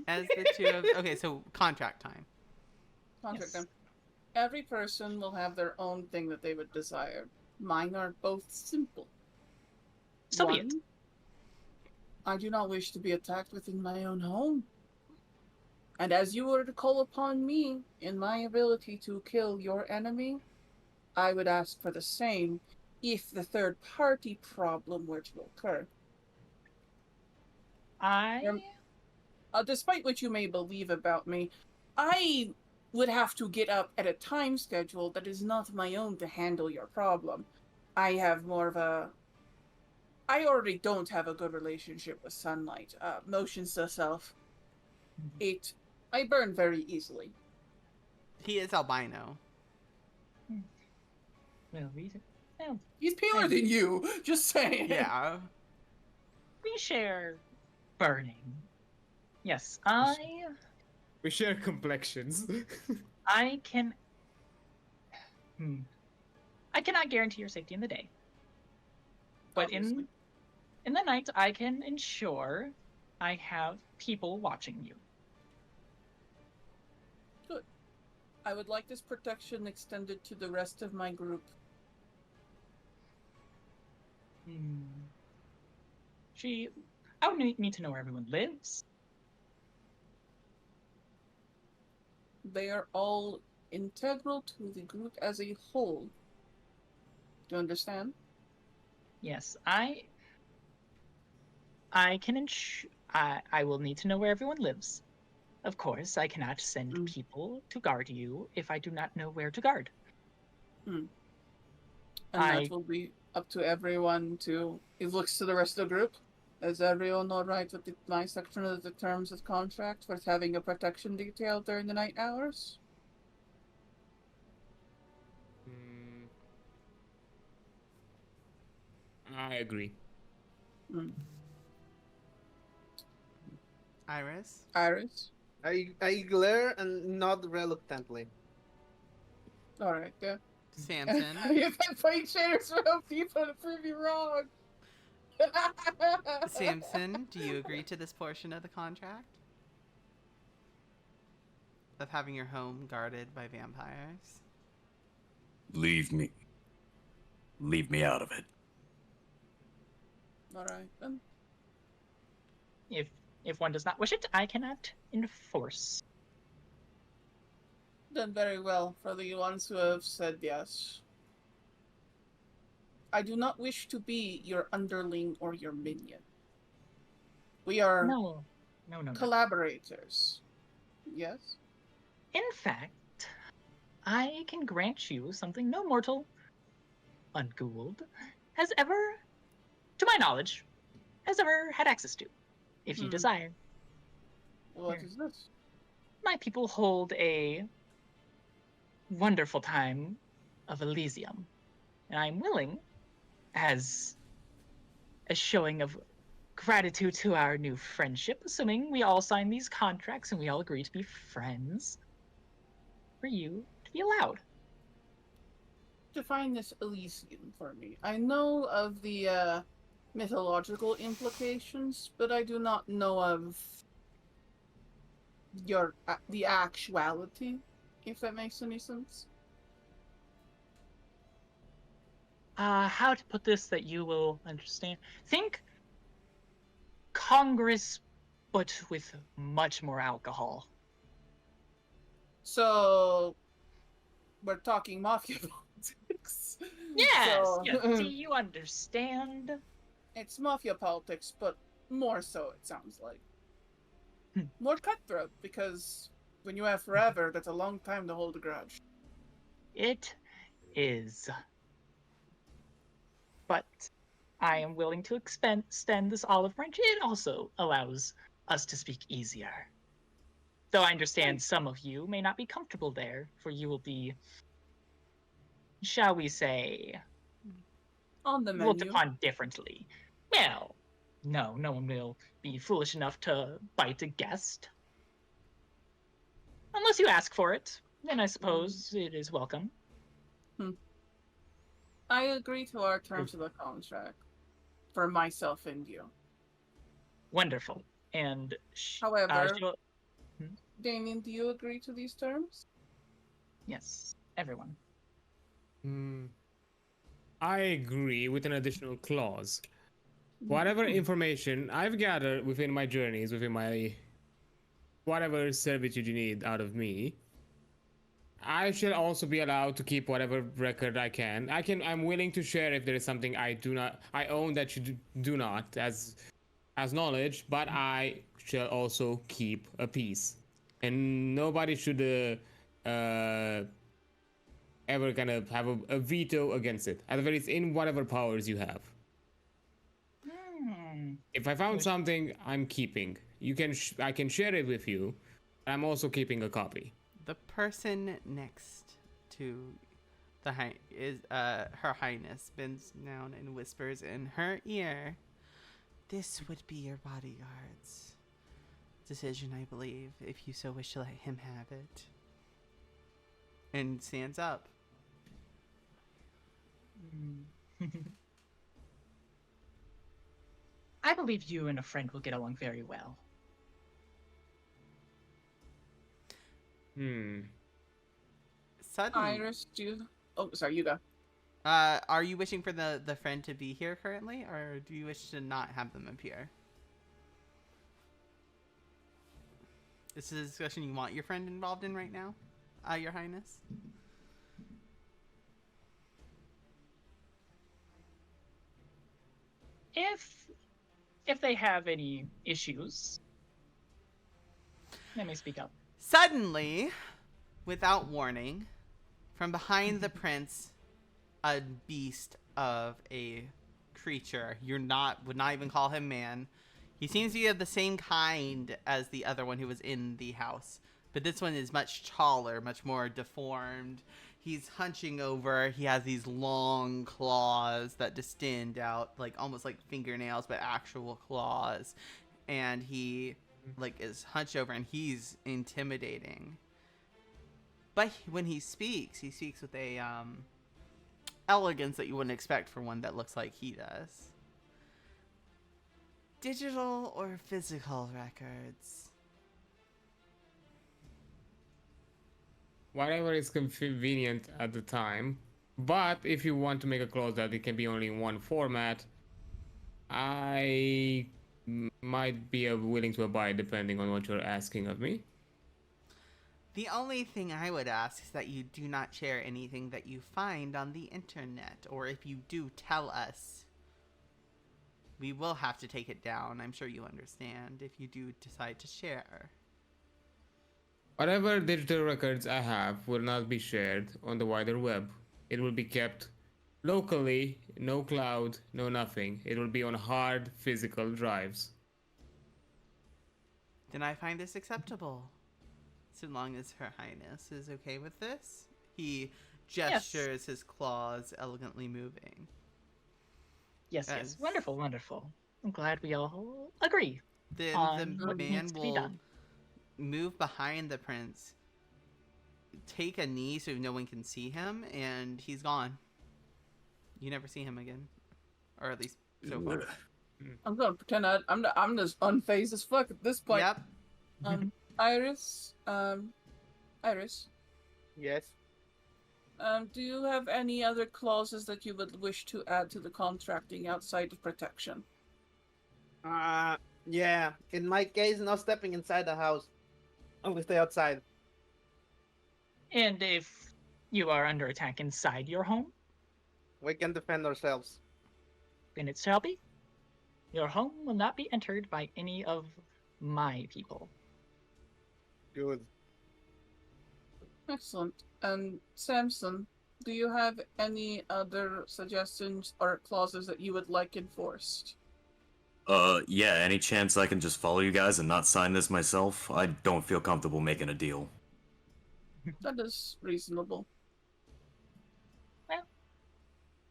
As the two of okay, so contract time. Contract Yes. them. Every person will have their own thing that they would desire. Mine are both simple. So be it. One, I do not wish to be attacked within my own home. And as you were to call upon me in my ability to kill your enemy, I would ask for the same if the third party problem were to occur. Despite what you may believe about me, I would have to get up at a time schedule that is not my own to handle your problem. I have more of a... I already don't have a good relationship with sunlight. Motions to self. I burn very easily. He is albino. Well, He's paler than you, just saying. Yeah. we share burning. Yes, We share complexions. I can. I cannot guarantee your safety in the day, but Obviously. in the night, I can ensure I have people watching you. I would like this protection extended to the rest of my group. I would need to know where everyone lives. They are all integral to the group as a whole. Do you understand? Yes, I can ensure. I will need to know where everyone lives. Of course, I cannot send people to guard you if I do not know where to guard. And I- that will be up to everyone to... He looks to the rest of the group. Is everyone alright with my section of the terms of contract with having a protection detail during the night hours? agree. Mm. Iris? Iris? I glare and nod reluctantly. Alright, yeah. Samson? You've been playing shaders for help people to prove you wrong. Samson, do you agree to this portion of the contract? Of having your home guarded by vampires? Leave me out of it. Alright, then. If one does not wish it, I cannot enforce. Done very well for the ones who have said yes. I do not wish to be your underling or your minion. We are No. collaborators. Yes? In fact, I can grant you something no mortal, ungooled, has ever, to my knowledge, has ever had access to, if you desire. What is this? My people hold a wonderful time of Elysium, and I'm willing, as a showing of gratitude to our new friendship, assuming we all sign these contracts and we all agree to be friends, for you to be allowed. Define this Elysium for me. I know of the mythological implications, but I do not know of the actuality, if that makes any sense. How to put this that you will understand? Think Congress, but with much more alcohol. So, we're talking mafia politics. Yes, So, yes. See, you understand. it's mafia politics, but more so, it sounds like. More cutthroat, because when you have forever, that's a long time to hold a grudge. It is. But I am willing to extend this olive branch. It also allows us to speak easier. Though I understand some of you may not be comfortable there, for you will be, shall we say, On the looked menu. upon differently. Well, no one will be foolish enough to bite a guest. Unless you ask for it, then I suppose it is welcome. I agree to our terms of the contract. For myself and you. Wonderful. And However, Damian, do you agree to these terms? yes, everyone. I agree with an additional clause. Whatever information I've gathered within my journeys, within my whatever servitude you need out of me, I shall also be allowed to keep whatever record I can. I'm willing to share if there is something I own that you do not as knowledge, but I shall also keep a peace. And nobody should ever kind of have a veto against it. At the very least, in whatever powers you have. If I found something, I'm keeping. I can share it with you. I'm also keeping a copy. The person next to Her Highness bends down and whispers in her ear, "This would be your bodyguard's decision, I believe, if you so wish to let him have it." And stands up. I believe you and a friend will get along very well. Suddenly, Iris, oh, sorry, you go. are you wishing for the friend to be here currently, or do you wish to not have them appear? This is a discussion you want your friend involved in right now, Your Highness? If they have any issues, let me speak up. Suddenly, without warning, from behind the prince, a beast of a creature. Would not even call him man. He seems to be of the same kind as the other one who was in the house, but this one is much taller, much more deformed. He's hunching over. He has these long claws that distend out, like almost like fingernails, but actual claws. And he like is hunched over, and he's intimidating. But when he speaks with a elegance that you wouldn't expect for one that looks like he does. Digital or physical records? Whatever is convenient at the time. But if you want to make a clause that it can be only in one format, I might be willing to abide depending on what you're asking of me. The only thing I would ask is that you do not share anything that you find on the internet, or if you do, tell us. We will have to take it down. I'm sure you understand if you do decide to share. Whatever digital records I have will not be shared on the wider web. It will be kept locally, no cloud, no nothing. It will be on hard physical drives. Then I find this acceptable. So long as Her Highness is okay with this. He gestures his claws, elegantly moving. Yes, yes. Wonderful, wonderful. I'm glad we all agree. Then on the what man needs to be will done. move behind the prince, take a knee so no one can see him, and he's gone. You never see him again. Or at least so far. I'm gonna pretend I'm just unfazed as fuck at this point. Yep. Iris, Iris, Yes. do you have any other clauses that you would wish to add to the contracting outside of protection? Yeah. In my case, no stepping inside the house. Only stay outside. And if you are under attack inside your home, We can defend ourselves. then it shall be. Your home will not be entered by any of my people. Good. Excellent. And Samson, do you have any other suggestions or clauses that you would like enforced? Yeah, any chance I can just follow you guys and not sign this myself? I don't feel comfortable making a deal. That is reasonable.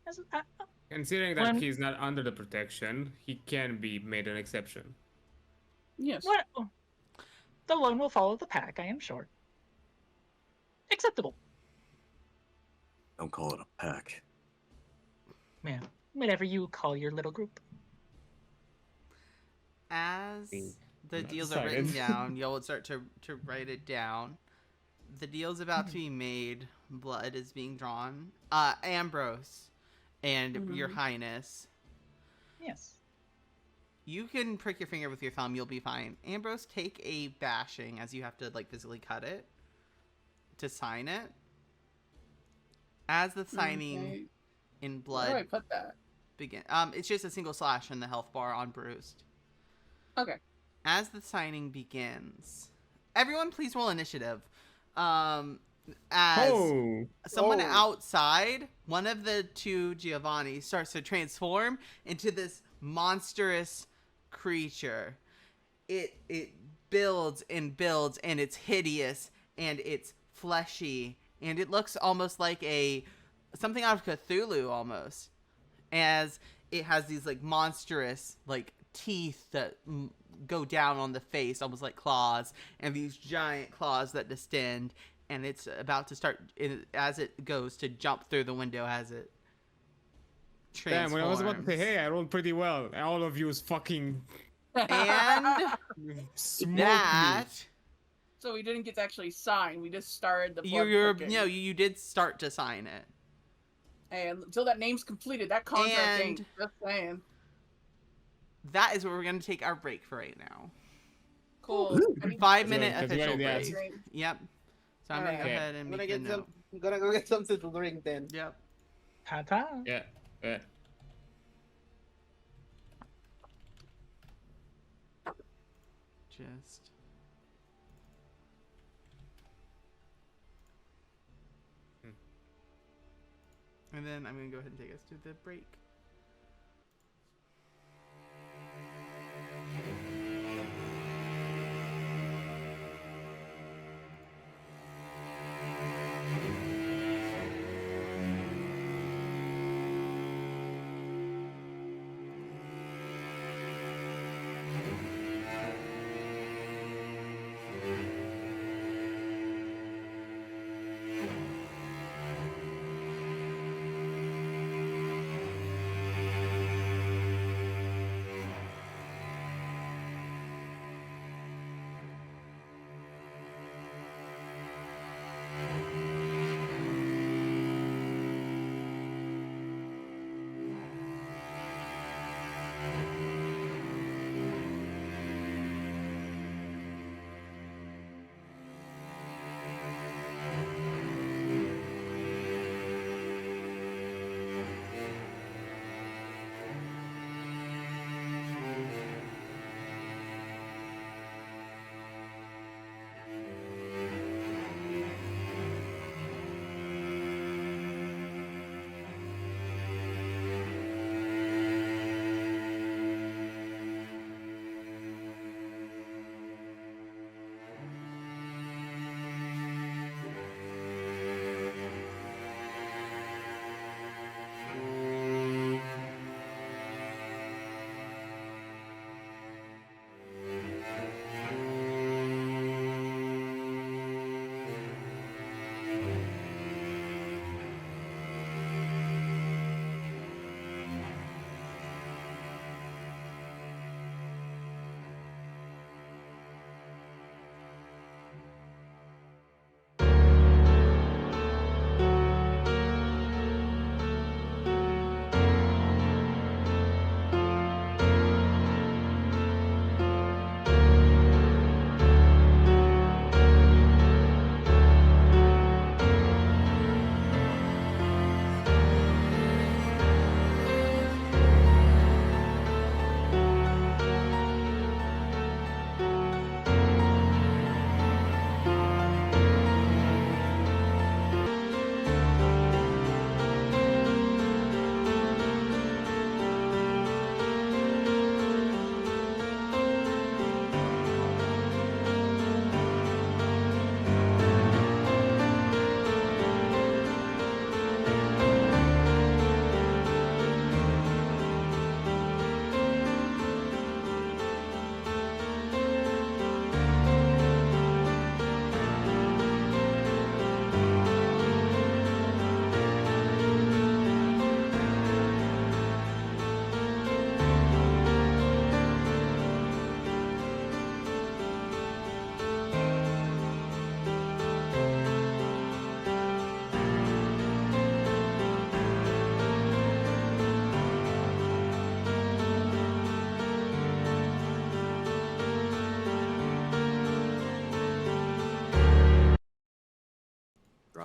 As- Considering that When- he's not under the protection, he can be made an exception. Yes. Well, the lone will follow the pack, I am sure. Acceptable. Don't call it a pack. Yeah, whatever you call your little group. As the not deals are written decided. down, you'll start to write it down. The deal's about to be made. Blood is being drawn. Ambrose and Your Highness, Yes. you can prick your finger with your thumb. You'll be fine. Ambrose, take a bashing as you have to like physically cut it to sign it. As the signing Okay. in Where blood do I put that? begin, it's just a single slash in the health bar on bruised. Okay. As the signing begins, everyone please roll initiative. As someone outside, one of the two Giovanni starts to transform into this monstrous creature. It builds and builds, and it's hideous and it's fleshy, and it looks almost like something out of Cthulhu almost, as it has these like monstrous like teeth that go down on the face almost like claws, and these giant claws that distend, and it's about to start as it goes to jump through the window as it transforms. Damn, when I was about to say, hey, I rolled pretty well. All of you is fucking And smoked that So we didn't get to actually sign. We just started the blood you're cooking. no, you did start to sign it. And until that name's completed, that contract ain't. And- Just saying. That is where we're gonna take our break for right now. Cool. I need 5-minute Because official we're- yeah, break. drink. Yep. So I'm gonna go Alright. ahead and I'm make gonna a get some. note. I'm gonna go get something to drink then. Yep. Ta-ta. Yeah. Just. And then I'm gonna go ahead and take us to the break.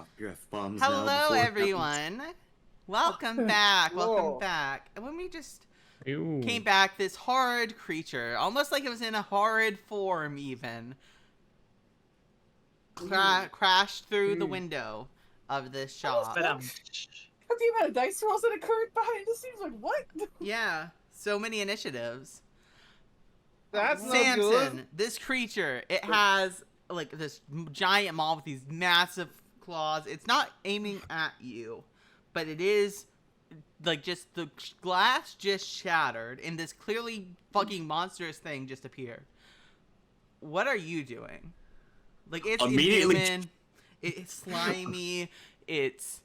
Drop your F-bombs now Hello, before it happens. everyone. Welcome back. Welcome Whoa. back. And when we just Ew. came back, this horrid creature, almost like it was in a horrid form, even crashed through the window of this shop. But The amount of dice rolls that occurred behind this seems like what? Yeah, so many initiatives. That's not Samson, good. this creature, it has like this giant maw with these massive claws. It's not aiming at you, but it is like just the glass just shattered and this clearly fucking monstrous thing just appeared. What are you doing? Like, it's Immediately- inhuman, it's slimy, its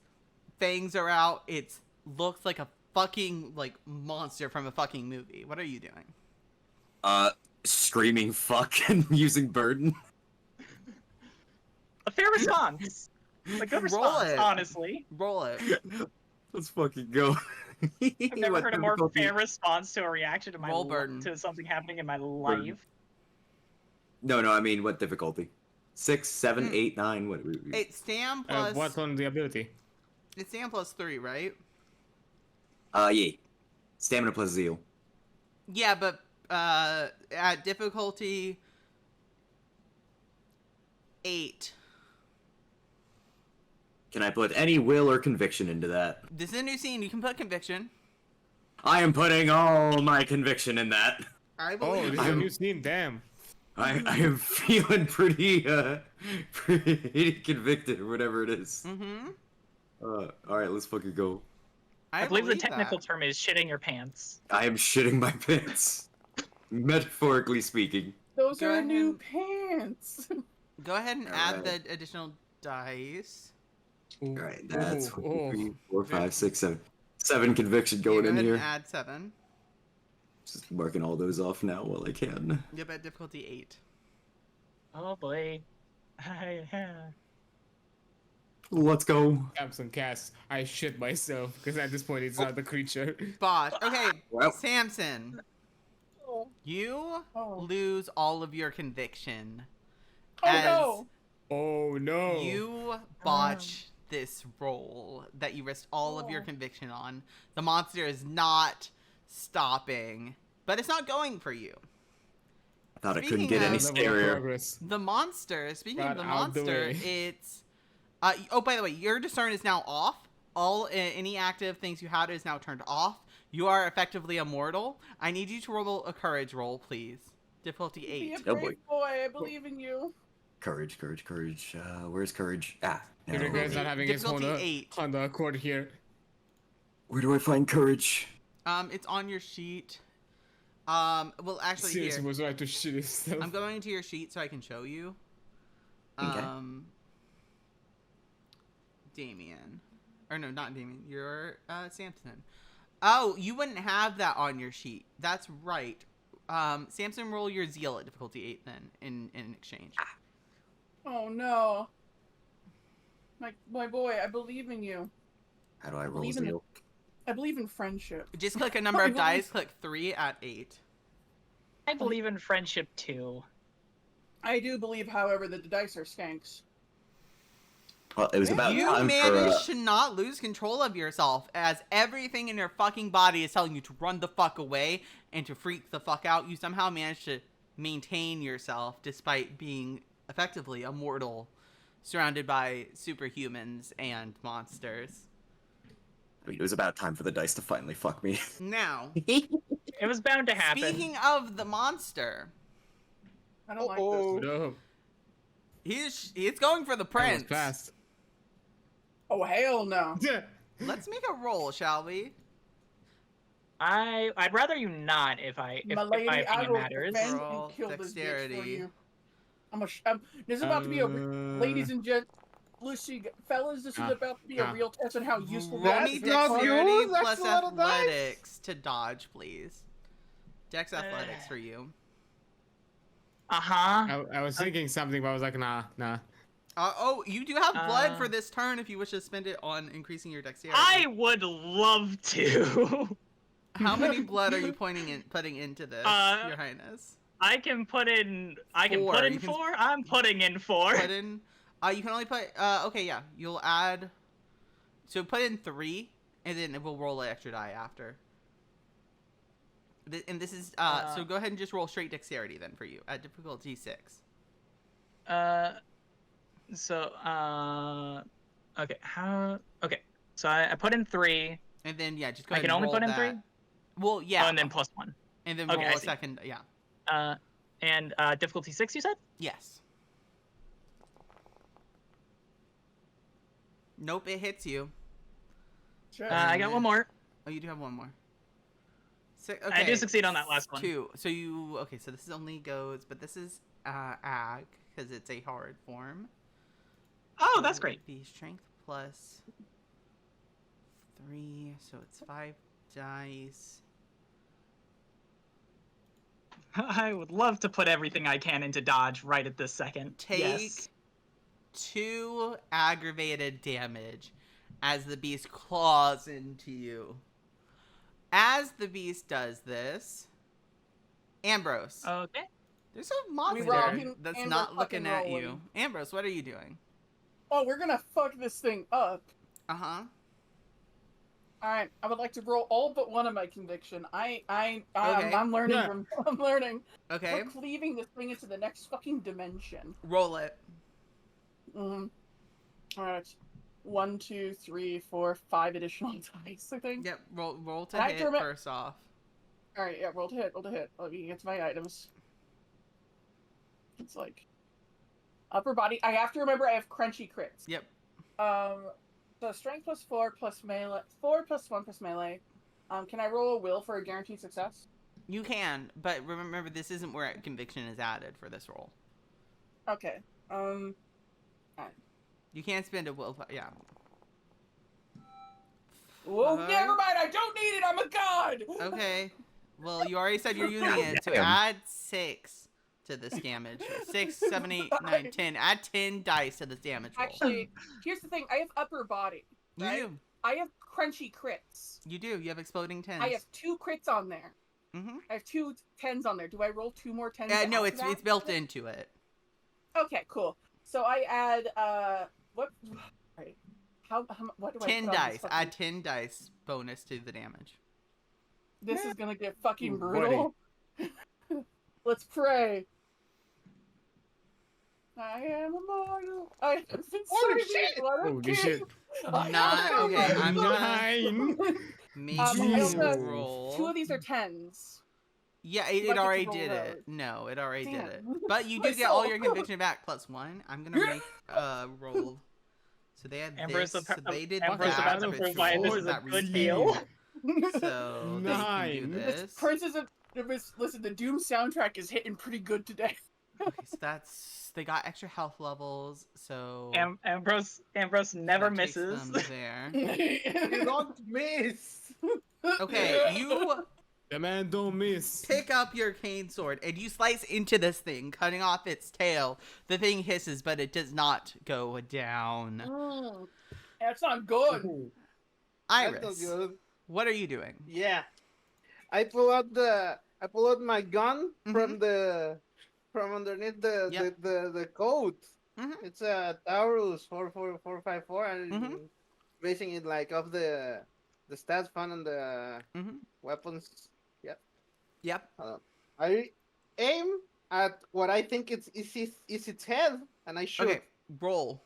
fangs are out, it looks like a fucking like monster from a fucking movie. What are you doing? Screaming fuck and using burden. a fair response. A good Roll response, it. honestly. Roll it. Let's fucking go. I've never What heard a more difficulty? fair response to a reaction to my Roll burden. to something happening in my life. No, I mean, what difficulty? 6, 7, 8, 9. What? It's Sam plus. What's on the ability? It's Sam plus 3, right? Yeah. Stamina plus zeal. Yeah, but at difficulty 8. Can I put any will or conviction into that? This is a new scene. You can put conviction. I am putting all my conviction in that. I Oh, believe. this is a new scene. Damn. I am feeling pretty convicted or whatever it is. Mm-hmm. All right, let's fucking go. I believe the that. technical term is shitting your pants. I am shitting my pants. Metaphorically speaking. Those Go are ahead. new pants. Go ahead and add Alright. the additional dice. All right, that's Ooh, ooh. 3, 4, 5, 6, 7. 7 conviction Yeah, going go in ahead here. and add 7. Just marking all those off now while I can. Yep, at difficulty 8. Oh boy. Let's go. Samson cast. I shit myself because at this point it's not the creature. Bosh. Okay, Well, Samson, Oh, you oh. lose all of your conviction. Oh as no! Oh no. You botch this roll that you risked all of your Oh. conviction on. The monster is not stopping, but it's not going for you. I thought I Speaking couldn't get any of- Level of scarier. progress. The monster, speaking of Got the out the monster, way. it's oh, by the way, your discern is now off. All any active things you had is now turned off. You are effectively immortal. I need you to roll a courage roll, please. Difficulty Be 8. a Oh, brave boy. I believe in you. Courage. Where's courage? Ah, He no. regrets not having his Difficulty Honda 8. Honda Accord here. Where do I find courage? It's on your sheet. Well, actually, Seriously here. was right to shit himself. I'm going to your sheet so I can show you. Okay. Damian. Or no, not Damian. You're Samson. Oh, you wouldn't have that on your sheet. That's right. Samson, roll your zeal at difficulty 8 then in exchange. Oh no. My boy, I believe in you. How do I roll Believe in zeal? I believe in friendship. Just click a number of dice. Click 3 at 8. I believe in friendship too. I do believe, however, that the dice are skanks. Well, it was about You time for. managed to not lose control of yourself as everything in your fucking body is telling you to run the fuck away and to freak the fuck out. You somehow managed to maintain yourself despite being effectively immortal, surrounded by superhumans and monsters. I mean, it was about time for the dice to finally fuck me. Now, It was bound to happen. speaking of the monster, I don't like Uh-oh. this. No. he's going for the That was prince. fast. Oh hell no. Let's make a roll, shall we? I'd rather you not if My my lady, I opinion will matters. defend Roll and kill this bitch for dexterity. you. This is about to be a ladies and gents. Listen, fellas, this is about to be a real test on how useful Roll that me is. That's not dexterity yours, that's plus a lot of dice. athletics to dodge, please. Dex athletics for you. Uh-huh. I was thinking something, but I was like, nah. Oh, you do have blood for this turn if you wish to spend it on increasing your dexterity. I would love to. How many blood are you putting into this, Uh, Your Highness? I can put in. I can Four. put You in can- 4. I'm putting in 4. Put in. You can only put. Okay, yeah. You'll add. So put in 3, and then we'll roll an extra die after. And this is. So go ahead and just roll straight dexterity then for you at difficulty 6. Okay. Okay. So I put in 3. And then yeah, just go I ahead can and only roll put in that. 3. Well, yeah. Oh, and then +1. And then Okay, roll I a see. second. Yeah. And difficulty 6, you said? Yes. Nope, it hits you. Sure. I got one more. Oh, you do have one more. Okay. I do succeed on that last one. 2. So you okay? So this only goes, but this is ag because it's a hard form. Oh, that's great. Be strength plus 3, so it's 5 dice. I would love to put everything I can into dodge right at this second. Take Yes. 2 aggravated damage as the beast claws into you. As the beast does this, Ambrose, Okay. there's a monster rocking that's Amber not looking fucking at rolling. you. Ambrose, what are you doing? Oh, we're gonna fuck this thing up. Uh-huh. Alright, I would like to roll all but one of my conviction. Okay. I'm learning Yeah. from I'm learning. Okay. We're cleaving this thing into the next fucking dimension. Roll it. Alright. 1, 2, 3, 4, 5 additional dice, I think. Yep, roll to I hit have to first off. Alright, yeah, roll to hit. Let me get to my items. It's like upper body. I have to remember I have crunchy crits. Yep. So strength plus 4 plus melee. 4 plus 1 plus melee. Can I roll a will for a guaranteed success? You can, but remember this isn't where conviction is added for this roll. Okay. You can't spend a will. Yeah. Well, never mind. I don't need it. I'm a god. Okay. Well, you already said you're using it, so Damn. add 6 to this damage. 6, 7, 8, 9, 10. Add 10 dice to this damage roll. Actually, here's the thing. I have upper body. you Right? do. I have crunchy crits. You do. You have exploding 10s. I have 2 crits on there. Mm-hmm. I have 2 10s on there. Do I roll 2 more 10s? No, after that? it's built into it. Okay, cool. So I add what? Right. What do 10 I put on dice. this fucking- Add 10 dice bonus to the damage. This is gonna get fucking Ooh, brutal. Let's pray. I am immortal. I have been Holy saved shit! by the Holy king. shit. I Not am okay. I'm immortal. gonna 9. make I you also have roll. 2 of these are 10s. Yeah, Do I it get to already roll did those? it. No, it already did Damn. it. But you My do get all soul. your conviction back plus 1. I'm gonna make roll. So they had Ambrose this. So they did Ambrose that. about to which prove why this rolled is a that good routine. deal. So they can do 9. this. Listen, the Doom soundtrack is hitting pretty good today. Okay, so they got extra health levels. So Ambrose never that takes misses. them there. You don't miss. Okay, you The man don't miss. pick up your cane sword and you slice into this thing, cutting off its tail. The thing hisses, but it does not go down. That's not good. That's not Iris, good. what are you doing? Yeah. I pull out my gun from underneath Yep. the coat. Mhm. It's a Taurus 44454 and Mhm. basing it like off the stats found on the Mhm. weapons. Yep. I aim at what I think is its head and I shoot. Okay. Roll.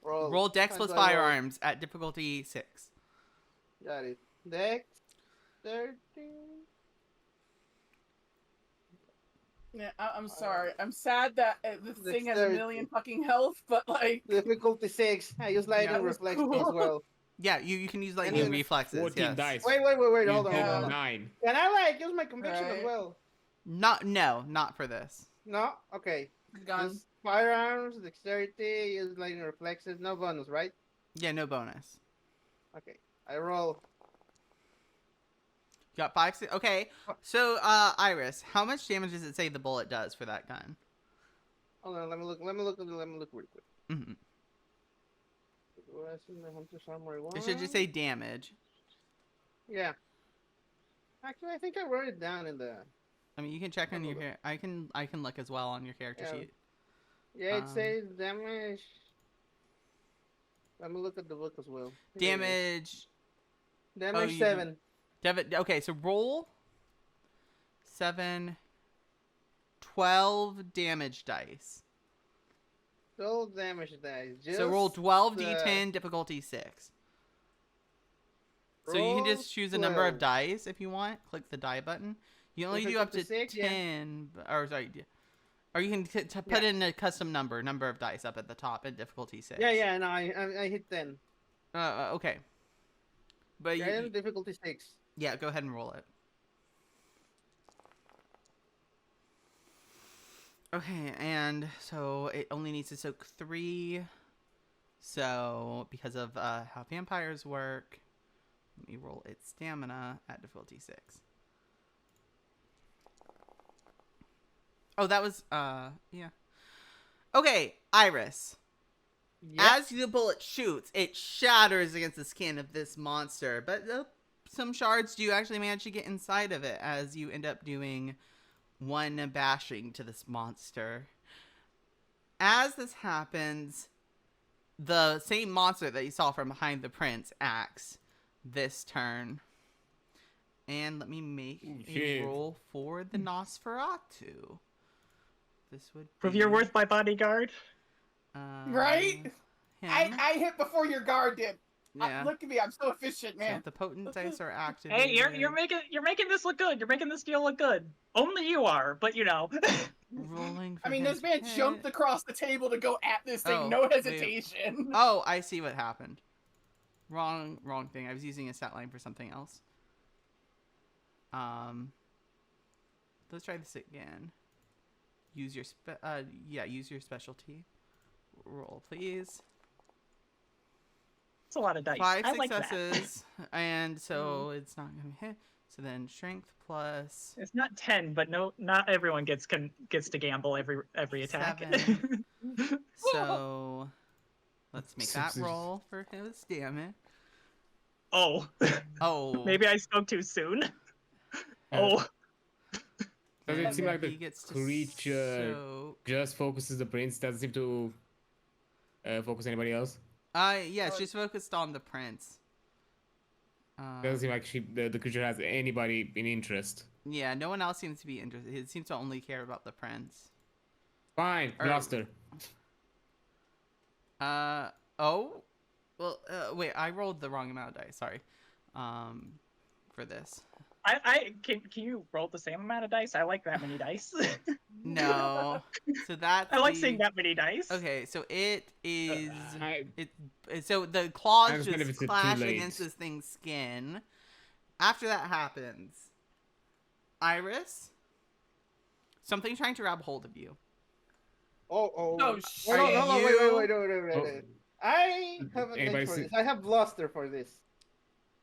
Roll. Roll Dex How plus do I roll? firearms at difficulty 6. Got it. Dex 13. Yeah, I'm sorry. I'm sad that this thing has a Dexterity. million fucking health, but like, Difficulty 6. I use lightning that was reflex cool. as well. Yeah, you can use And lightning then reflexes. 14 Yes. dice. Wait, hold You on, did hold on. 9. Can I use my conviction as Right. well? Not for this. No? Okay. gun. Use firearms, dexterity, use lightning reflexes, no bonus, right? Yeah, no bonus. Okay. I roll. You got 5. Okay. So, Iris, how much damage does it say the bullet does for that gun? Hold on, let me look real quick. Mhm. Where's in the Hunter's Armory It should just 1? say damage. Yeah. Actually, I think I wrote it down in the... I mean, you can check on your hair. I can look as well on your character Yeah. sheet. Yeah, it Um, says damage. Let me look at the book as well. Here it is. Damage. Damage you do- 7. Okay, so roll 7, 12 damage dice. 12 damage dice. So roll Just, 12d10, difficulty 6. So you can roll just choose a number of 12. dice if you want. Click the die button. You only do up to Difficulty 6, yeah. 10, or sorry, or you can put in a custom number of dice up at the top at difficulty 6. Yeah, no, I hit 10. Okay. But 10, difficulty 6. yeah, go ahead and roll it. Okay, and so it only needs to soak 3. So because of how vampires work, let me roll its stamina at difficulty 6. Oh, that was yeah. Okay, Iris. Yep. As the bullet shoots, it shatters against the skin of this monster, but some shards do actually manage to get inside of it as you end up doing 1 bashing to this monster. As this happens, the same monster that you saw from behind the prince acts this turn. And let me make a roll for the Nosferatu. This would be... Prove your worth, my bodyguard. Right? Him. I hit before your guard did. Yeah. Look at me, I'm so efficient, So man. the potent dice are activated. Hey, you're making this look good. You're making this deal look good. Only you are, but you know. Rolling for I mean, him this to man hit. jumped across the table to go at this thing, Oh, no wait. hesitation. Oh, I see what happened. Wrong thing. I was using a stat line for something else. Let's try this again. Use your use your specialty. Roll, please. It's a lot of dice. 5 I like successes, that. and so it's not gonna hit. So then strength plus It's not 10, but not everyone gets to gamble every attack. 7. So let's make that roll for his damage. Oh. Oh. Maybe I spoke too soon. Oh. Does it seem like he the gets to creature soak. just focuses the prince? Doesn't seem to focus anybody else? Yeah, it's just focused on the prince. Doesn't seem like the creature has anybody in interest. Yeah, no one else seems to be interested. It seems to only care about the prince. Fine, Blaster. Oh? Well, wait, I rolled the wrong amount of dice, sorry. For this. Can you roll the same amount of dice? I like that many dice. No. So that's I like seeing that many dice. Okay, so it is... I So the claws understand if just it's clash too late. against this thing's skin. After that happens, Iris, something trying to grab hold of you. Oh, No, shit. wait. I have a thing Anybody for see- this. I have bluster for this.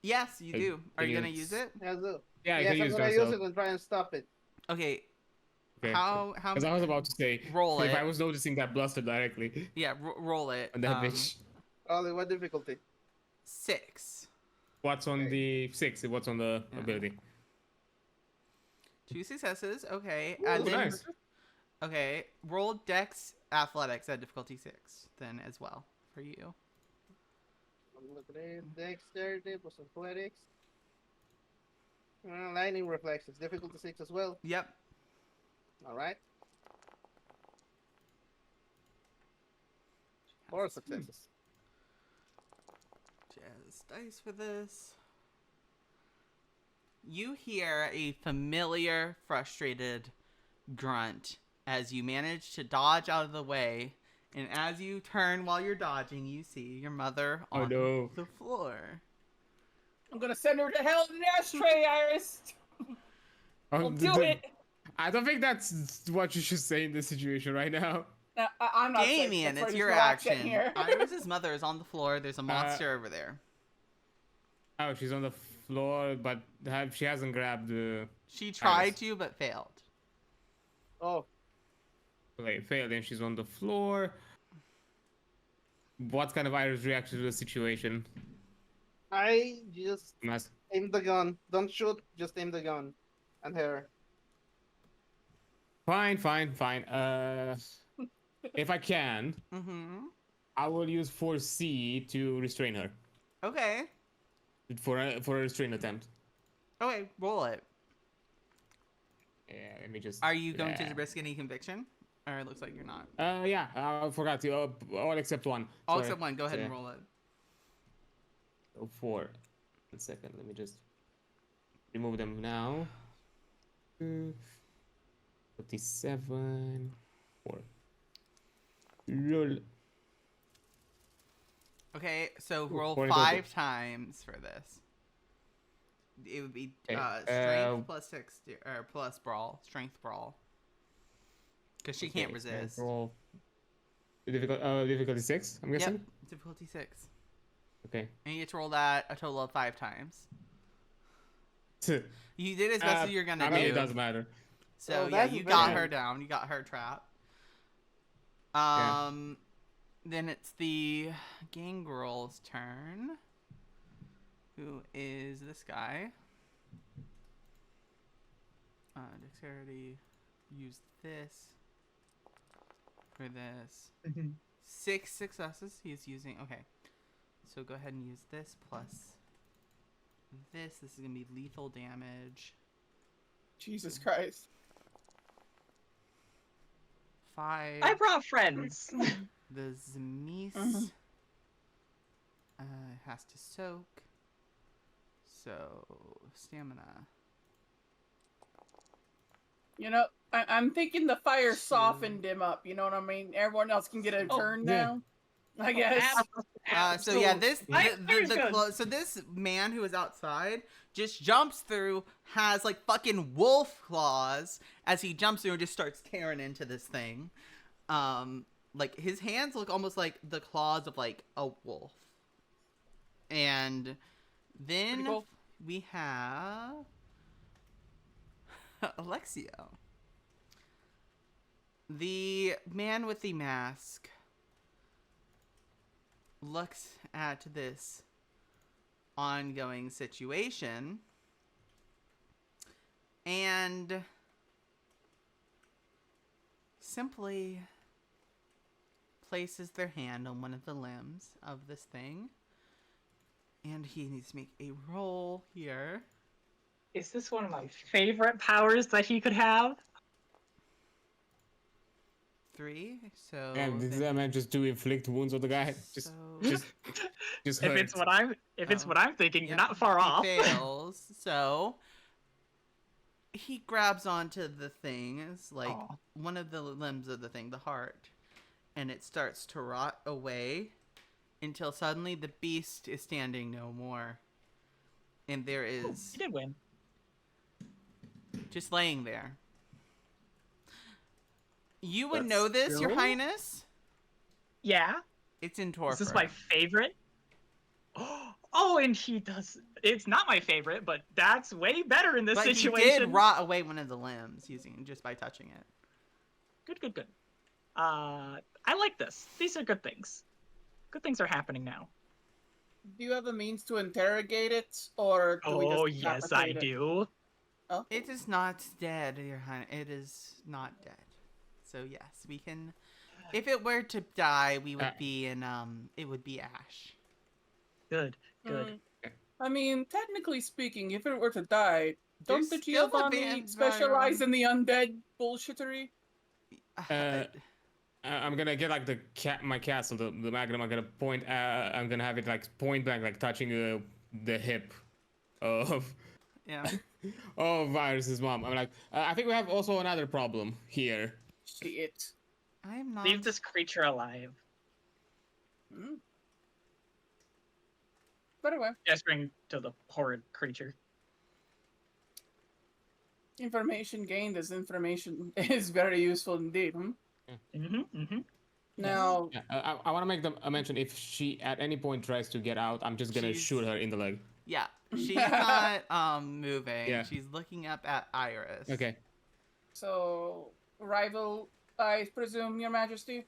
Yes, you do. Are you gonna it's- use it? Yes, Yeah, I yes, can I'm use gonna that. use it and try and stop it. Okay. Okay. How Because I was about to say, roll if it? I was noticing that Blaster directly Yeah, roll it. on that bitch, Ollie, what difficulty? 6. what's on the 6? What's on the Yeah. ability? 2 successes. Okay. Ooh, And then nice. okay, roll Dex Athletics at difficulty 6 then as well for you. I'm looking at it. Dexterity plus athletics. Lightning reflexes. Difficulty 6 as well. Yep. Alright. 4 successes. Jazz dice for this. You hear a familiar, frustrated grunt as you manage to dodge out of the way, and as you turn while you're dodging, you see your mother Oh, on no. the floor. I'm gonna send her to hell in an ashtray, Iris. I'll do it. I don't think that's what you should say in this situation right now. I'm not saying Damien, that's it's right, your there's no accent action. here. Iris's mother is on the floor. There's a monster over there. Oh, she's on the floor, but she hasn't grabbed the... She tried Iris. to, but failed. Oh, Okay, failed, and she's on the floor. What kind of Iris reaction to the situation? I just Mas- aim the gun. Don't shoot, just aim the gun. And her. Fine. if I can, I will use 4C to restrain her. Okay. For a restrain attempt. Okay, roll it. Yeah, let me just. Are you going to risk any conviction? Or it looks like you're not. Yeah, I forgot to. All except one. All Sorry. except one. Go ahead and roll it. Oh, 4. 1 second. Let me just remove them now. 57. 4. Roll. Okay, so roll Chronicle. 5 times for this. It would be strength plus 6 or plus brawl, strength brawl. Because she can't resist. Roll. Difficulty 6, I'm guessing? Yep, difficulty 6. Okay. And you get to roll that a total of 5 times. You did as best as you're gonna do. It doesn't matter. So yeah, you got her down. You got her trapped. Then it's the gangrel's turn. Who is this guy? Dexterity. Use this for this. 6 successes. He's using. Okay. So go ahead and use this plus this. This is gonna be lethal damage. Jesus Christ. 5. I brought friends. The Zemis has to soak. So stamina. You know, I'm thinking the fire softened him up. You know what I mean? Everyone else can get a turn now. I guess. So yeah, so this man who is outside just jumps through, has like fucking wolf claws as he jumps through and just starts tearing into this thing. Like his hands look almost like the claws of like a wolf. And then cool. we have Alexio. The man with the mask looks at this ongoing situation and simply places their hand on one of the limbs of this thing, and he needs to make a roll here. Is this one of my favorite powers that he could have? 3. So And did that man just do inflict wounds on the guy? Just If hurt. it's what I'm thinking, you're not far off. He fails. So he grabs onto the thing. It's like one of the limbs of the thing, the heart, and it starts to rot away until suddenly the beast is standing no more, and there is You did win. just laying there. You would know this, Your Highness. Yeah. It's in torpor. Is this my favorite? Oh, and he does. It's not my favorite, but that's way better in this But situation. he did rot away one of the limbs just by touching it. Good. I like this. These are good things. Good things are happening now. Do you have a means to interrogate it, or do we just yes, I do. Oh. It is not dead, Your Highness. It is not dead. So yes, we can. If it were to die, we would be in. It would be ash. Good. I mean, technically speaking, if it were to die, don't There's the still a Giovanni vampire specialize in the undead bullshittery? I'm gonna get like my castle, the magnum. I'm gonna point. I'm gonna have it like point blank, like touching the hip of of Virus's mom. I'm like, I think we have also another problem here. Shit. I'm not. Leave this creature alive. By the way, Gesturing to the horrid creature. information gained is information is very useful indeed. Now, I want to make a mention. If she at any point tries to get out, I'm just gonna shoot her in the leg. Yeah, she's not moving. Yeah. She's looking up at Iris. Okay. so rival, I presume, Your Majesty.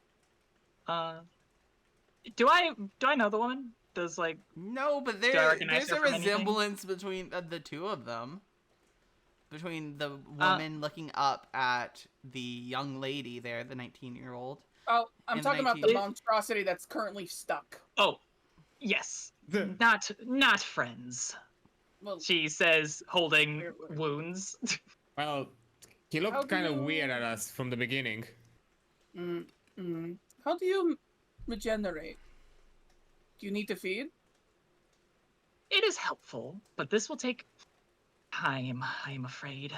Do I know the woman? Does like No, but I recognize there's a her from anything? resemblance between the two of them. Between the woman looking up at the young lady there, the 19-year-old, Oh, I'm in talking about the 19 monstrosity that's currently stuck. Oh, yes. Not friends. Well, She says, holding Where- wounds. Well, he How looked do kind of you- weird at us from the beginning. how do you regenerate? Do you need to feed? It is helpful, but this will take time, I am afraid.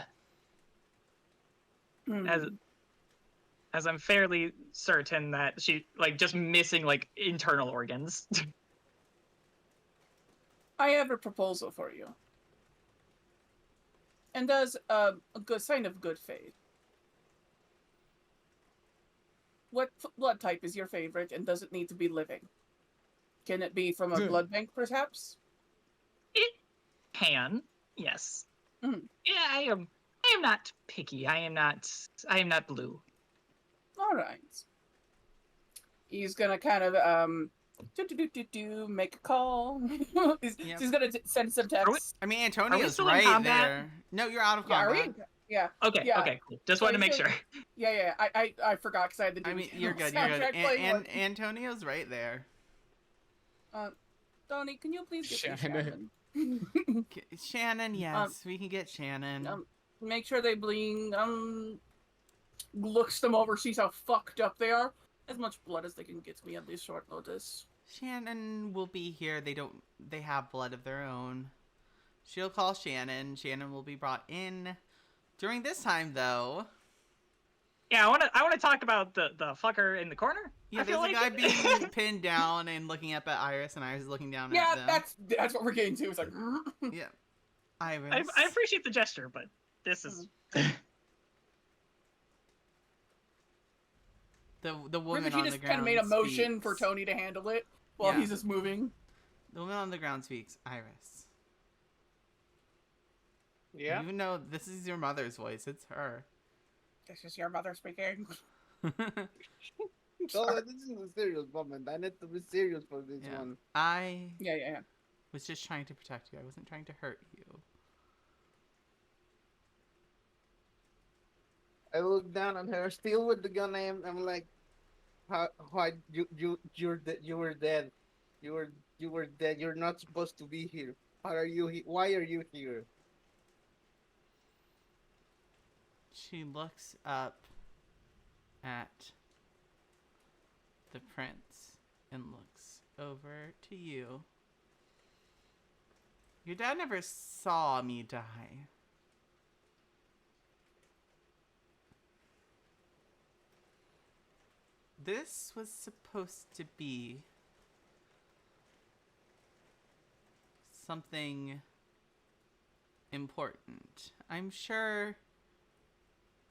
As I'm fairly certain that she, like, just missing, like, internal organs. I have a proposal for you. And as a good sign of good faith. What blood type is your favorite, and does it need to be living? Can it be from a blood bank, perhaps? It can, yes. Mhm. Yeah, I am not picky. I am not blue. All right. He's gonna kind of make a call. He's gonna send some texts. I mean, Antonio's still in right combat? there. No, you're out of Yeah, are combat. we? Yeah. Okay, Yeah. okay, cool. Just So wanted to make he's sure. Yeah. I forgot because I had to do. I mean, the you're good. You're good. soundtrack playing And one. Antonio's right there. Donnie, can you please get me Shannon. Shannon? Shannon, yes, we can get Shannon. Make sure they bling. Looks them over, sees how fucked up they are. As much blood as they can get me on this short notice. Shannon will be here. They have blood of their own. She'll call Shannon. Shannon will be brought in. During this time, though. Yeah, I wanna talk about the fucker in the corner. Yeah, I there's feel a like guy being pinned down and looking up at Iris, and Iris is looking down Yeah, at them. that's what we're getting to. It's like, Yeah. Iris. I appreciate the gesture, but this is the woman really, on he the just ground kind of made a motion speaks. for Tony to handle it while Yeah. he's just moving. The woman on the ground speaks. Iris. Yeah. Even though this is your mother's voice, it's her. This is your mother speaking. Oh, this is a serious moment. I need to be serious for this Yeah. one. I Yeah. was just trying to protect you. I wasn't trying to hurt you. I look down on her, still with the gun. I'm like, why you were dead. You were dead. You're not supposed to be here. Why are you here? She looks up at the prince and looks over to you. Your dad never saw me die. This was supposed to be something important. I'm sure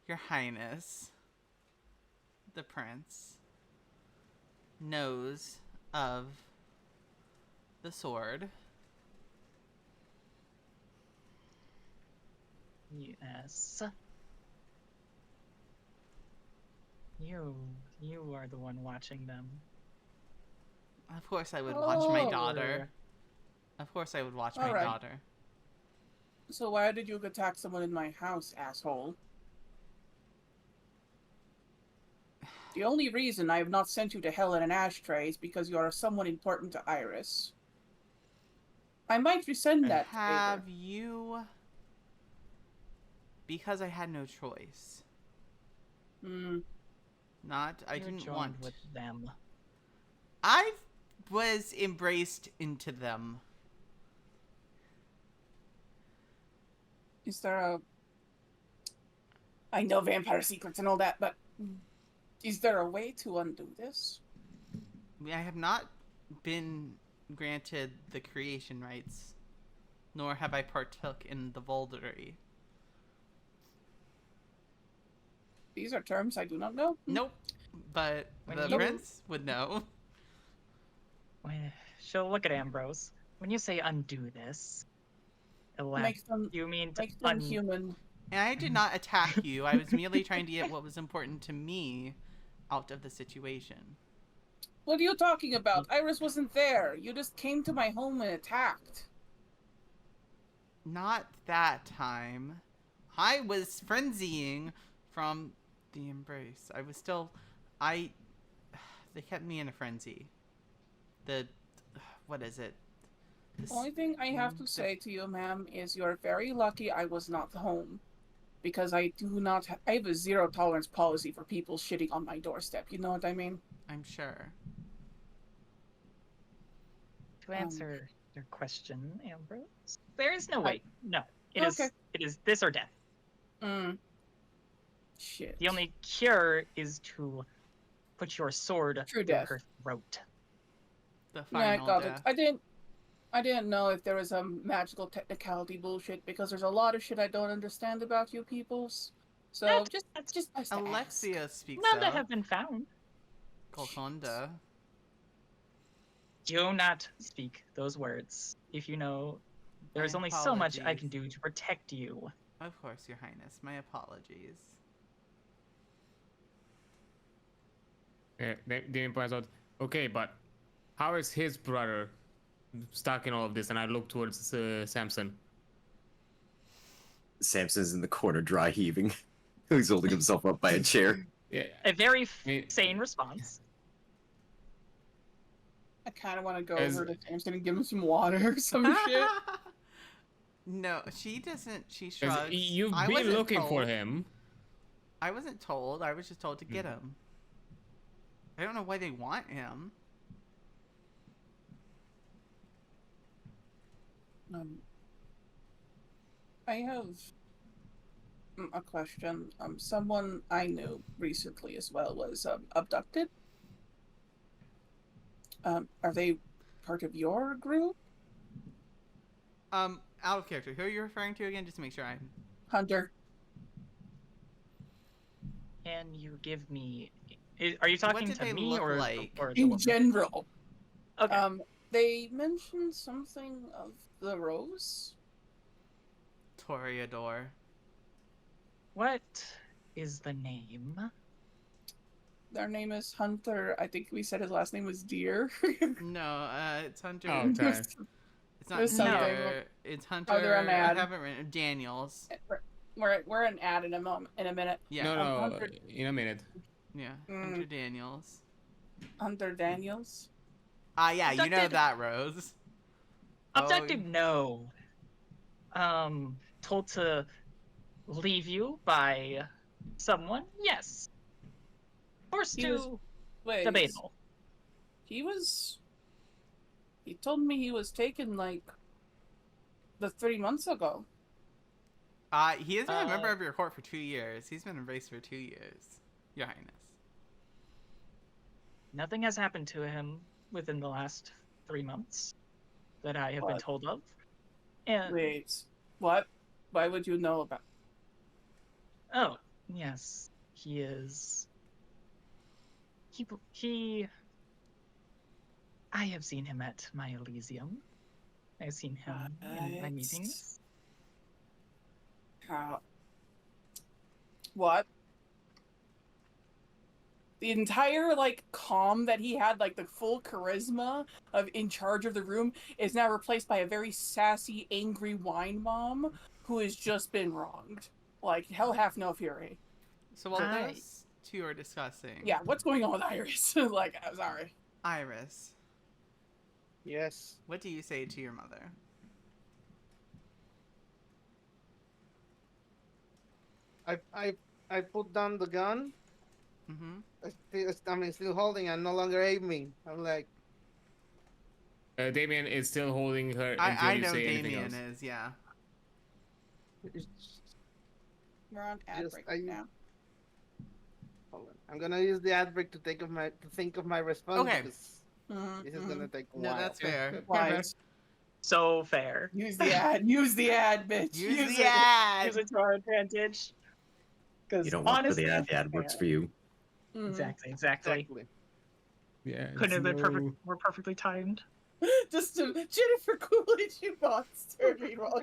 Your Highness, the prince, knows of the sword. Yes. You are the one watching them. Of course I would watch my Oh. daughter. Of course I would watch my Alright. daughter. So why did you attack someone in my house, asshole? The only reason I have not sent you to hell in an ashtray is because you are someone important to Iris. I might rescind that Have favor. you... Because I had no choice. Not, I You didn't joined want... with them. I was embraced into them. Is there a... I know vampire secrets and all that, but... Is there a way to undo this? I have not been granted the creation rights, nor have I partook in the Voldery. These are terms I do not know. Nope. But When the you- prince would know. She'll look at Ambrose. When you say undo this, Makes them, you mean to makes them human. And I did not attack you. I was merely trying to get what was important to me out of the situation. What are you talking about? Iris wasn't there. You just came to my home and attacked. Not that time. I was frenzying from the embrace. I was still... They kept me in a frenzy. What is it? The only thing I have to say to you, ma'am, is you're very lucky I was not home. Because I have a zero tolerance policy for people shitting on my doorstep. You know what I mean? I'm sure. To answer your question, Ambrose, there is no way. No, it is this or death. Shit. The only cure is to put your sword through her throat. The final death. it. I didn't know if there was some magical technicality bullshit because there's a lot of shit I don't understand about you peoples. So just Alexia speaks None up. that have been found. Golconda. Do not speak those words. If you know, there's only so much I can do to protect you. Of course, Your Highness. My apologies. Yeah, Damian points out, okay, but how is his brother stuck in all of this? And I look towards Samson. Samson's in the corner, dry heaving. He's holding himself up by a chair. Yeah, a very sane response. I kind of want to go over to Samson and give him some water or some shit. No, she doesn't. She shrugs. You've been looking for him. I wasn't told. I was just told to get him. I don't know why they want him. I have a question. Someone I knew recently as well was abducted. Are they part of your group? Out of character. Who are you referring to again? Just to make sure I'm... Hunter. Can you give me... Are you talking to me or the in woman? general? Okay. They mentioned something of the rose. Toreador. What is the name? Their name is Hunter. I think we said his last name was Deer. No, it's Hunter. Oh, okay. It's not Deer. It's Hunter. Oh, they're an ad. I haven't written Daniels. We're an ad in a minute. Yeah. No, Hunter... in a minute. Yeah, Hunter Daniels. Hunter Daniels. Yeah, abducted. You know that, Rose. Abducted, no. Told to leave you by someone, yes. Forced to debatable. He told me he was taken like 3 months ago. He has been a member of your court for 2 years. He's been embraced for 2 years, Your Highness. Nothing has happened to him within the last 3 months that I have been told of. And wait, what? Why would you know about? Oh, yes, he is. He. I have seen him at my Elysium. I've seen him in my meetings. What? The entire calm that he had, the full charisma of in charge of the room, is now replaced by a very sassy, angry wine mom who has just been wronged. Hell hath no fury. So what those two are discussing? Yeah, what's going on with Iris? I'm sorry. Iris. Yes. What do you say to your mother? I put down the gun. Mm-hmm. I'm still holding. I'm no longer aiming. I'm like. Damian is still holding her. I know Damian is. Yeah. We're on ad break now. Hold on. I'm gonna use the ad break to think of my response. Okay. This is gonna take a while. No, that's fair. Wise. So fair. Use the ad. Use the ad, bitch. Use the ad. Use it to our advantage. You don't want for the ad. The ad works for you. Exactly. Yeah. Couldn't have been perfect. We're perfectly timed. Just to Jennifer Coolidge, you monster. Meanwhile,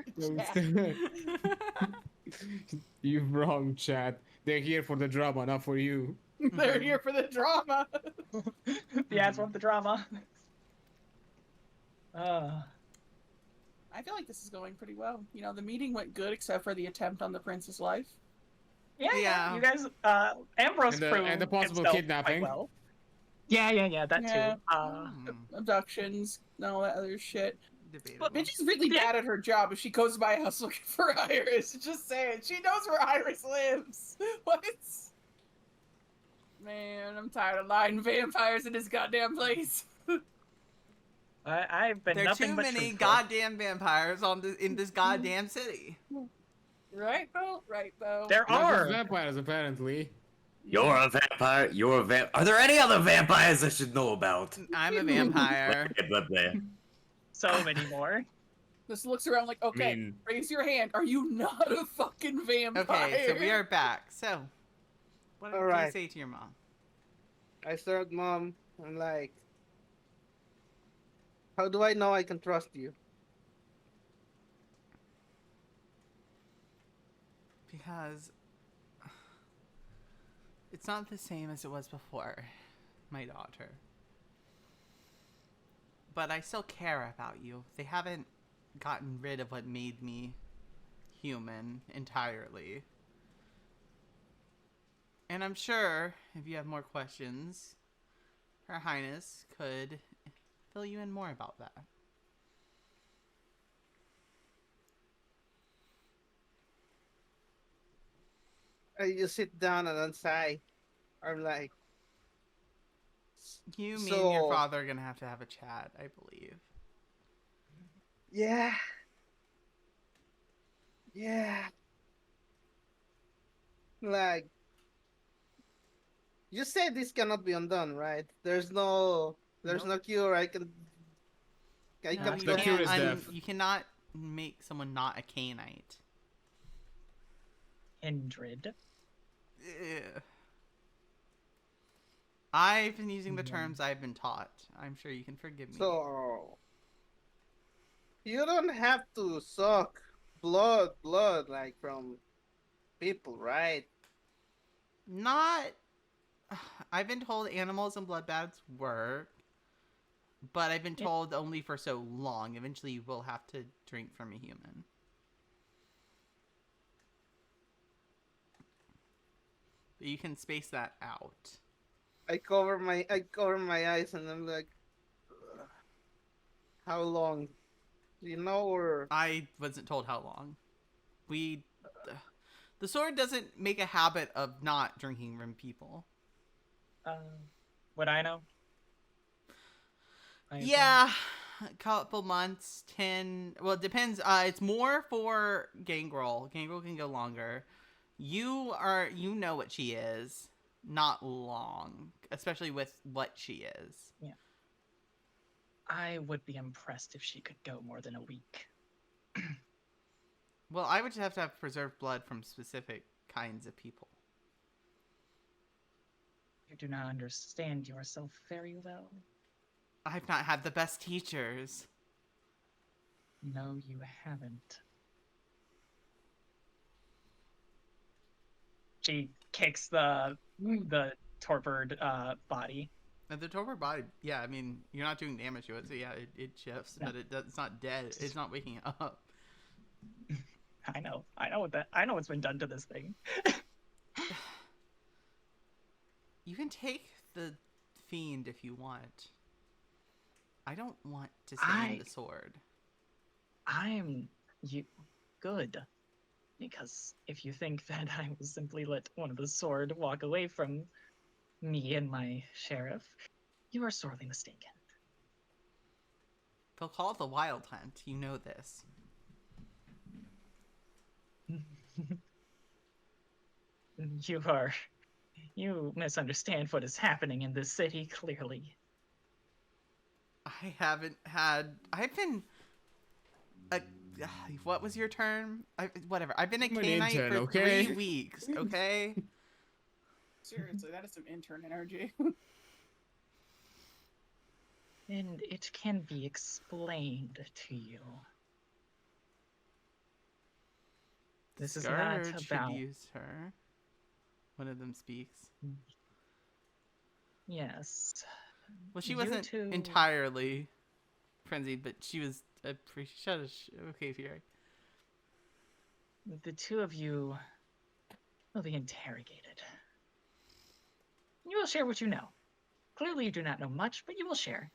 You're wrong, chat. They're here for the drama, not for you. They're here for the drama. The ads want the drama. I feel like this is going pretty well. The meeting went good except for the attempt on the prince's life. Yeah. You guys, Ambrose and the possible kidnapping. Well. Yeah, that Yeah. too. Abductions and all that other shit. Debatable. But bitch is really bad at her job if she goes by us looking for Iris. Just saying. She knows where Iris lives. What? Man, I'm tired of lying vampires in this goddamn place. I've been There are nothing too but many truthful. goddamn vampires in this goddamn city. Right, Bo? Right, Bo? There Not just are. vampires, apparently. You're a vampire. You're a vamp. Are there any other vampires I should know about? I'm a vampire. So many more. This looks around like, okay, mean- raise your hand. Are you not a fucking vampire? Okay, so we are back. So, what do you Alright. say to your mom? I stared at Mom. I'm like, how do I know I can trust you? Because it's not the same as it was before, my daughter. But I still care about you. They haven't gotten rid of what made me human entirely. And I'm sure if you have more questions, Her Highness could fill you in more about that. I just sit down and then sigh. I'm like, You, me, and your So- father are gonna have to have a chat, I believe. yeah. Yeah. Like, you said this cannot be undone, right? There's no Nope. cure. I can No, trust you The cure is can't death. you cannot make someone not a Canaanite. Kindred. Ugh. I've been using the terms I've been taught. I'm sure you can forgive me. So you don't have to suck blood like from people, right? Not. I've been told animals and bloodbaths work, but I've been told only for so long. Eventually, you will have to drink from a human. But you can space that out. I cover my eyes and I'm like, "Ugh. How long? Do you know, or I wasn't told how long. The sword doesn't make a habit of not drinking from people. Would I know? I assume. Yeah, a couple months, 10. Well, it depends. It's more for Gangrel. Gangrel can go longer. You know what she is. Not long, especially with what she is. I would be impressed if she could go more than a week. Well, I would just have to have preserved blood from specific kinds of people. You do not understand yourself very well. I've not had the best teachers. No, you haven't. She kicks the torpid body. And the torpor body, yeah, I mean, you're not doing damage to it, so yeah, it shifts, No. but it's not dead. It's not waking up. I know what's been done to this thing. You can take the fiend if you want. I don't want to stay in the sword. I'm good. Because if you think that I will simply let one of the sword walk away from me and my sheriff, you are sorely mistaken. They'll call it the Wild Hunt. You know this. You misunderstand what is happening in this city, clearly. I've been what was your term? Whatever. I've been a I'm an Canaanite intern, for okay? 3 weeks, okay? Seriously, that is some intern energy. And it can be explained to you. This is not Scourge about... should use her. One of them speaks. Yes. Well, she You wasn't two- entirely frenzied, but she was okay, Fury. The two of you will be interrogated. You will share what you know. Clearly, you do not know much, but you will share.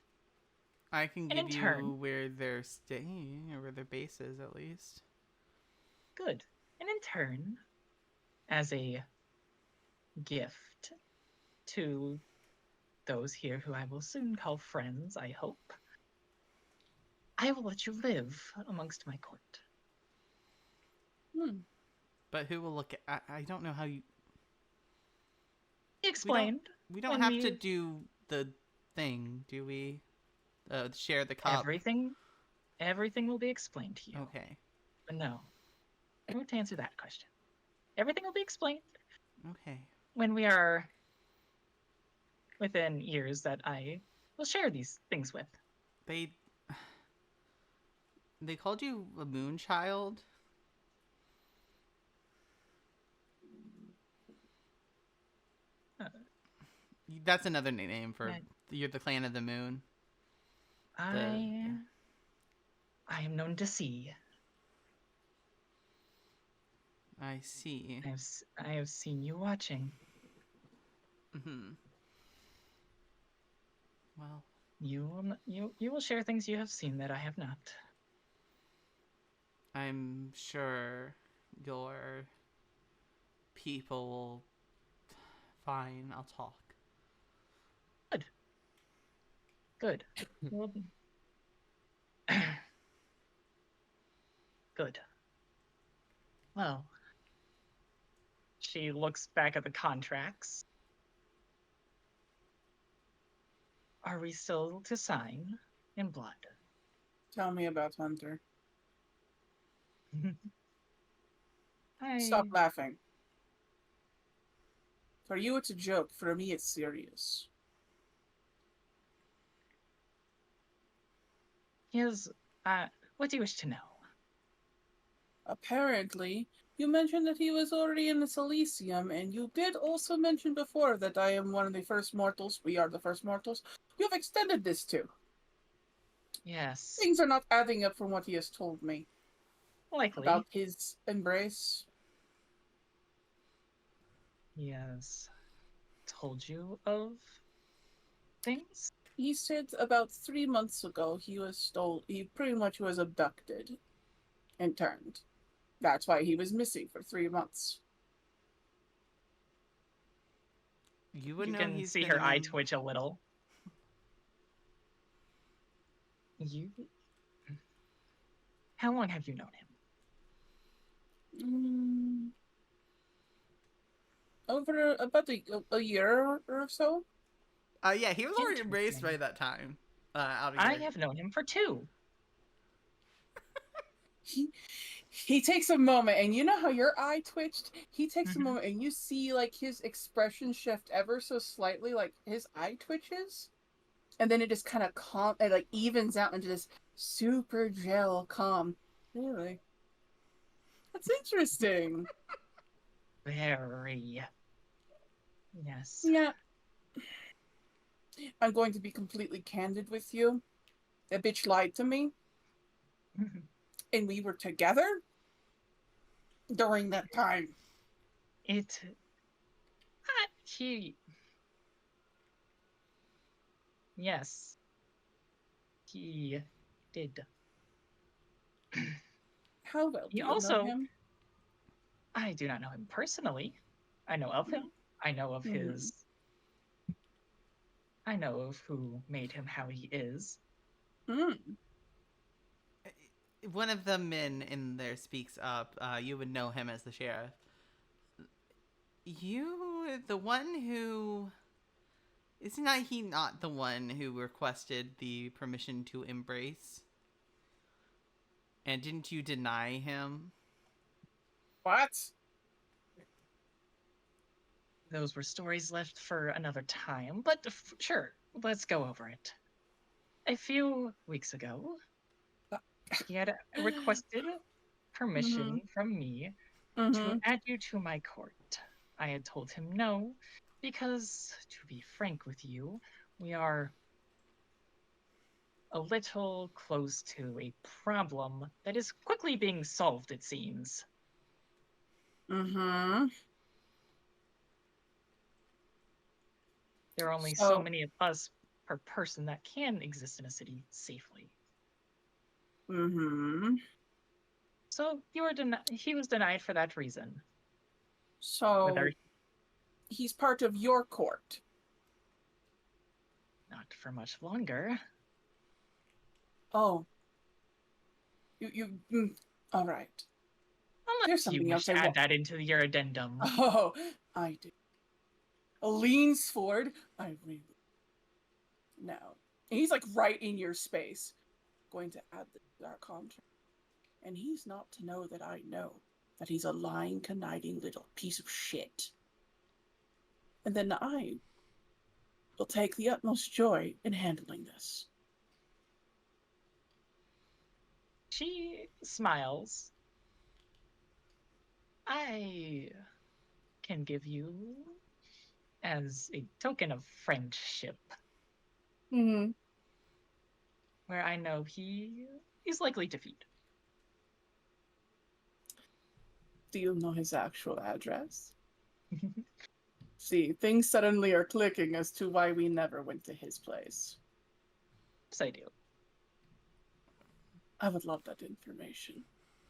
I can And in give you turn- where they're staying, or where their base is, at least. Good. And in turn, as a gift to those here who I will soon call friends, I hope, I will let you live amongst my court. But who will look at... I don't know how you... Explained. We don't when have we- to do the thing, do we? Share the cup. Everything will be explained to you. Okay. But no, I won't answer that question. Everything will be explained Okay. when we are within ears that I will share these things with. They called you a moon child? That's another name for... You're the clan of the moon. I am known to see. I see. I have seen you watching. Well, You will share things you have seen that I have not. I'm sure your people will... Fine, I'll talk. Good. Good. Well, she looks back at the contracts. Are we still to sign in blood? Tell me about Hunter. I... Stop laughing. For you, it's a joke. For me, it's serious. Yes. What do you wish to know? Apparently, you mentioned that he was already in the Silesium, and you did also mention before that I am one of the first mortals. We are the first mortals. You've extended this to. Yes. Things are not adding up from what he has told me Likely. about his embrace. He has told you of things? He said about 3 months ago he pretty much was abducted and turned. That's why he was missing for 3 months. You would You know can he's see been her eye in- twitch a little. You... How long have you known him? Over about a year or so. Yeah, he was already embraced by Interesting. that time. Out of I here. have known him for 2. He takes a moment, and you know how your eye twitched? He takes a Mhm. moment, and you see like his expression shift ever so slightly, like his eye twitches, and then it just kind of calm, it like evens out into this super gel calm. Really? That's interesting. Very. Yes. Yeah. I'm going to be completely candid with you. That bitch lied to me, and we were together during that time. He... Yes. He did. How well do He you also... know him? I do not know him personally. I know of him. I know of his... I know of who made him how he is. One of the men in there speaks up. You would know him as the sheriff. The one who... Isn't he not the one who requested the permission to embrace? And didn't you deny him? What? Those were stories left for another time, but sure, let's go over it. A few weeks ago, he had requested permission from me to add you to my court. I had told him no, because, to be frank with you, we are a little close to a problem that is quickly being solved, it seems. There are only So- so many of us per person that can exist in a city safely. Mm-hmm. So he was denied for that reason. So Whether he's part of your court. not for much longer. Oh. All right. Unless There's you something wish else to I add want. that into your addendum. Oh, I do. Leans forward. I really. Now. And he's like right in your space. Going to add our contract. And he's not to know that I know that he's a lying, conniving little piece of shit. And then I will take the utmost joy in handling this. She smiles. I can give you as a token of friendship, Mm-hmm. where I know he's likely to feed. Do you know his actual address? See, things suddenly are clicking as to why we never went to his place. Yes, I do. I would love that information.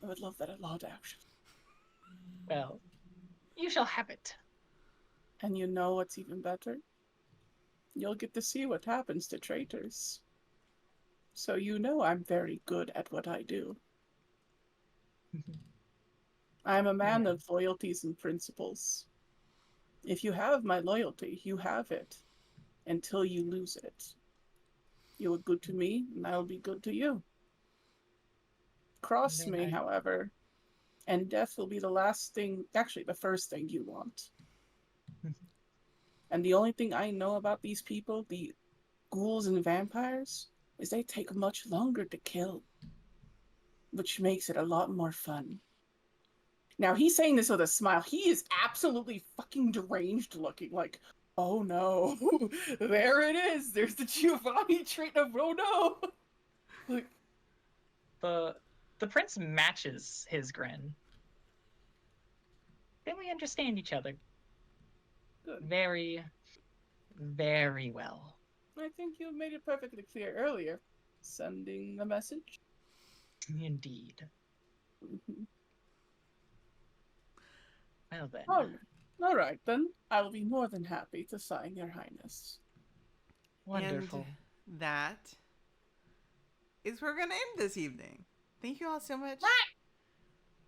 I would love that a lot, actually. Well, you shall have it. And you know what's even better? You'll get to see what happens to traitors. So you know I'm very good at what I do. I'm a man of loyalties and principles. If you have my loyalty, you have it until you lose it. You were good to me, and I'll be good to you. Cross me, however, and death will be the last thing, actually, the first thing you want. And the only thing I know about these people, the ghouls and vampires, is they take much longer to kill, which makes it a lot more fun. Now, he's saying this with a smile. He is absolutely fucking deranged looking, like, oh no, there it is. There's the Giovanni trait of, oh no. Like, The prince matches his grin. Then we understand each other good. very, very well. I think you made it perfectly clear earlier. Sending a message? Indeed. Mhm. Well then. All right, then. I will be more than happy to sign your highness. Wonderful. And that is where we're going to end this evening. Thank you all so much.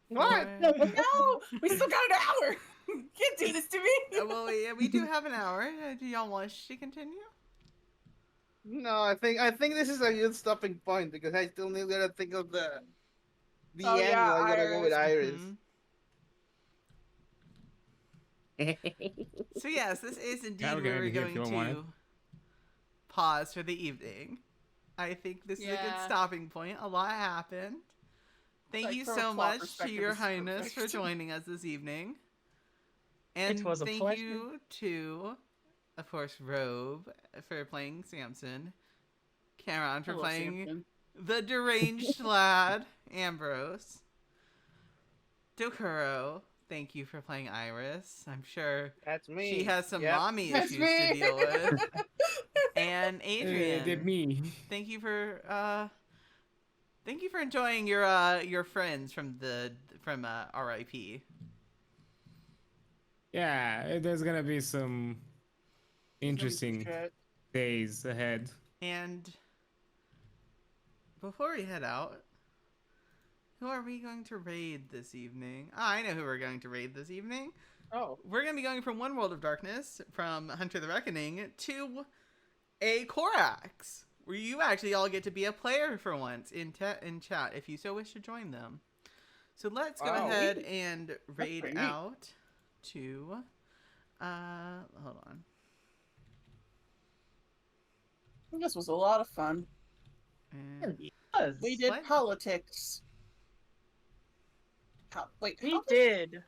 What? for- No! We still got an hour! You can't do this to me! Well, yeah, we do have an hour. Do y'all want to continue? No, I think this is a good stopping point because I still need to think of the Oh, end. yeah, I gotta go with Iris. So yes, this is indeed Yeah, we're where gonna we're be here if going you want it. to pause for the evening. I think this is a good Yeah. stopping point. A lot happened. Thank Like, you from a so plot much to perspective, your this is highness for perfect. joining us this evening. And was a thank pleasure. you to, of course, Robe for playing Samson, Charon for Hello, playing Samson. the deranged lad, Ambrose, Dokuro, thank you for playing Iris. I'm sure That's me. she has some Yep. mommy That's issues me. to deal with. And Did Adrian, me. thank you for enjoying your friends from RIP. Yeah, there's gonna be some interesting Shit. days ahead. And before we head out, who are we going to raid this evening? I know who we're going to raid this evening. Oh. We're going to be going from one world of darkness, from Hunter the Reckoning, to a Korax, where you actually all get to be a player for once in chat, if you so wish to join them. So let's go Wow. ahead and raid pretty neat. out to, hold on. This was a lot of fun. And We did What? politics. Wait, We how did.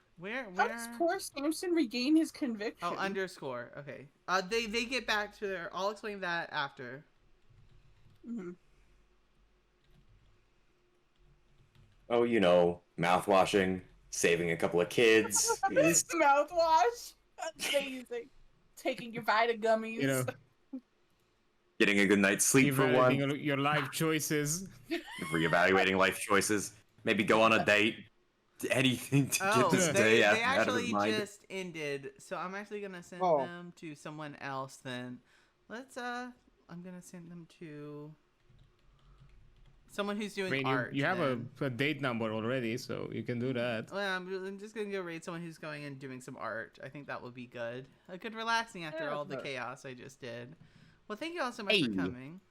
how does poor Samson regain his conviction? Oh, underscore. Okay. They get back to their. I'll explain that after. Mhm. Oh, you know, mouth washing, saving a couple of kids. Mouthwash. That's amazing. taking your Vita gummies. You know, Getting a good night's sleep for evaluating one. your life choices. Reevaluating life choices. Maybe go on a date. Anything to get Oh, this they day out of his actually mind. just ended, so I'm actually gonna send Oh. them to someone else. Then let's I'm gonna send them to someone who's I doing mean, art. you have then. a date number already, so you can do that. Well, I'm just gonna go raid someone who's going and doing some art. I think that would be good. A good relaxing after Yeah, all the but- chaos I just did. Well, thank you all so much Hey. for coming.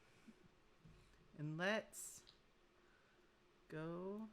And let's go